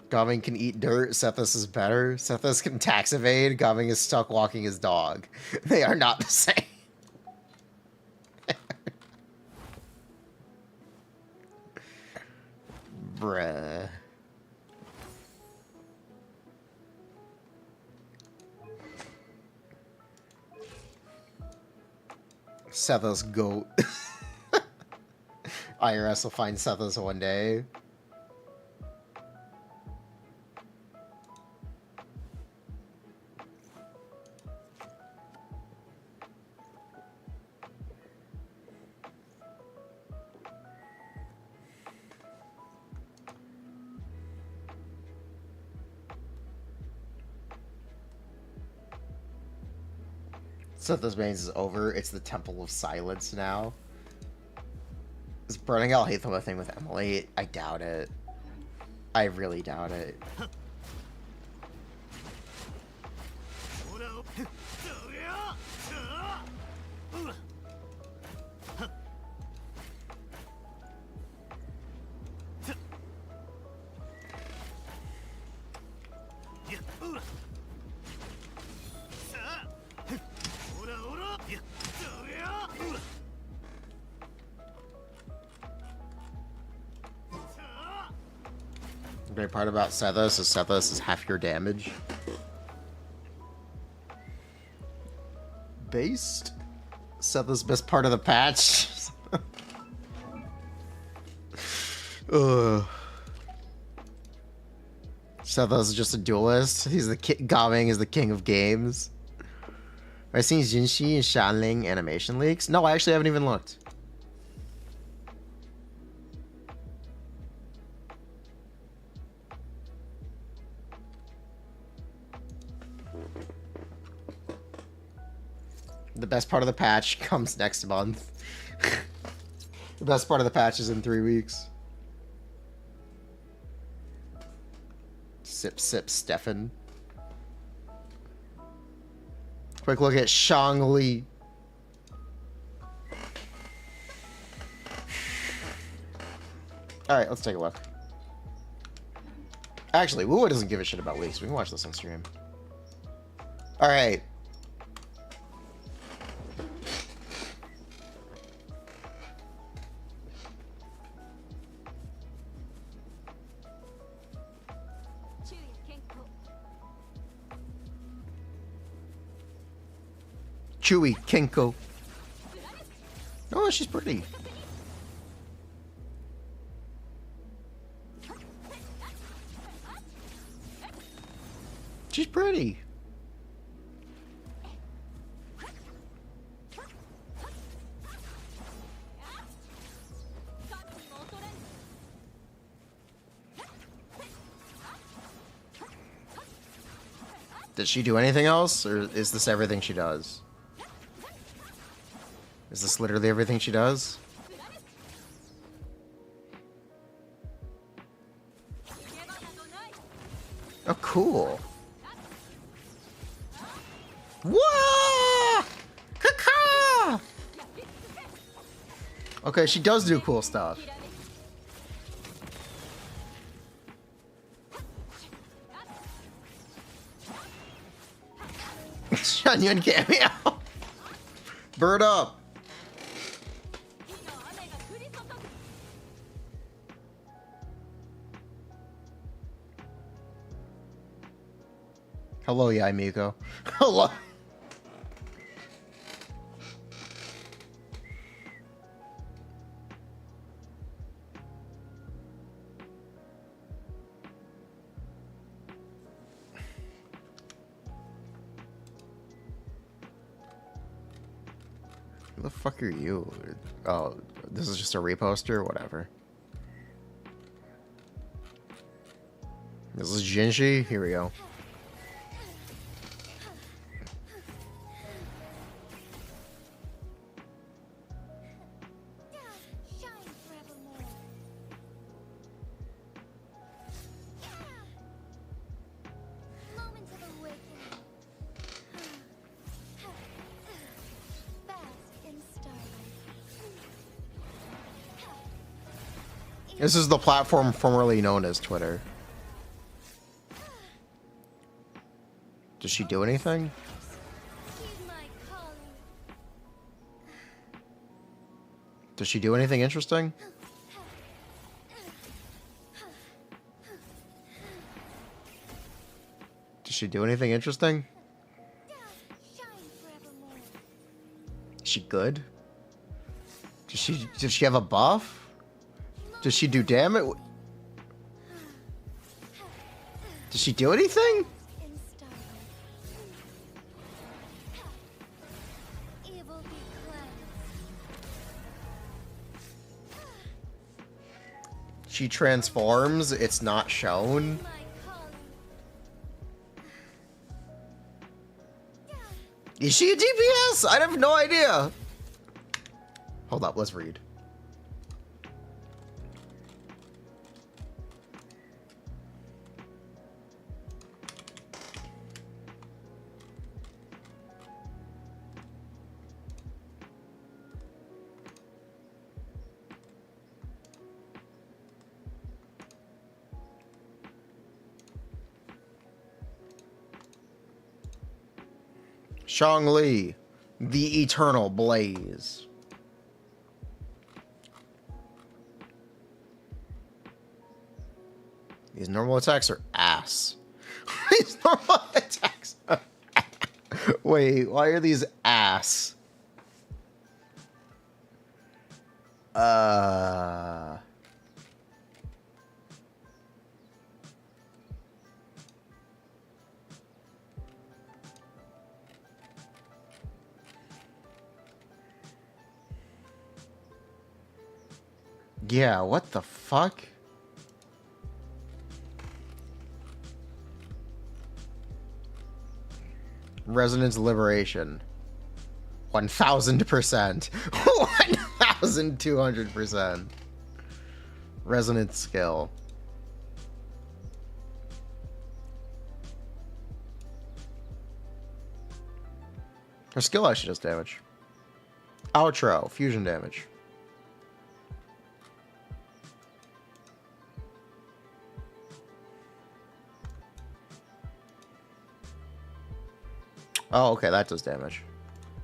Gumming can eat dirt. Sethos is better. Sethos can tax evade. Gumming is stuck walking his dog. They are not the same. Bruh. Sethos goat. IRS will find Sethos one day. Sethos Mains is over. It's the Temple of Silence now. Is Burning Hell Hatham a thing with Emilie? I doubt it. I really doubt it. The great part about Sethos is half your damage. Based? Sethos' best part of the patch. Ugh. Sethos is just a duelist. He's the Gaming is the king of games. Have I seen Genshin and Shanling animation leaks? No, I actually haven't even looked. The best part of the patch comes next month. The best part of the patch is in 3 weeks. Sip, sip, Stefan. Quick look at Shangli. Alright, let's take a look. Actually, Woo doesn't give a shit about leaks. We can watch this on stream. Alright. Chewy Kenko. Oh, she's pretty. She's pretty. Does she do anything else, or is this everything she does? Is this literally everything she does? Oh, cool. Whoa! Caca! Okay, she does do cool stuff. Shunyun cameo. Bird up. Hello, Yaimiko. Hello. Who the fuck are you? Oh, this is just a reposter? Whatever. This is Genshin? Here we go. This is the platform formerly known as Twitter. Does she do anything? Does she do anything interesting? Does she do anything interesting? Is she good? Does she have a buff? Does she do damage? Does she do anything? She transforms, it's not shown. Is she a DPS? I have no idea. Hold up, let's read. Zhongli, the Eternal Blaze. These normal attacks are ass. These normal attacks are ass. Wait, why are these ass? Yeah, what the fuck? Resonance Liberation. 1000%. 1200%. Resonance skill. Her skill actually does damage. Outro, fusion damage. Oh, okay, that does damage.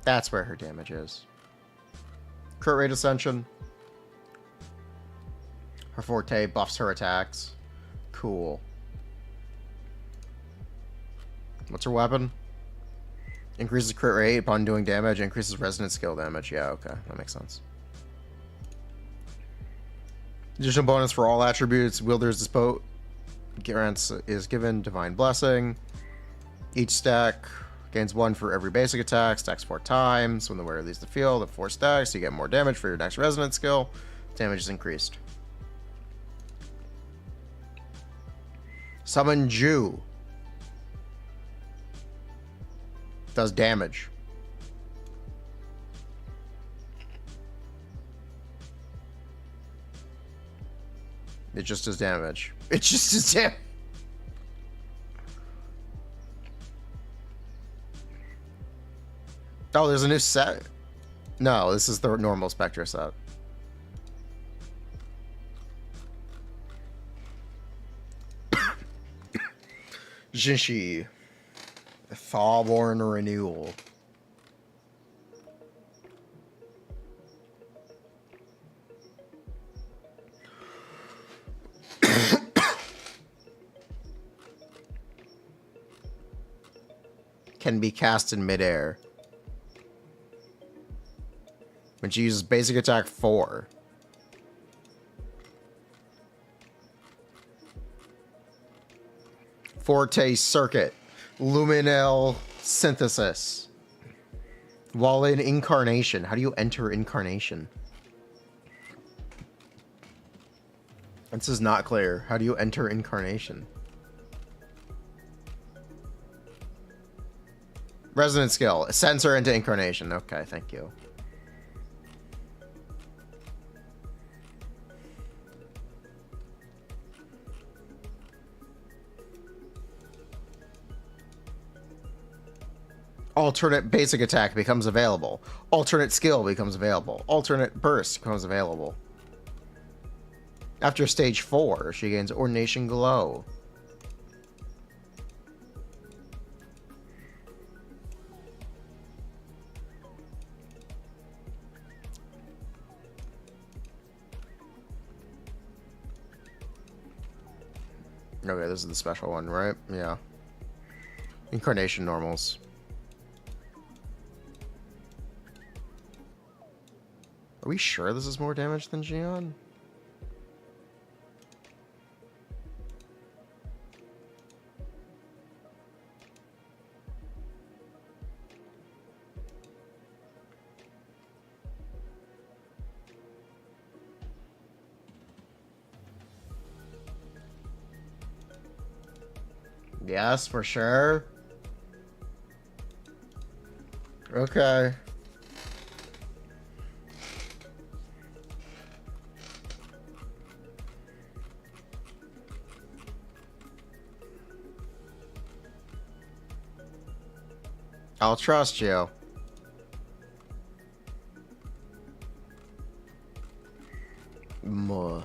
That's where her damage is. Crit rate ascension. Her forte buffs her attacks. Cool. What's her weapon? Increases crit rate upon doing damage, increases resonance skill damage. Yeah, okay, that makes sense. Additional bonus for all attributes. Wielder's Dispo grants is given Divine Blessing. Each stack gains 1 for every basic attack. Stacks 4 times. When the wearer leaves the field at 4 stacks, you get more damage for your next resonance skill. Damage is increased. Summon Ju. Does damage. It just does damage. It just does damage. Oh, there's a new set? No, this is the normal Spectre set. Jinshi. Thawborn Renewal. Can be cast in midair. When she uses basic attack 4. Forte Circuit. Luminel Synthesis. While in incarnation. How do you enter incarnation? This is not clear. How do you enter incarnation? Resonant skill. Sensor into incarnation. Okay, thank you. Alternate basic attack becomes available. Alternate skill becomes available. Alternate burst becomes available. After stage 4, she gains Ordination Glow. Okay, this is the special one, right? Yeah. Incarnation normals. Are we sure this is more damage than Xion? Yes, for sure. Okay. I'll trust you. More.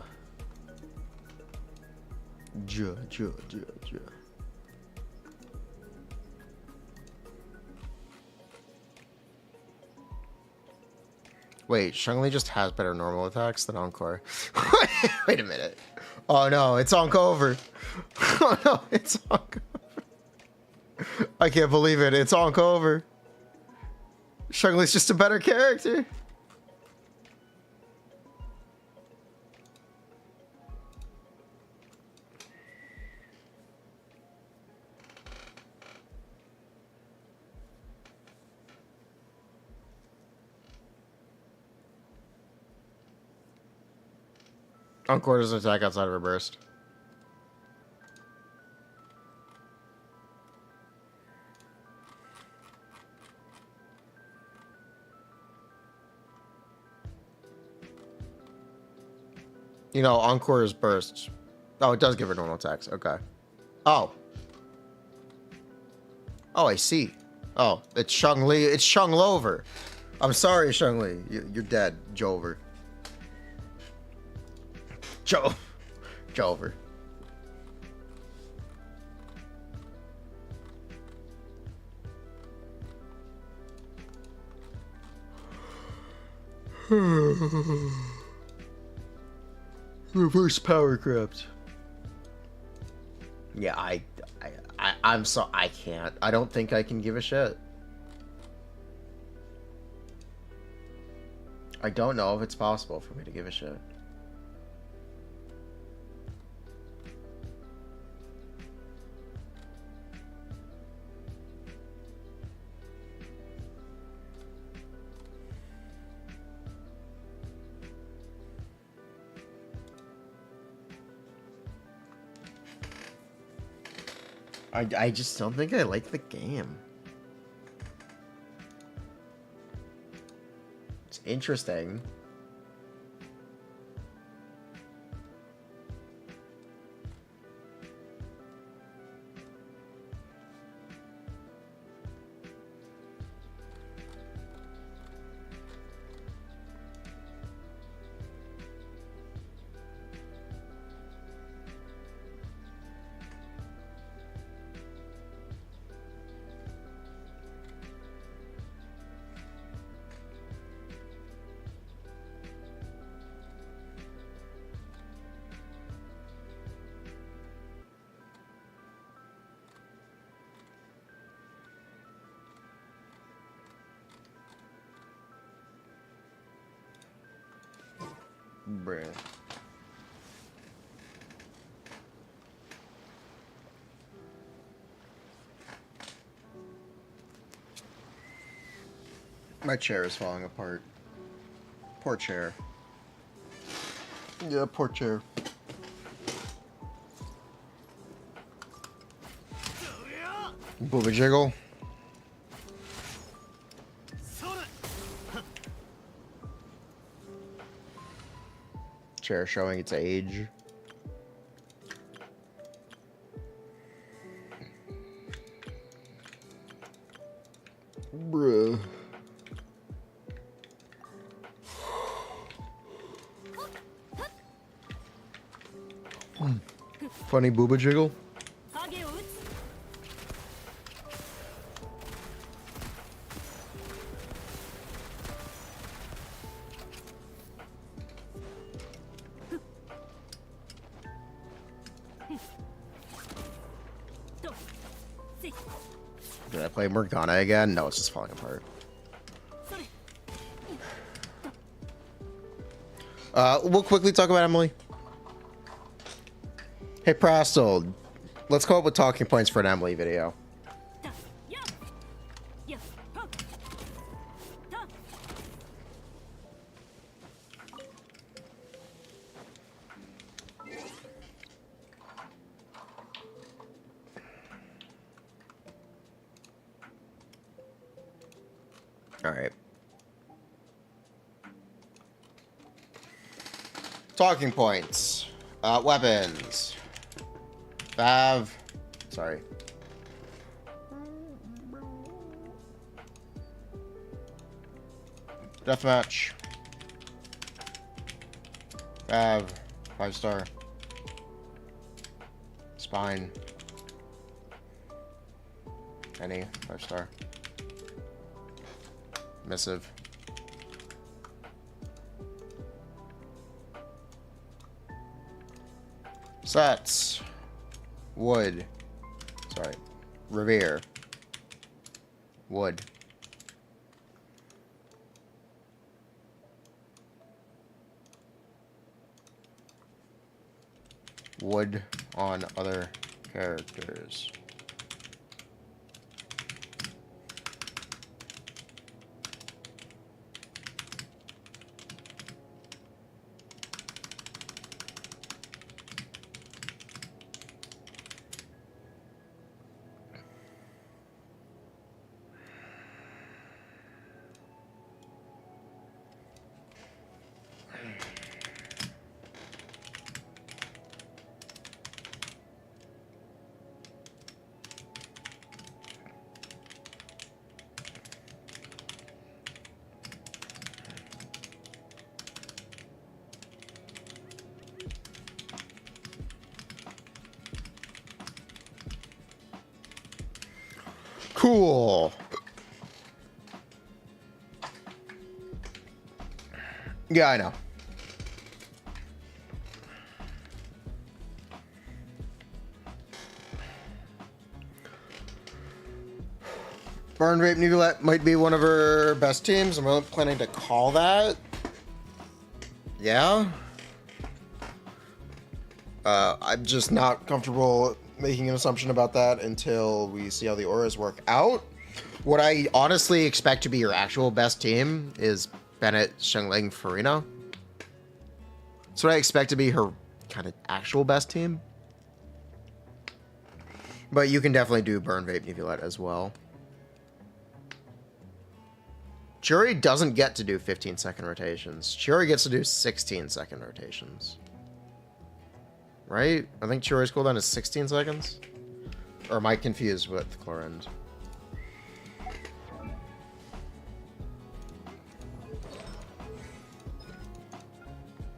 Ja. Wait, Shangli just has better normal attacks than Encore. Wait a minute. Oh no, it's Onkover. Oh no, it's Onkover. I can't believe it. It's Onkover. Shangli's just a better character. Encore doesn't attack outside of her burst. You know, Encore is burst. Oh, it does give her normal attacks. Okay. Oh. Oh, I see. Oh, it's Shangli. It's Shanglover. I'm sorry, Shangli. You're dead, Jover. Jover. Reverse power craft. Yeah, I'm so I can't. I don't think I can give a shit. I don't know if it's possible for me to give a shit. I just don't think I like the game. It's interesting. Bruh. My chair is falling apart. Poor chair. Yeah, poor chair. Booba jiggle. Chair showing its age. Bruh. Funny booba jiggle. Did I play Morgana again? No, it's just falling apart. We'll quickly talk about Emilie. Hey, Prastel, let's come up with talking points for an Emilie video. All right. Talking points. Weapons. Fav. Sorry. Deathmatch. Fav. 5-star. Spine. Any. 5-star. Missive. Sets. Wood. Sorry. Revere. Wood. Wood on other characters. Cool. Yeah, I know. Burn Rape Nicolette might be one of her best teams. I'm really planning to call that. Yeah. I'm just not comfortable making an assumption about that until we see how the auras work out. What I honestly expect to be your actual best team is Bennett, Shengling, Furina. That's what I expect to be her kind of actual best team. But you can definitely do Burn Vape Nicolette as well. Churi doesn't get to do 15-second rotations. Churi gets to do 16-second rotations. Right? I think Churi's cooldown is 16 seconds? Or am I confused with Clorinde?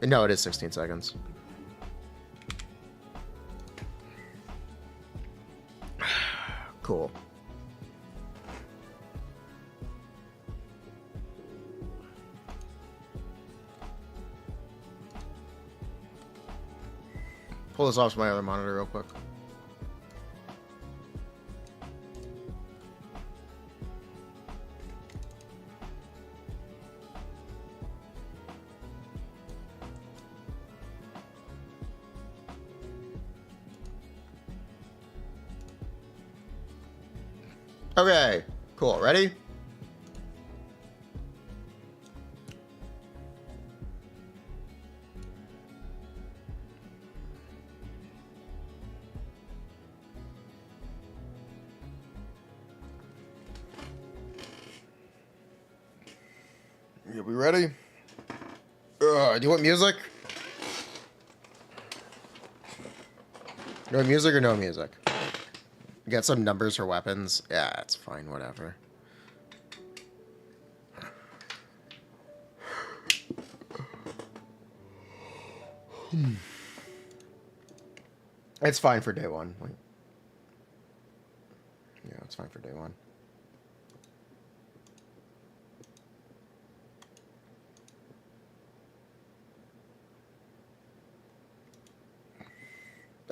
No, it is 16 seconds. Cool. Pull this off my other monitor real quick. Okay, cool. Ready? You be ready? Do you want music? You want music or no music? Get some numbers for weapons. Yeah, it's fine, whatever. It's fine for day one. Yeah, it's fine for day one.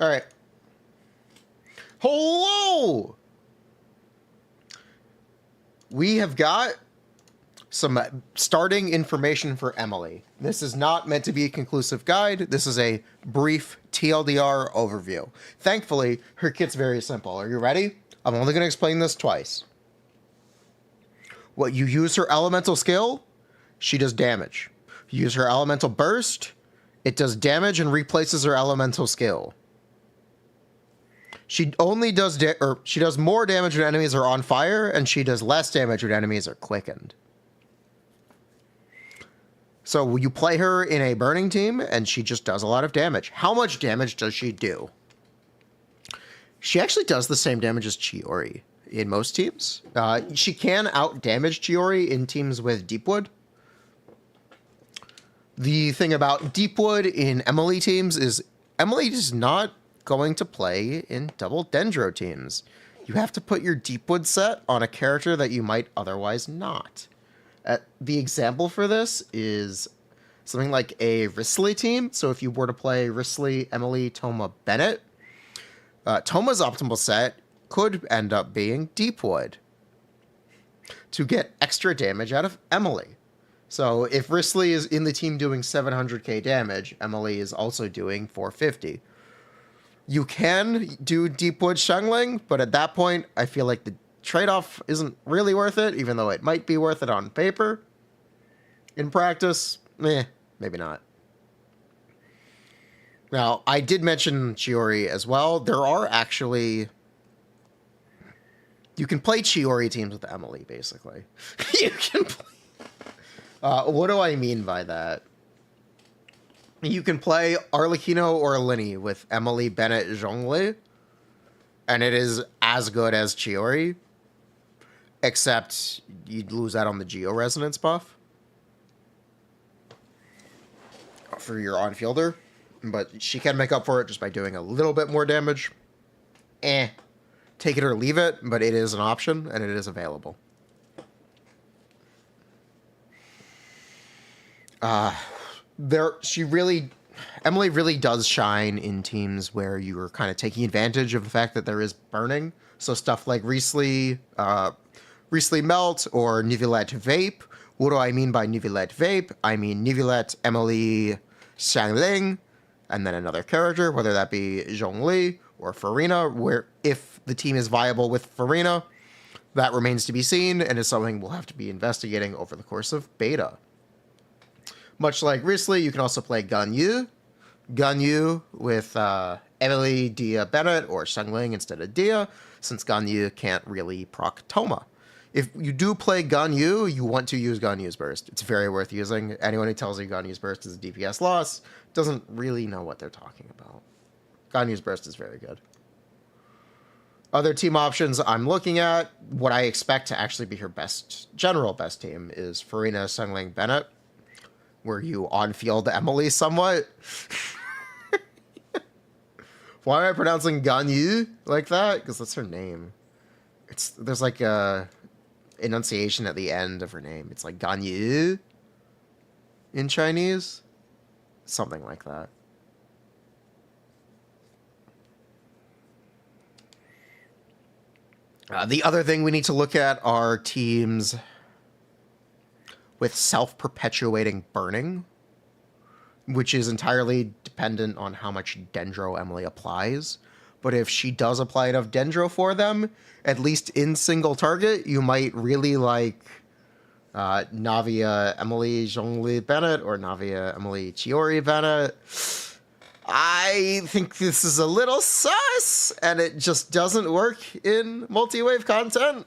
All right. Hello! We have got some starting information for Emilie. This is not meant to be a conclusive guide. This is a brief TLDR overview. Thankfully, her kit's very simple. Are you ready? I'm only going to explain this twice. What you use her elemental skill, she does damage. You use her elemental burst, it does damage and replaces her elemental skill. She only does she does more damage when enemies are on fire, and she does less damage when enemies are quickened. So you play her in a burning team, and she just does a lot of damage. How much damage does she do? She actually does the same damage as Chiori in most teams. She can out-damage Chiori in teams with Deepwood. The thing about Deepwood in Emilie teams is Emilie is not going to play in double Dendro teams. You have to put your Deepwood set on a character that you might otherwise not. The example for this is something like a Risley team. So if you were to play Risley, Emilie, Toma, Bennett, Toma's optimal set could end up being Deepwood to get extra damage out of Emilie. So if Risley is in the team doing 700k damage, Emilie is also doing 450. You can do Deepwood Shungling, but at that point, I feel like the trade-off isn't really worth it, even though it might be worth it on paper. In practice, maybe not. Now, I did mention Chiori as well. There are actually... You can play Chiori teams with Emilie, basically. You can play... what do I mean by that? You can play Arlecchino or Linny with Emilie, Bennett, Zhongli, and it is as good as Chiori, except you'd lose out on the Geo-Resonance buff for your on-fielder, but she can make up for it just by doing a little bit more damage. Take it or leave it, but it is an option, and it is available. Emilie really does shine in teams where you are kind of taking advantage of the fact that there is burning. So stuff like Risley Melt or Nivelette Vape. What do I mean by Nivelette Vape? I mean Nivelette, Emilie, Xiangling, and then another character, whether that be Zhongli or Furina, where if the team is viable with Furina, that remains to be seen and is something we'll have to be investigating over the course of beta. Much like Risley, you can also play Ganyu with Emilie, Dia, Bennett, or Xiangling instead of Dia, since Ganyu can't really proc Toma. If you do play Ganyu, you want to use Ganyu's Burst. It's very worth using. Anyone who tells you Ganyu's Burst is a DPS loss doesn't really know what they're talking about. Ganyu's Burst is very good. Other team options I'm looking at, what I expect to actually be her general best team is Furina, Xiangling, Bennett, where you on-field Emilie somewhat. Why am I pronouncing Ganyu like that? Because that's her name. There's like a enunciation at the end of her name. It's like Ganyu in Chinese. Something like that. The other thing we need to look at are teams with self-perpetuating burning, which is entirely dependent on how much Dendro Emilie applies. But if she does apply enough Dendro for them, at least in single target, you might really like Navia Emilie Zhongli Bennett or Navia Emilie Chiori Bennett. I think this is a little sus, and it just doesn't work in multi-wave content.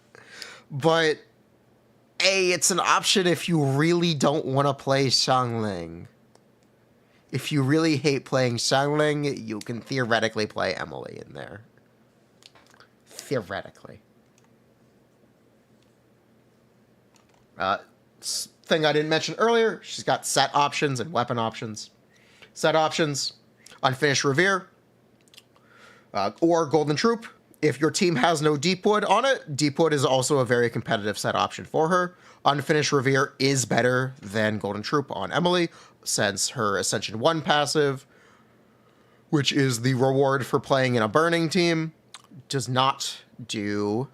But It's an option if you really don't want to play Xiangling. If you really hate playing Xiangling, you can theoretically play Emilie in there. Theoretically. Thing I didn't mention earlier, she's got set options and weapon options. Set options, Unfinished Revere, or Golden Troop. If your team has no Deepwood on it, Deepwood is also a very competitive set option for her. Unfinished Revere is better than Golden Troop on Emilie, since her Ascension 1 passive, which is the reward for playing in a burning team, does not do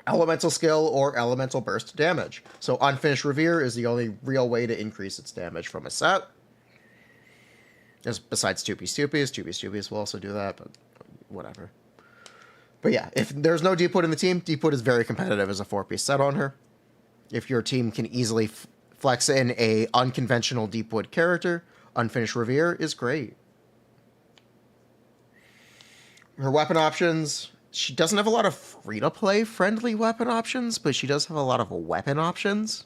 elemental skill or elemental burst damage. So Unfinished Revere is the only real way to increase its damage from a set. Besides 2P-Stupies. 2P-Stupies will also do that, but whatever. But yeah, if there's no Deepwood in the team, Deepwood is very competitive as a 4-piece set on her. If your team can easily flex in a unconventional Deepwood character, Unfinished Revere is great. Her weapon options, she doesn't have a lot of free-to-play friendly weapon options, but she does have a lot of weapon options.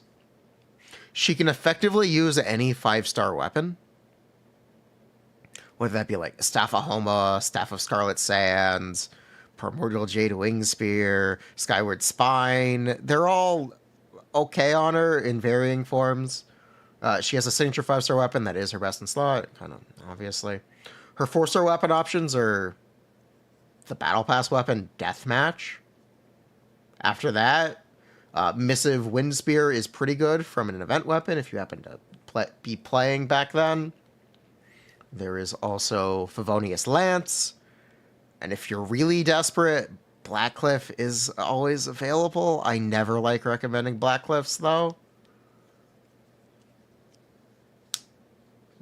She can effectively use any 5-star weapon. Whether that be like Staff of Homa, Staff of Scarlet Sands, Primordial Jade Wing Spear, Skyward Spine. They're all okay on her in varying forms. She has a signature 5-star weapon that is her best in slot, kind of obviously. Her 4-star weapon options are the Battle Pass weapon Deathmatch. After that, Missive Wind Spear is pretty good from an event weapon if you happen to be playing back then. There is also Favonius Lance. And if you're really desperate, Blackcliff is always available. I never like recommending Blackcliffs, though.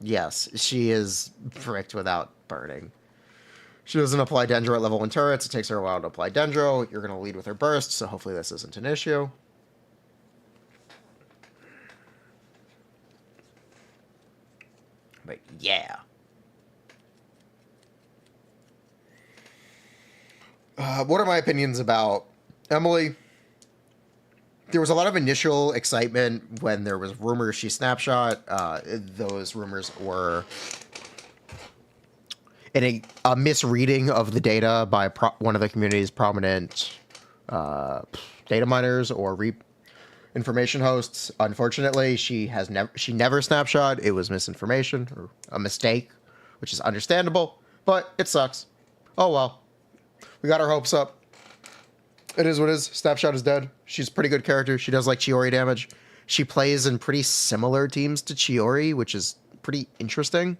Yes, she is fricked without burning. She doesn't apply Dendro at level 1 turrets. It takes her a while to apply Dendro. You're going to lead with her burst, so hopefully this isn't an issue. But yeah. What are my opinions about Emilie? There was a lot of initial excitement when there was rumors she snapshot. Those rumors were in a misreading of the data by one of the community's prominent data miners or information hosts. Unfortunately, she never snapshot. It was misinformation or a mistake, which is understandable, but it sucks. Oh well. We got our hopes up. It is what it is. Snapshot is dead. She's a pretty good character. She does like Chiori damage. She plays in pretty similar teams to Chiori, which is pretty interesting.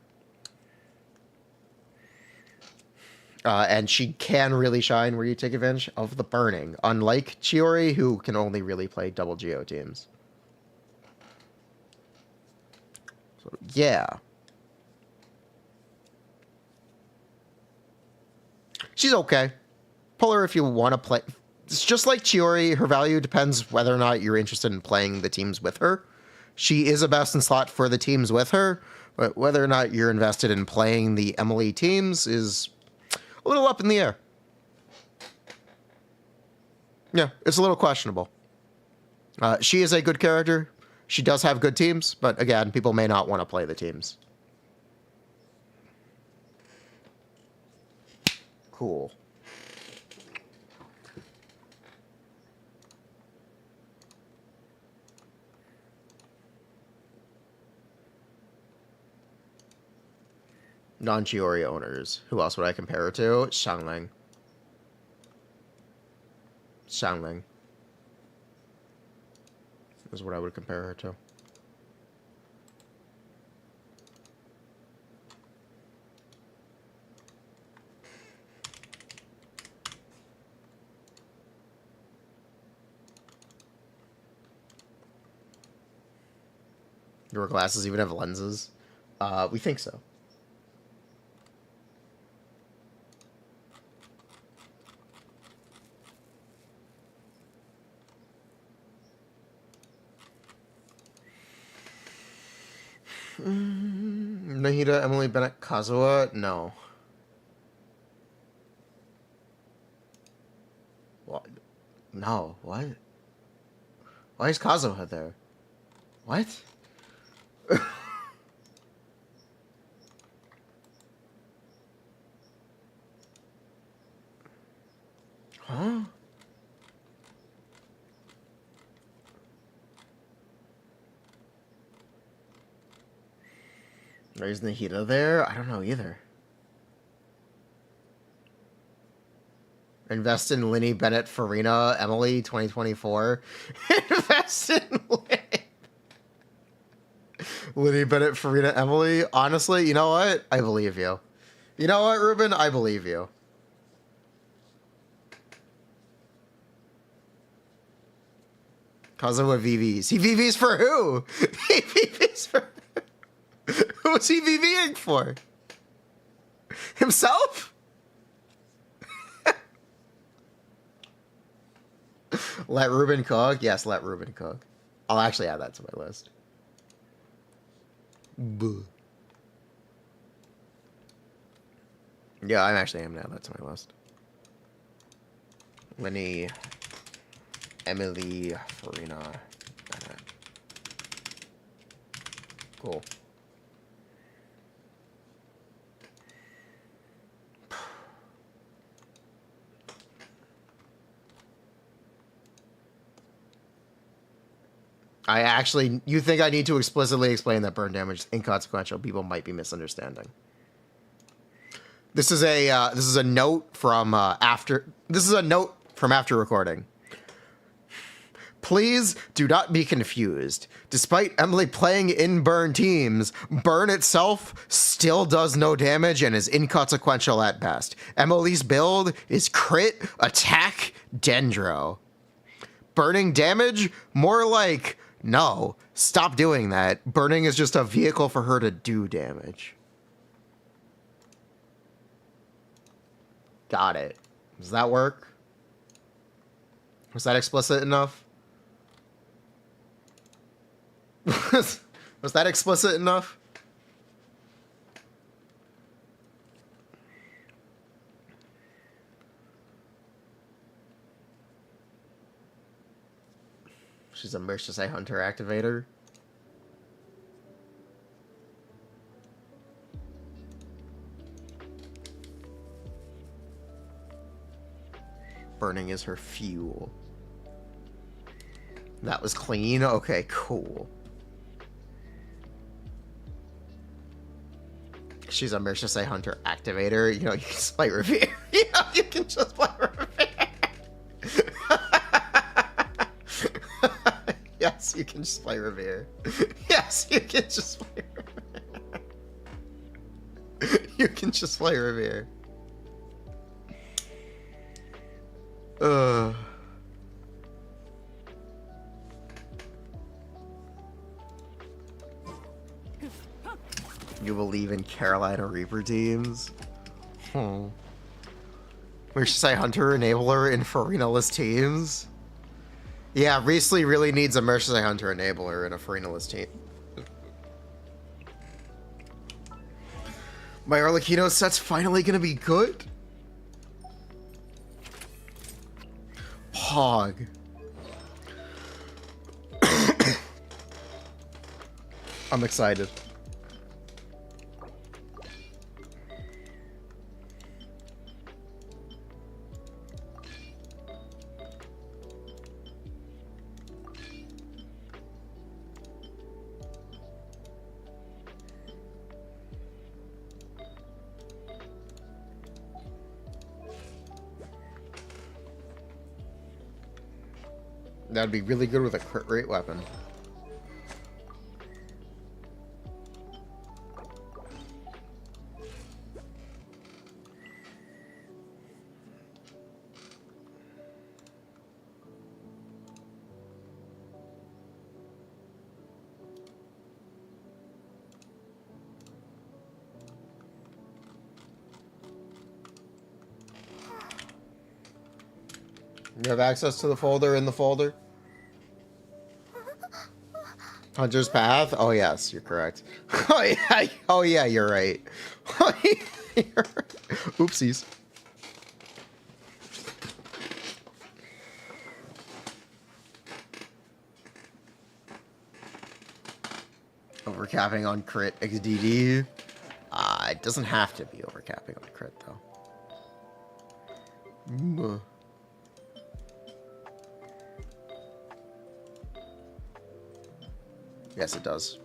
And she can really shine where you take advantage of the burning, unlike Chiori, who can only really play double Geo teams. So, yeah. She's okay. Pull her if you want to play. It's just like Chiori. Her value depends whether or not you're interested in playing the teams with her. She is a best in slot for the teams with her, but whether or not you're invested in playing the Emilie teams is a little up in the air. Yeah, it's a little questionable. She is a good character. She does have good teams, but again, people may not want to play the teams. Cool. Non-Chiori owners. Who else would I compare her to? Xiangling. Xiangling is what I would compare her to. Your glasses even have lenses? We think so. Nahida, Emilie, Bennett, Kazuha? No. What? No, what? Why is Kazuha there? What? Huh? There's Nahida there? I don't know either. Invest in Linny, Bennett, Furina, Emilie, 2024. Invest in Linny, Bennett, Furina, Emilie. Honestly, you know what? I believe you. You know what, Ruben? I believe you. Kazuha VVs. He VVs for who? He VVs for who's he VVing for? Himself? Let Ruben cook? Yes, let Ruben cook. I'll actually add that to my list. Buh. Yeah, I'm actually gonna add that to my list. Linny, Emilie, Furina. Cool. You think I need to explicitly explain that burn damage is inconsequential? People might be misunderstanding. This is a note from after. This is a note from after recording. Please do not be confused. Despite Emilie playing in burn teams, burn itself still does no damage and is inconsequential at best. Emilie's build is crit, attack, dendro. Burning damage? More like, no, stop doing that. Burning is just a vehicle for her to do damage. Got it. Does that work? Was that explicit enough? Was that explicit enough? She's a Merchant Hunter activator. Burning is her fuel. That was clean? Okay, cool. She's a Merchant Hunter activator. You know, you can just play Revere. You know, you can just play Revere. Yes, you can just play Revere. Yes, you can just play Revere. You can just play Revere. You believe in Carolina Reaper teams? We should say Hunter Enabler in Furina-less teams? Yeah, Riesli really needs a Mercenary Hunter Enabler in a Furina-less team. My Arlecchino set's finally gonna be good? Pog. I'm excited. That'd be really good with a crit rate weapon. You have access to the folder in the folder? Hunter's Path? Oh, yes, you're correct. Oh, yeah, you're right. Oopsies. overcapping on crit XDD. It doesn't have to be overcapping on crit, though. Yes, it does.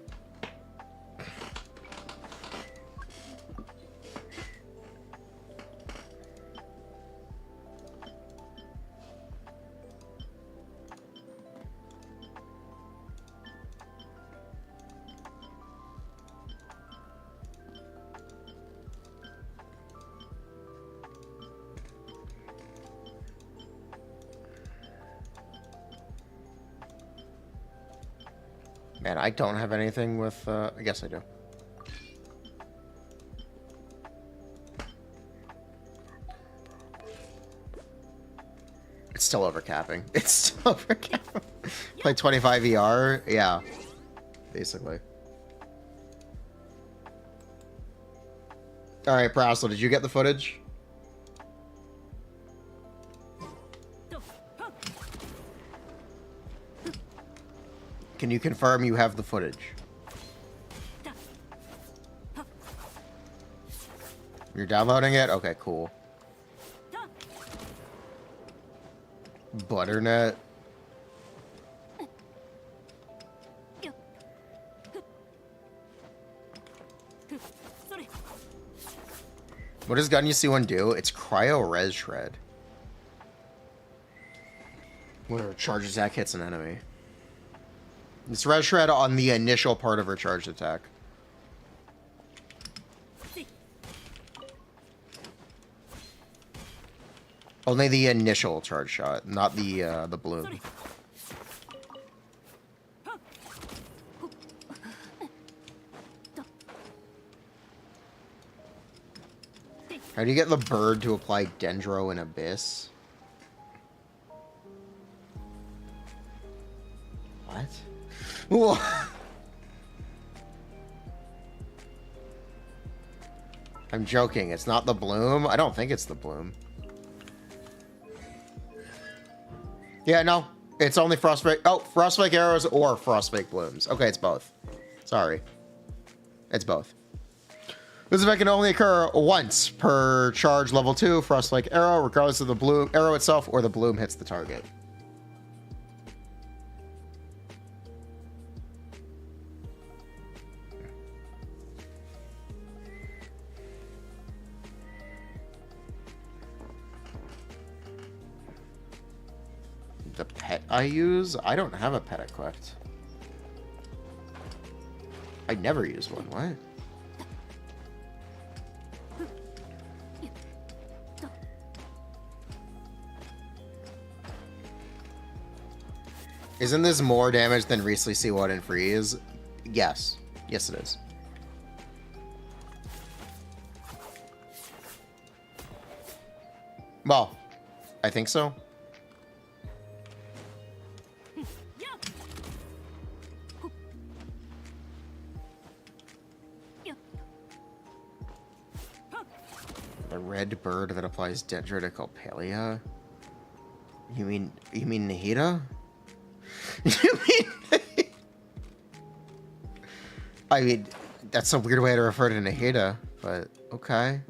Man, I don't have anything with, I guess I do. It's still overcapping. It's still overcapping. Like 25 ER? Yeah. Basically. Alright, Prassel, did you get the footage? Can you confirm you have the footage? You're downloading it? Okay, cool. Butternet. What does Gun You See One do? It's Cryo Res Shred. Where charge attack hits an enemy. It's Res Shred on the initial part of her charged attack. Only the initial charge shot, not the bloom. How do you get the bird to apply Dendro and Abyss? What? I'm joking. It's not the bloom. I don't think it's the bloom. Yeah, no. It's only Frostbite. Oh, Frostbite arrows or Frostbite blooms. Okay, it's both. Sorry. It's both. This effect can only occur once per charge level 2 Frostbite arrow, regardless of the bloom arrow itself or the bloom hits the target. The pet I use? I don't have a pet equipped. I never use one. What? Isn't this more damage than Recently C1 and Freeze? Yes. Yes, it is. Well, I think so. The red bird that applies Dendro to Calpalia? You mean Nahida? You mean I mean, that's a weird way to refer to Nahida, but okay.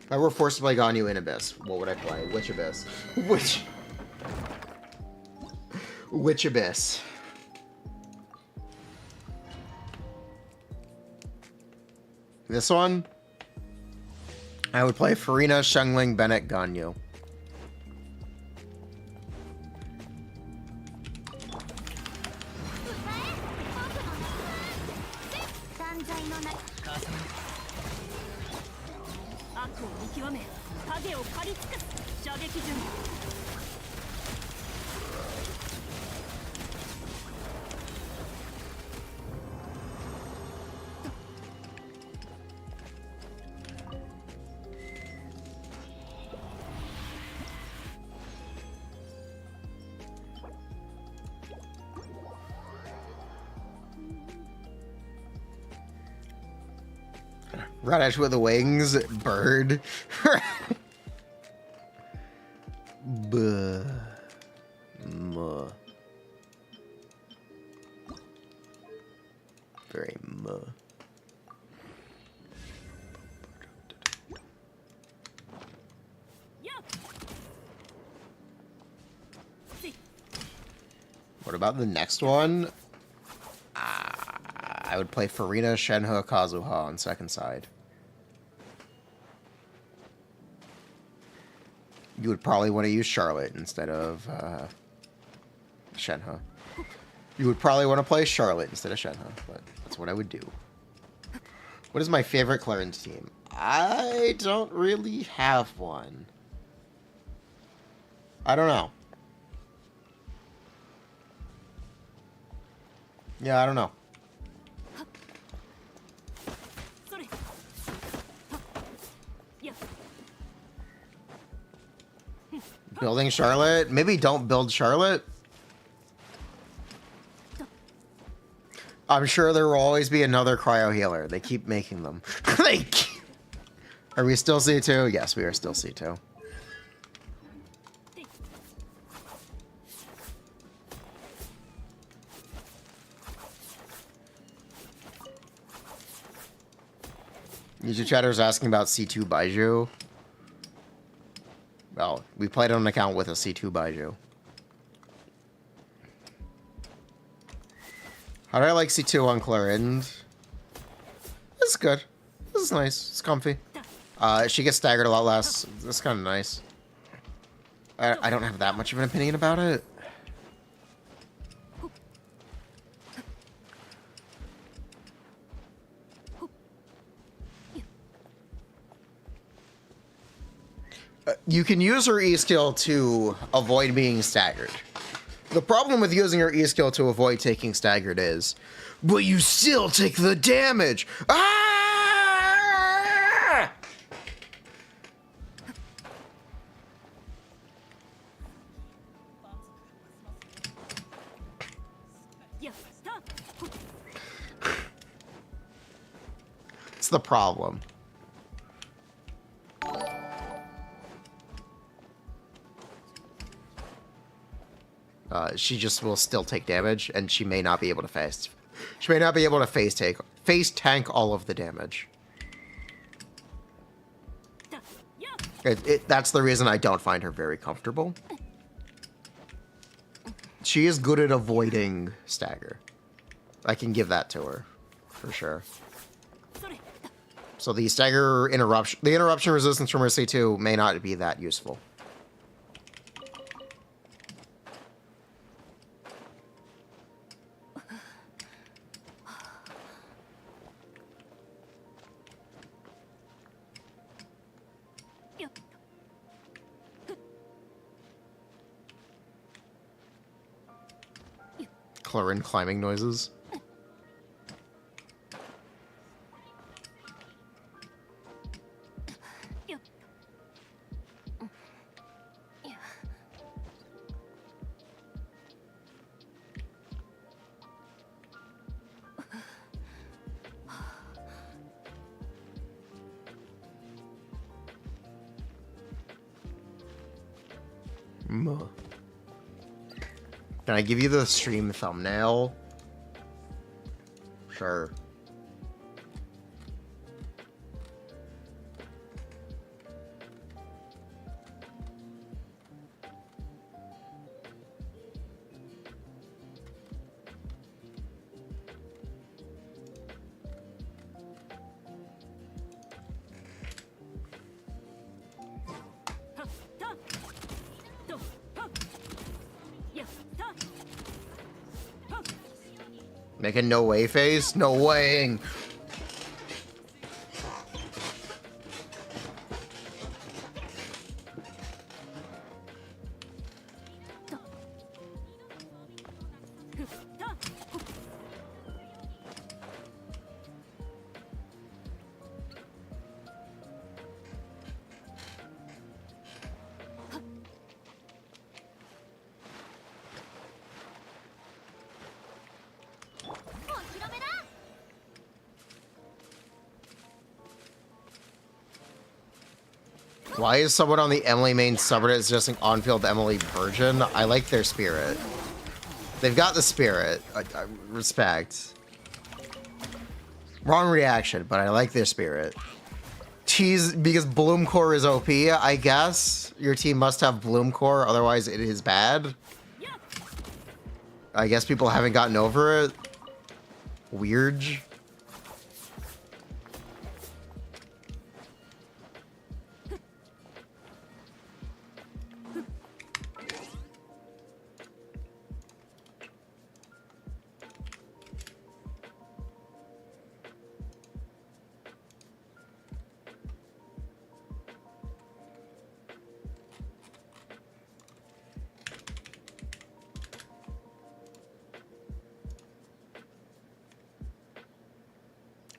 If I were forced to play Ganyu in Abyss, what would I play? Which Abyss? Which Abyss? This one? I would play Furina, Shengling, Bennett, Ganyu. Radish with the wings, bird. Buh. Muh. Very muh. What about the next one? I would play Furina, Shenhe, Kazuha on second side. You would probably want to use Charlotte instead of Shenhe. You would probably want to play Charlotte instead of Shenhe, but that's what I would do. What is my favorite Clorinde team? I don't really have one. I don't know. Yeah, I don't know. Building Charlotte? Maybe don't build Charlotte. I'm sure there will always be another cryo healer. They keep making them. Are we still C2? Yes, we are still C2. YouTube chatter is asking about C2 Baiju. Well, we played on an account with a C2 Baiju. How do I like C2 on Clorinde? This is good. This is nice. It's comfy. She gets staggered a lot less. That's kind of nice. I don't have that much of an opinion about it. You can use her E skill to avoid being staggered. The problem with using her E skill to avoid taking staggered is, but you still take the damage. Ah! It's the problem. She just will still take damage, and she may not be able to face. She may not be able to face tank all of the damage. That's the reason I don't find her very comfortable. She is good at avoiding stagger. I can give that to her, for sure. So the stagger interruption, the interruption resistance from her C2 may not be that useful. Clorinde climbing noises. Can I give you the stream thumbnail? Sure. Make a no way face? No weighing. Why is someone on the Emilie main subreddit suggesting on-field Emilie Virgin? I like their spirit. They've got the spirit. I respect. Wrong reaction, but I like their spirit. Cheese, because Bloomcore is OP, I guess. Your team must have Bloomcore, otherwise it is bad. I guess people haven't gotten over it. Weird.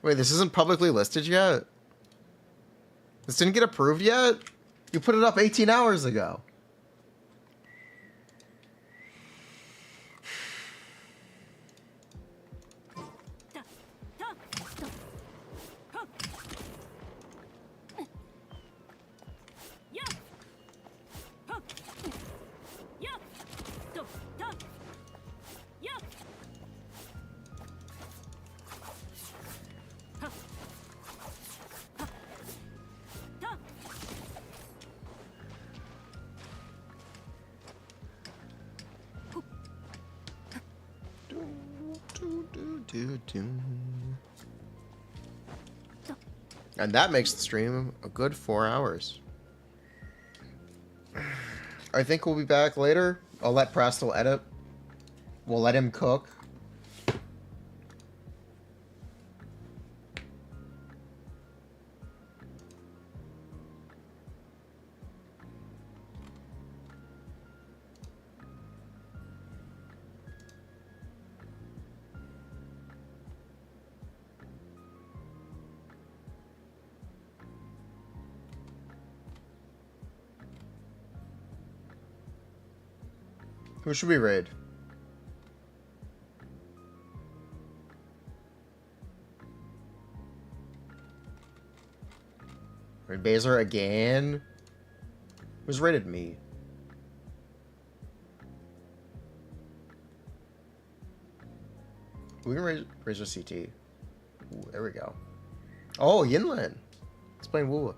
Wait, this isn't publicly listed yet? This didn't get approved yet? You put it up 18 hours ago. And that makes the stream a good 4 hours. I think we'll be back later. I'll let Prastel edit. We'll let him cook. Who should we raid? Raid Baser again? Who's raided me? We can raise a CT. Ooh, there we go. Oh, Yinlin. Let's play Woo.